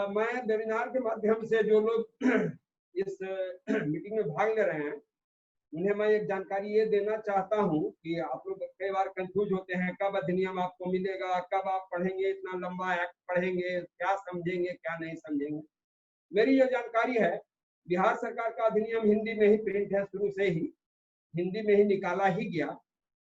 मैं वेबिनार के माध्यम से जो लोग इस मीटिंग में भाग ले रहे हैं, उन्हें मैं एक जानकारी ये देना चाहता हूँ कि आप लोग कई बार कंफ्यूज होते हैं, कब अधिनियम आपको मिलेगा, कब आप पढ़ेंगे, इतना लंबा एक्ट पढ़ेंगे, क्या समझेंगे क्या नहीं समझेंगे। मेरी ये जानकारी है, बिहार सरकार का अधिनियम हिंदी में ही प्रिंट है शुरू से ही, हिंदी में ही निकाला ही गया,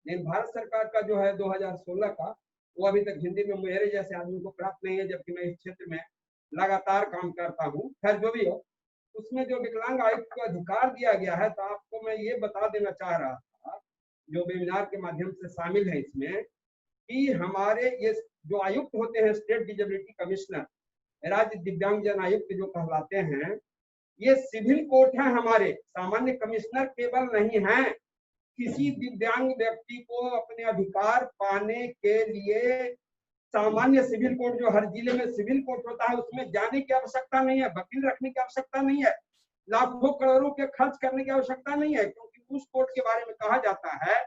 लेकिन भारत सरकार का जो है 2016 का, वो अभी तक हिंदी में मेरे जैसे आदमी को प्राप्त नहीं है, जबकि मैं इस क्षेत्र में लगातार काम करता हूँ। खैर जो भी हो, उसमें जो विकलांग आयुक्त को अधिकार दिया गया है, तो आपको मैं ये बता देना चाह रहा था, जो वेबिनार के माध्यम से शामिल है इसमें, कि हमारे ये जो आयुक्त होते हैं, स्टेट डिजेबिलिटी कमिश्नर, राज्य दिव्यांगजन आयुक्त जो कहलाते हैं, ये सिविल कोर्ट है हमारे, सामान्य कमिश्नर केवल नहीं है। किसी दिव्यांग व्यक्ति को अपने अधिकार पाने के लिए सामान्य सिविल कोर्ट, जो हर जिले में सिविल कोर्ट होता है, उसमें जाने की आवश्यकता नहीं है, वकील रखने की आवश्यकता नहीं है, लाखों करोड़ों के खर्च करने की आवश्यकता नहीं है, क्योंकि उस कोर्ट के बारे में कहा जाता है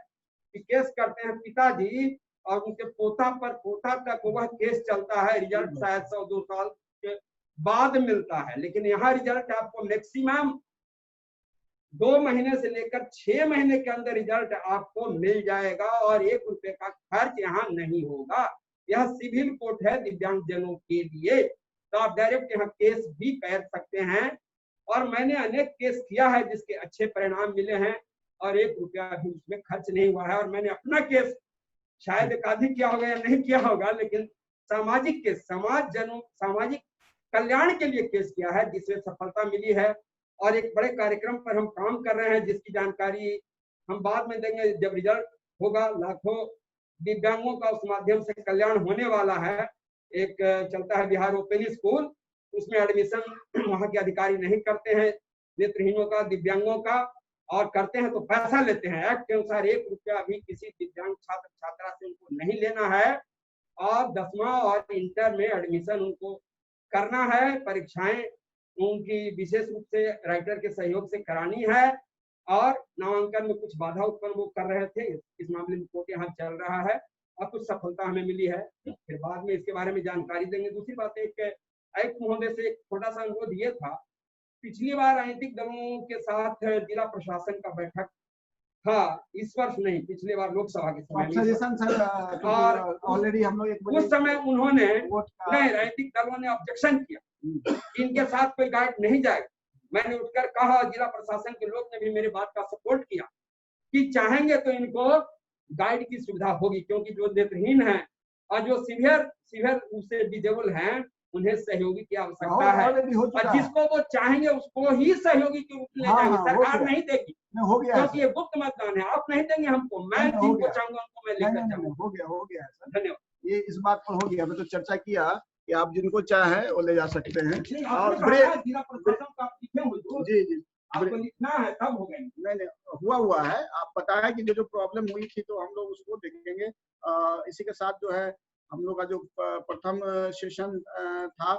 कि केस करते हैं पिताजी और उनके पोता पर, पोता तक वह केस चलता है, रिजल्ट शायद 100-2 साल के बाद मिलता है। लेकिन यहाँ रिजल्ट आपको मैक्सिमम 2 महीने से लेकर 6 महीने के अंदर रिजल्ट आपको मिल जाएगा और 1 रुपए का खर्च यहाँ नहीं होगा। यह सिविल कोर्ट है दिव्यांगजनों के लिए, तो आप डायरेक्ट यहाँ केस भी कर सकते हैं। और मैंने अनेक केस किया है जिसके अच्छे परिणाम मिले हैं और 1 रुपया भी उसमें खर्च नहीं हुआ है। और मैंने अपना केस शायद एकाधिक किया होगा या नहीं किया होगा, लेकिन सामाजिक केस, सामाजिक कल्याण के लिए केस किया है, जिसमें सफलता मिली है। और एक बड़े कार्यक्रम पर हम काम कर रहे हैं, जिसकी जानकारी हम बाद में देंगे जब रिजल्ट होगा। लाखों दिव्यांगों का उस माध्यम से कल्याण होने वाला है। एक चलता है बिहार ओपन स्कूल, उसमें एडमिशन वहाँ के अधिकारी नहीं करते हैं नेत्रहीनों का, दिव्यांगों का, और करते हैं तो पैसा लेते हैं। एक्ट के अनुसार 1 रुपया भी किसी दिव्यांग छात्र छात्रा से उनको नहीं लेना है। और 10वां और इंटर में एडमिशन उनको करना है। परीक्षाएं उनकी विशेष रूप से राइटर के सहयोग से करानी है। और नामांकन में कुछ बाधा उत्पन्न वो कर रहे थे, इस मामले में कोर्ट यहाँ चल रहा है और कुछ सफलता हमें मिली है। फिर बाद में इसके बारे में जानकारी देंगे। दूसरी बात, एक आयुक्त महोदय से एक छोटा सा अनुरोध ये था, पिछली बार राजनीतिक दलों के साथ जिला प्रशासन का बैठक था, इस वर्ष नहीं, पिछले बार लोकसभा के समय, और ऑलरेडी हम लोग उस समय उन्होंने नहीं, राजनीतिक दलों ने ऑब्जेक्शन किया, इनके साथ कोई गाइड नहीं जाएगा। मैंने उठकर कहा, जिला प्रशासन के लोग ने भी मेरी बात का सपोर्ट किया कि चाहेंगे तो इनको गाइड की सुविधा होगी, क्योंकि जो नेत्रहीन है और जो सीवियर रूप से डिजेबल हैं, उन्हें सहयोगी की आवश्यकता है। और जिसको वो चाहेंगे उसको ही सहयोगी के रूप में ले जाएंगे, सरकार नहीं देगी, क्योंकि ये गुप्त मतदान है। आप नहीं देंगे हमको, मैं जिनको चाहूंगा उनको मैं लेकर जाऊंगा। हो गया सर, धन्यवाद। ये इस बात पर हो गया, मैं तो चर्चा किया कि आप जिनको चाहे वो ले जा सकते हैं। और जी आपको लिखना है तब हो गए। नहीं, हुआ है। आप बताया कि जो प्रॉब्लम हुई थी तो हम लोग उसको देखेंगे। इसी के साथ जो है हम लोग का जो प्रथम सेशन था,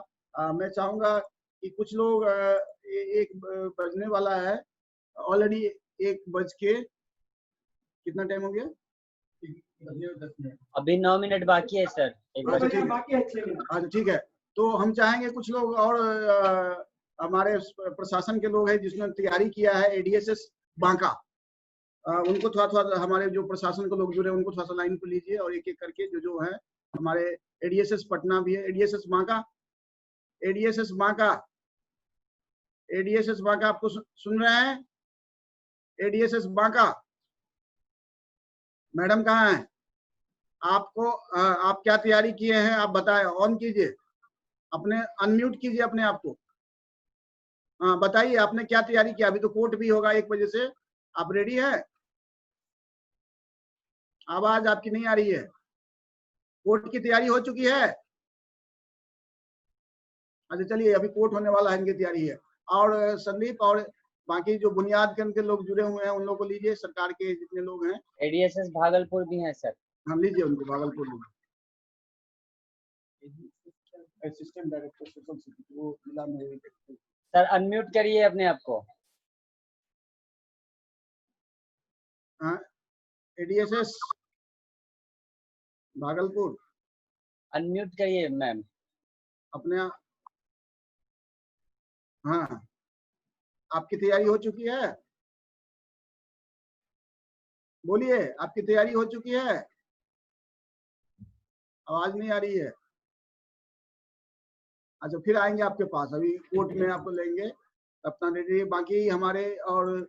मैं चाहूंगा कि कुछ लोग 1 बजने वाला है, ऑलरेडी 1 बज के कितना टाइम हो गया? अभी 9 मिनट बाकी है सर। अच्छा ठीक है। तो हम चाहेंगे कुछ लोग और हमारे प्रशासन के लोग हैं जिसने तैयारी किया है, एडीएसएस बांका, उनको थोड़ा हमारे जो प्रशासन के लोग जुड़े उनको थोड़ा सा लाइन पर लीजिए और एक एक करके जो है हमारे एडीएसएस पटना भी है, ADSS Banka, ADSS Banka, ADSS Banka, आपको सुन रहे हैं? एडीएसएस बांका मैडम कहाँ है? आपको आप क्या तैयारी किए हैं आप बताएं, ऑन कीजिए, अपने अनम्यूट कीजिए अपने आप को। हाँ बताइए आपने क्या तैयारी किया? अभी तो कोर्ट भी होगा 1 बजे से, आप रेडी है? आवाज आपकी नहीं आ रही है। कोर्ट की तैयारी हो चुकी है? अच्छा चलिए, अभी कोर्ट होने वाला है, इनकी तैयारी है। और संदीप और बाकी जो बुनियाद के उनके लोग जुड़े हुए हैं उन लोगों को लीजिए, सरकार के जितने लोग हैं। एडीएसएस भागलपुर भी हैं सर। हम लीजिए उनको, Bhagalpur assistant director social security, वो जिला में। सर अनम्यूट करिए अपने आप को। हाँ, एडीएसएस भागलपुर अनम्यूट करिए मैम अपने। हाँ, आपकी तैयारी हो चुकी है? बोलिए, आपकी तैयारी हो चुकी है? आवाज नहीं आ रही है। अच्छा फिर आएंगे आपके पास, अभी कोर्ट में आपको लेंगे, अपना रेडी। बाकी हमारे और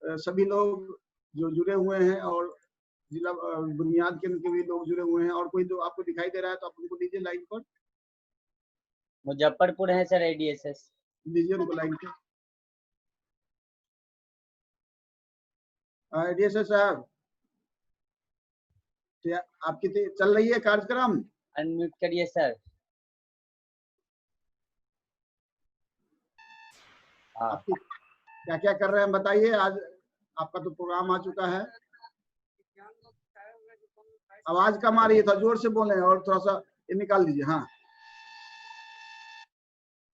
सभी लोग जो जुड़े हुए हैं और जिला बुनियाद केंद्र के भी लोग जुड़े हुए हैं, और कोई जो आपको दिखाई दे रहा है तो आप उनको लीजिए लाइन पर, मुजफ्फरपुर है सर ADSS। लीजिए उनको लाइन पे। ADSS साहब, तो आपकी चल रही है कार्यक्रम? अनम्यूट करिए सर। हाँ आपकी क्या क्या कर रहे हैं बताइए। आज आपका तो प्रोग्राम आ चुका है। आवाज कम आ रही है, थोड़ा जोर से बोलें और थोड़ा सा ये निकाल दीजिए। हाँ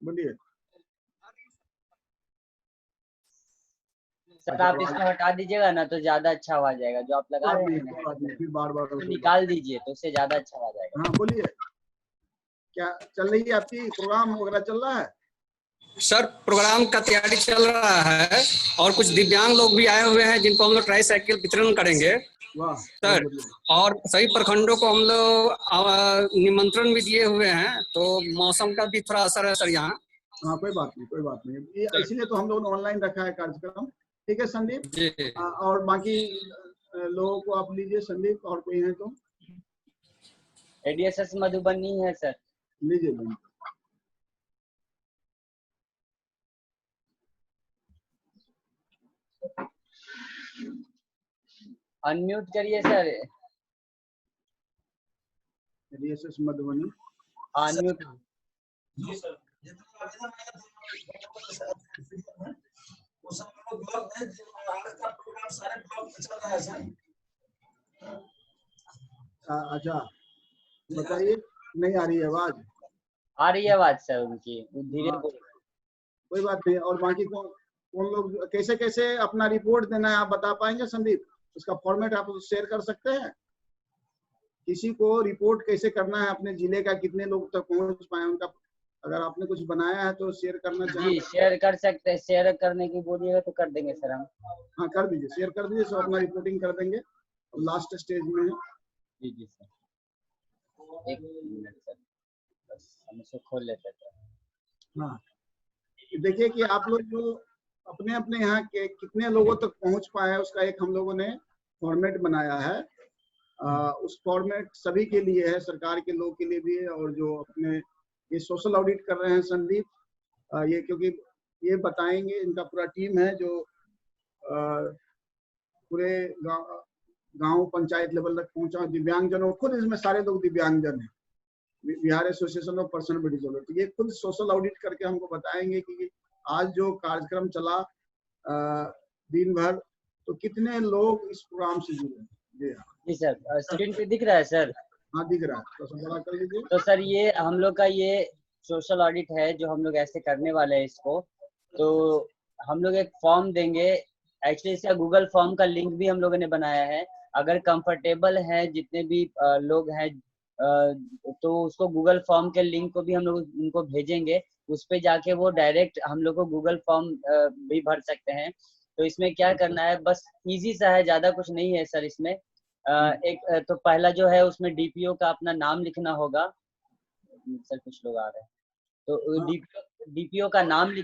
बोलिए सर, आप इसको हटा दीजिएगा ना तो ज्यादा अच्छा आवाज जाएगा। जो आप लगा रहे हैं ना, फिर बार बार तो निकाल दीजिए तो उससे ज्यादा अच्छा आवाज आएगा। हाँ बोलिए, क्या चल रही है आपकी, प्रोग्राम वगैरह चल रहा है? सर प्रोग्राम का तैयारी चल रहा है और कुछ दिव्यांग लोग भी आए हुए हैं जिनको हम लोग ट्राई साइकिल वितरण करेंगे वाह सर। और सभी प्रखंडों को हम लोग निमंत्रण भी दिए हुए हैं, तो मौसम का भी थोड़ा असर है सर यहाँ। हाँ कोई बात नहीं, कोई बात नहीं, ये इसीलिए तो हम लोग ने ऑनलाइन रखा है कार्यक्रम। ठीक है संदीप जी। और बाकी लोगों को आप लीजिए। संदीप और कोई है तो ADSS मधुबनी है सर। लीजिए। अनम्यूट करिए सर। ADSS Madhubani unmute. अच्छा बताइए, नहीं आ रही है आवाज? आ रही है आवाज सर उनकी, धीरे बोल। कोई बात नहीं। और बाकी कौन लोग कैसे कैसे अपना रिपोर्ट देना है आप बता पाएंगे संदीप? उसका फॉर्मेट आप शेयर कर सकते हैं? किसी को रिपोर्ट कैसे करना है अपने जिले का, कितने लोग तक पहुंच पाए उनका, अगर आपने कुछ बनाया है तो शेयर करना चाहिए। जी शेयर कर सकते हैं। शेयर करने की बोलिएगा तो कर देंगे सर हम। हाँ कर दीजिए, शेयर कर दीजिए, सब अपना रिपोर्टिंग कर देंगे। लास्ट स्टेज में है। जी जी सर, एक मिनट सर, बस हम इसको खोल लेते हैं। हाँ देखिए कि आप लोग जो अपने अपने यहाँ के कितने लोगों तक पहुंच पाए उसका एक हम लोगों ने फॉर्मेट बनाया है। उस फॉर्मेट सभी के लिए है, सरकार के लोग के लिए भी है, और जो अपने ये सोशल ऑडिट कर रहे हैं संदीप, ये क्योंकि ये बताएंगे, इनका पूरा टीम है जो पूरे गांव पंचायत लेवल तक पहुंचा। दिव्यांगजनों खुद इसमें सारे लोग दिव्यांगजन हैं, Bihar association of person with disability, ये खुद सोशल ऑडिट करके हमको बताएंगे कि आज जो कार्यक्रम चला दिन भर, तो कितने लोग इस प्रोग्राम से जुड़े। जी सर, स्क्रीन पे दिख रहा है सर? हाँ दिख रहा है, तो बड़ा कर लीजिए। तो सर ये हम लोग का ये सोशल ऑडिट है जो हम लोग ऐसे करने वाले हैं इसको। तो हम लोग एक फॉर्म देंगे, एक्चुअली इसका गूगल फॉर्म का लिंक भी हम लोगों ने बनाया है। अगर कंफर्टेबल है जितने भी लोग हैं तो उसको गूगल फॉर्म के लिंक को भी हम लोग उनको भेजेंगे। उस पे जाके वो डायरेक्ट हम लोग को गूगल फॉर्म भी भर सकते हैं। तो इसमें क्या करना है, बस इजी सा है, ज्यादा कुछ नहीं है सर इसमें। एक तो पहला जो है उसमें DPO का अपना नाम लिखना होगा। सर कुछ लोग आ रहे हैं तो DPO का नाम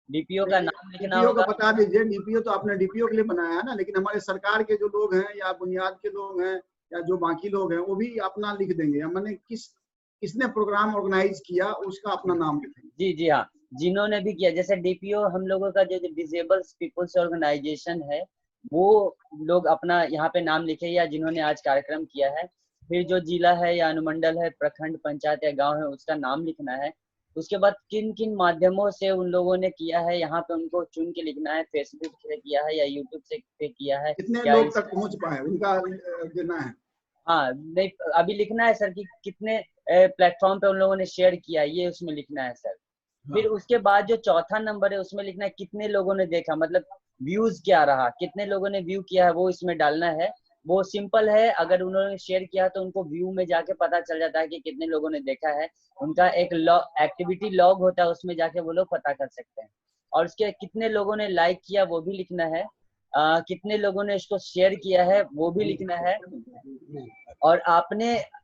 DPO का नाम लिखना DPO होगा। का बता दीजिए। DPO तो आपने DPO के लिए बनाया है ना, लेकिन हमारे सरकार के जो लोग हैं या बुनियाद के लोग हैं या जो बाकी लोग हैं वो भी अपना लिख देंगे। मैंने किसने प्रोग्राम ऑर्गेनाइज किया उसका अपना नाम लिखेंगे। जी जी हाँ, जिन्होंने भी किया, जैसे DPO हम लोगों का जो डिसेबल पीपल्स ऑर्गेनाइजेशन है वो लोग अपना यहाँ पे नाम लिखे या जिन्होंने आज कार्यक्रम किया है। फिर जो जिला है या अनुमंडल है, प्रखंड, पंचायत या गांव है, उसका नाम लिखना है। उसके बाद किन किन माध्यमों से उन लोगों ने किया है यहाँ पे उनको चुन के लिखना है। फेसबुक से किया है या यूट्यूब से पे किया है, कितने क्या लोग तक पहुंच पाए उनका देना है। हाँ नहीं, अभी लिखना है सर कि कितने प्लेटफॉर्म पे उन लोगों ने शेयर किया, ये उसमें लिखना है सर। फिर उसके बाद जो चौथा नंबर है उसमें लिखना है कितने लोगों ने देखा, मतलब व्यूज क्या रहा, कितने लोगों ने व्यू किया है वो इसमें डालना है। वो सिंपल है, अगर उन्होंने शेयर किया तो उनको व्यू में जाके पता चल जाता है कि कितने लोगों ने देखा है। उनका एक एक्टिविटी लॉग होता है, उसमें जाके वो लोग पता कर सकते हैं। और उसके कितने लोगों ने लाइक किया वो भी लिखना है, कितने लोगों ने इसको शेयर किया है वो भी लिखना है। और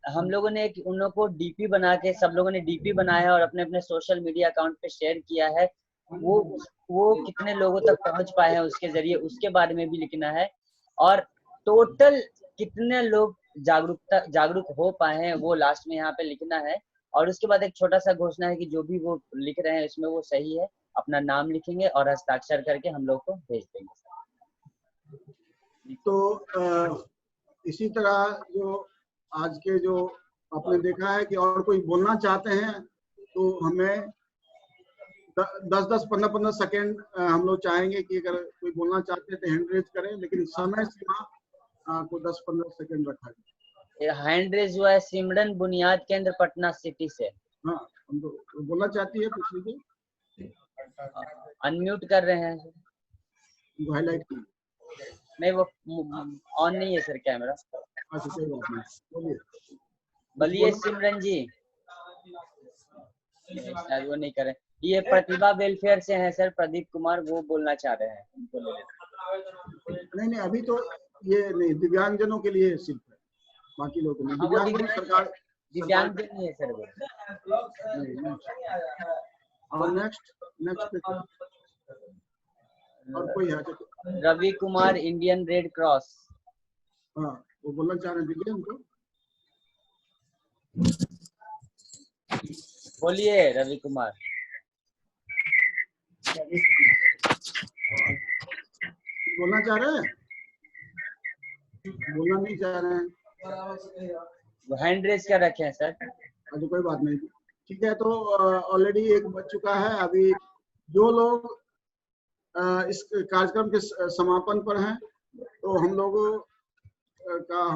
हम लोगों ने उन लोगों को DP बना के, सब लोगों ने DP बनाया है और अपने अपने सोशल मीडिया अकाउंट पे शेयर किया है, वो कितने लोगों तक पहुंच पाए हैं उसके जरिए, उसके बारे में भी लिखना है। और टोटल कितने लोग जागरूक हो पाए हैं वो लास्ट में यहाँ पे लिखना है। और उसके बाद एक छोटा सा घोषणा है कि जो भी वो लिख रहे हैं इसमें वो सही है, अपना नाम लिखेंगे और हस्ताक्षर करके हम लोग को भेज देंगे। तो इसी तरह जो आज के जो आपने देखा है कि और कोई बोलना चाहते हैं तो हमें 10-10, 15-15 सेकेंड हम लोग चाहेंगे कि अगर कोई बोलना चाहते हैं तो हैंड रेज करें, लेकिन समय सीमा को 10-15 सेकेंड रखा जाए। हैंड रेज हुआ है सिमरन बुनियाद केंद्र पटना सिटी से। हाँ, हम तो बोलना चाहती है, पूछ लीजिए। अनम्यूट कर रहे हैं, हाईलाइट की नहीं वो ऑन नहीं है सर कैमरा। अच्छा, कोई बात नहीं, बोलिए। बोलिए सिमरन जी। शायद वो नहीं करे। ये प्रतिभा वेलफेयर से हैं सर, प्रदीप कुमार, वो बोलना चाह रहे हैं, उनको ले लेते। नहीं, अभी तो ये नहीं, दिव्यांगजनों के लिए सिर्फ है, बाकी लोग नहीं। दिव्यांगजन सरकार दिव्यांगजन नहीं है सर वो। और नेक्स्ट और कोई है? Ravi Kumar, Indian Red Cross. हाँ, वो बोलना चाह रहे हैं, दीजिए उनको। बोलिए रवि कुमार। बोलना चाह रहे हैं? बोलना नहीं चाह रहे हैं, वो हैंड रेज कर रखे हैं सर। अच्छा, कोई बात नहीं, ठीक है। तो ऑलरेडी एक बज चुका है। अभी जो लोग इस कार्यक्रम के समापन पर हैं, तो हम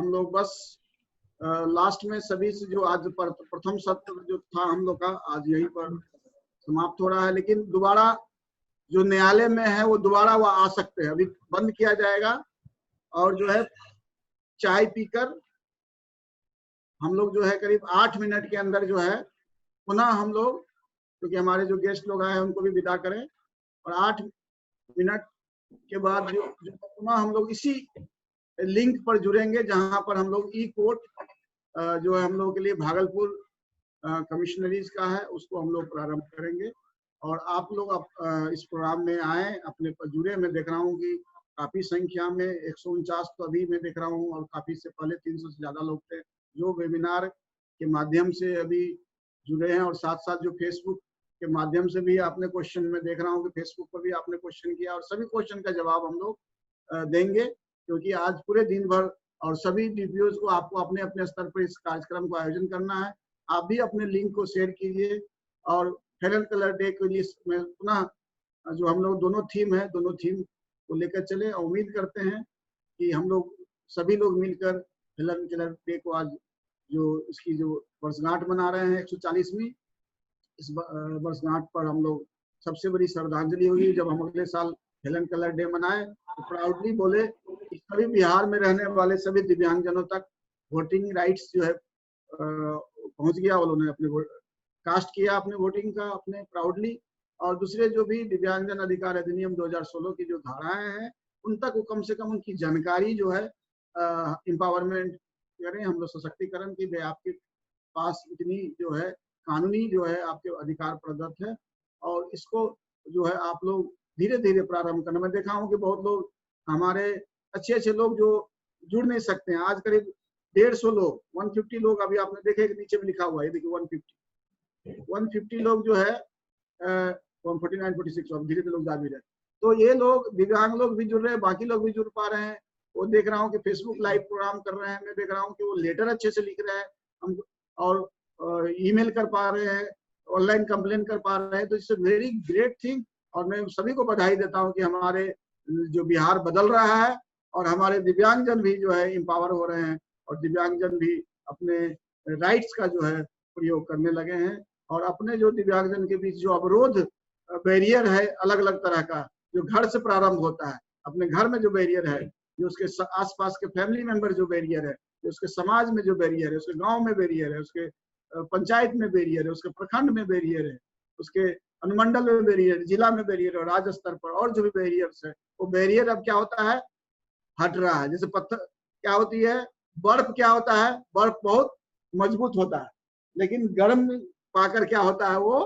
लोग बस लास्ट में सभी से जो आज प्रथम सत्र जो था हम लोग का, आज यहीं पर समाप्त हो रहा है। लेकिन दोबारा जो न्यायालय में है वो दोबारा वो आ सकते हैं, अभी बंद किया जाएगा। और जो है चाय पीकर हम लोग जो है करीब 8 मिनट के अंदर जो है पुनः हम लोग, क्योंकि हमारे जो गेस्ट लोग आए हैं उनको भी विदा करें, और 8 मिनट के बाद जो पुनः हम लोग इसी लिंक पर जुड़ेंगे जहां पर हम लोग ई कोर्ट जो है हम लोग के लिए भागलपुर कमिश्नरीज का है, उसको हम लोग प्रारंभ करेंगे। और आप लोग इस प्रोग्राम में आए, अपने जुड़े। मैं देख रहा हूँ कि काफी संख्या में 149 तो अभी मैं देख रहा हूँ, और काफी से पहले 300 से ज्यादा लोग थे जो वेबिनार के माध्यम से अभी जुड़े हैं। और साथ साथ जो फेसबुक के माध्यम से भी आपने क्वेश्चन, में देख रहा हूँ कि फेसबुक पर भी आपने क्वेश्चन किया, और सभी क्वेश्चन का जवाब हम लोग देंगे, क्योंकि आज पूरे दिन भर और सभी डीपीओज को आपको अपने अपने स्तर पर इस कार्यक्रम को आयोजन करना है। आप भी अपने लिंक को शेयर कीजिए। और हेलन कलर डे के लिए मैं पुनः जो हम लोग दोनों थीम को लेकर चले, और उम्मीद करते हैं कि हम लोग सभी लोग मिलकर हेलन कलर डे को आज जो इसकी जो वर्षगांठ मना रहे हैं 140वीं, इस वर्षगांठ पर हम लोग सबसे बड़ी श्रद्धांजलि होगी जब हम अगले साल हेलन कलर डे मनाए, तो प्राउडली बोले कि सभी बिहार में रहने वाले सभी दिव्यांगजनों तक वोटिंग राइट्स जो है पहुंच गया। उन्होंने अपने कास्ट किया अपने वोटिंग का अपने प्राउडली। और दूसरे जो भी दिव्यांगजन अधिकार अधिनियम 2016 की जो धाराएं हैं उन तक वो कम से कम उनकी जानकारी जो है एम्पावरमेंट करें, हम लोग सशक्तिकरण की आपके पास इतनी जो है कानूनी जो है आपके अधिकार प्रदत्त है, और इसको जो है आप लोग धीरे धीरे प्रारंभ करना। मैं देखा हूँ कि बहुत लोग हमारे अच्छे लोग जो जुड़ नहीं सकते हैं, आज करीब 150 लोग 150 लोग, अभी आपने देखे कि नीचे में लिखा हुआ है, देखिए 150 लोग जो है 149, 46 अब धीरे धीरे लोग जा भी रहे। तो ये लोग दिव्यांग लोग भी जुड़ रहे हैं, बाकी लोग भी जुड़ पा रहे हैं। वो देख रहा हूँ कि फेसबुक लाइव प्रोग्राम कर रहे हैं, मैं देख रहा हूँ कि वो लेटर अच्छे से लिख रहे हैं हम, और ईमेल कर पा रहे हैं, ऑनलाइन कंप्लेन कर पा रहे हैं। तो इट्स वेरी ग्रेट थिंग, और मैं सभी को बधाई देता हूँ कि हमारे जो बिहार बदल रहा है, और हमारे दिव्यांगजन भी जो है एम्पावर हो रहे हैं, और दिव्यांगजन भी अपने राइट्स का जो है प्रयोग करने लगे हैं। और अपने जो दिव्यांगजन के बीच जो अवरोध बैरियर है अलग अलग तरह का, जो घर से प्रारंभ होता है, अपने घर में जो बैरियर है, जो उसके आसपास के फैमिली मेंबर जो बैरियर है, जो उसके समाज में जो बैरियर है, उसके गांव में बैरियर है, उसके पंचायत में बैरियर है, उसके प्रखंड में बैरियर है, उसके अनुमंडल में बैरियर, जिला में बैरियर और राज्य स्तर पर और जो भी बैरियर्स है, वो बैरियर अब क्या होता है, हट रहा है। जैसे पत्थर क्या होती है, बर्फ क्या होता है, बर्फ बहुत मजबूत होता है, लेकिन गर्म पाकर क्या होता है, वो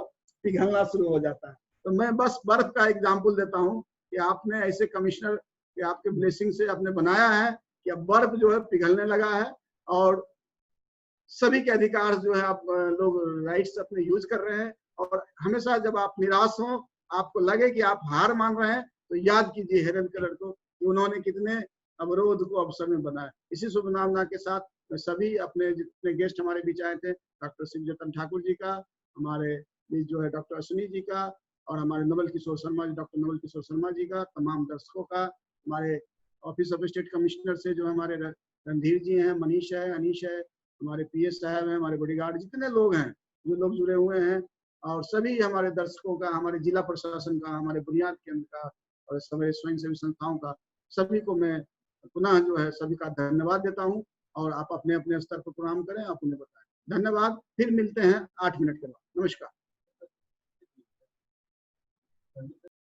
पिघलना शुरू हो जाता है। तो मैं बस बर्फ का एग्जाम्पल देता हूँ कि आपने ऐसे कमिश्नर कि आपके ब्लेसिंग से आपने बनाया है कि अब बर्फ जो है पिघलने लगा है और सभी के अधिकार जो है आप लोग राइट्स अपने यूज कर रहे हैं। और हमेशा जब आप निराश हो, आपको लगे कि आप हार मान रहे हैं, तो याद कीजिए हेलन केलर को कि उन्होंने कितने अवरोध को अवसर में बनाया। इसी शुभकामना के साथ मैं सभी अपने जितने गेस्ट हमारे बीच आए थे, डॉक्टर शिवजतन ठाकुर जी का, हमारे बीच जो है डॉक्टर अश्विनी जी का, और हमारे नवल किशोर शर्मा जी, डॉक्टर नवल किशोर शर्मा जी का, तमाम दर्शकों का, हमारे ऑफिस ऑफ स्टेट कमिश्नर से जो हमारे रणधीर जी हैं, मनीष है, अनीश है, हमारे पीएस साहब हैं, हमारे बॉडीगार्ड, जितने लोग हैं जो लोग जुड़े हुए हैं, और सभी हमारे दर्शकों का, हमारे जिला प्रशासन का, हमारे बुनियाद केंद्र का और सभी स्वयंसेवी संस्थाओं का, सभी को मैं पुनः जो है सभी का धन्यवाद देता हूं। और आप अपने अपने स्तर पर प्रोग्राम करें, आप उन्हें बताएं। धन्यवाद। फिर मिलते हैं 8 मिनट के बाद। नमस्कार।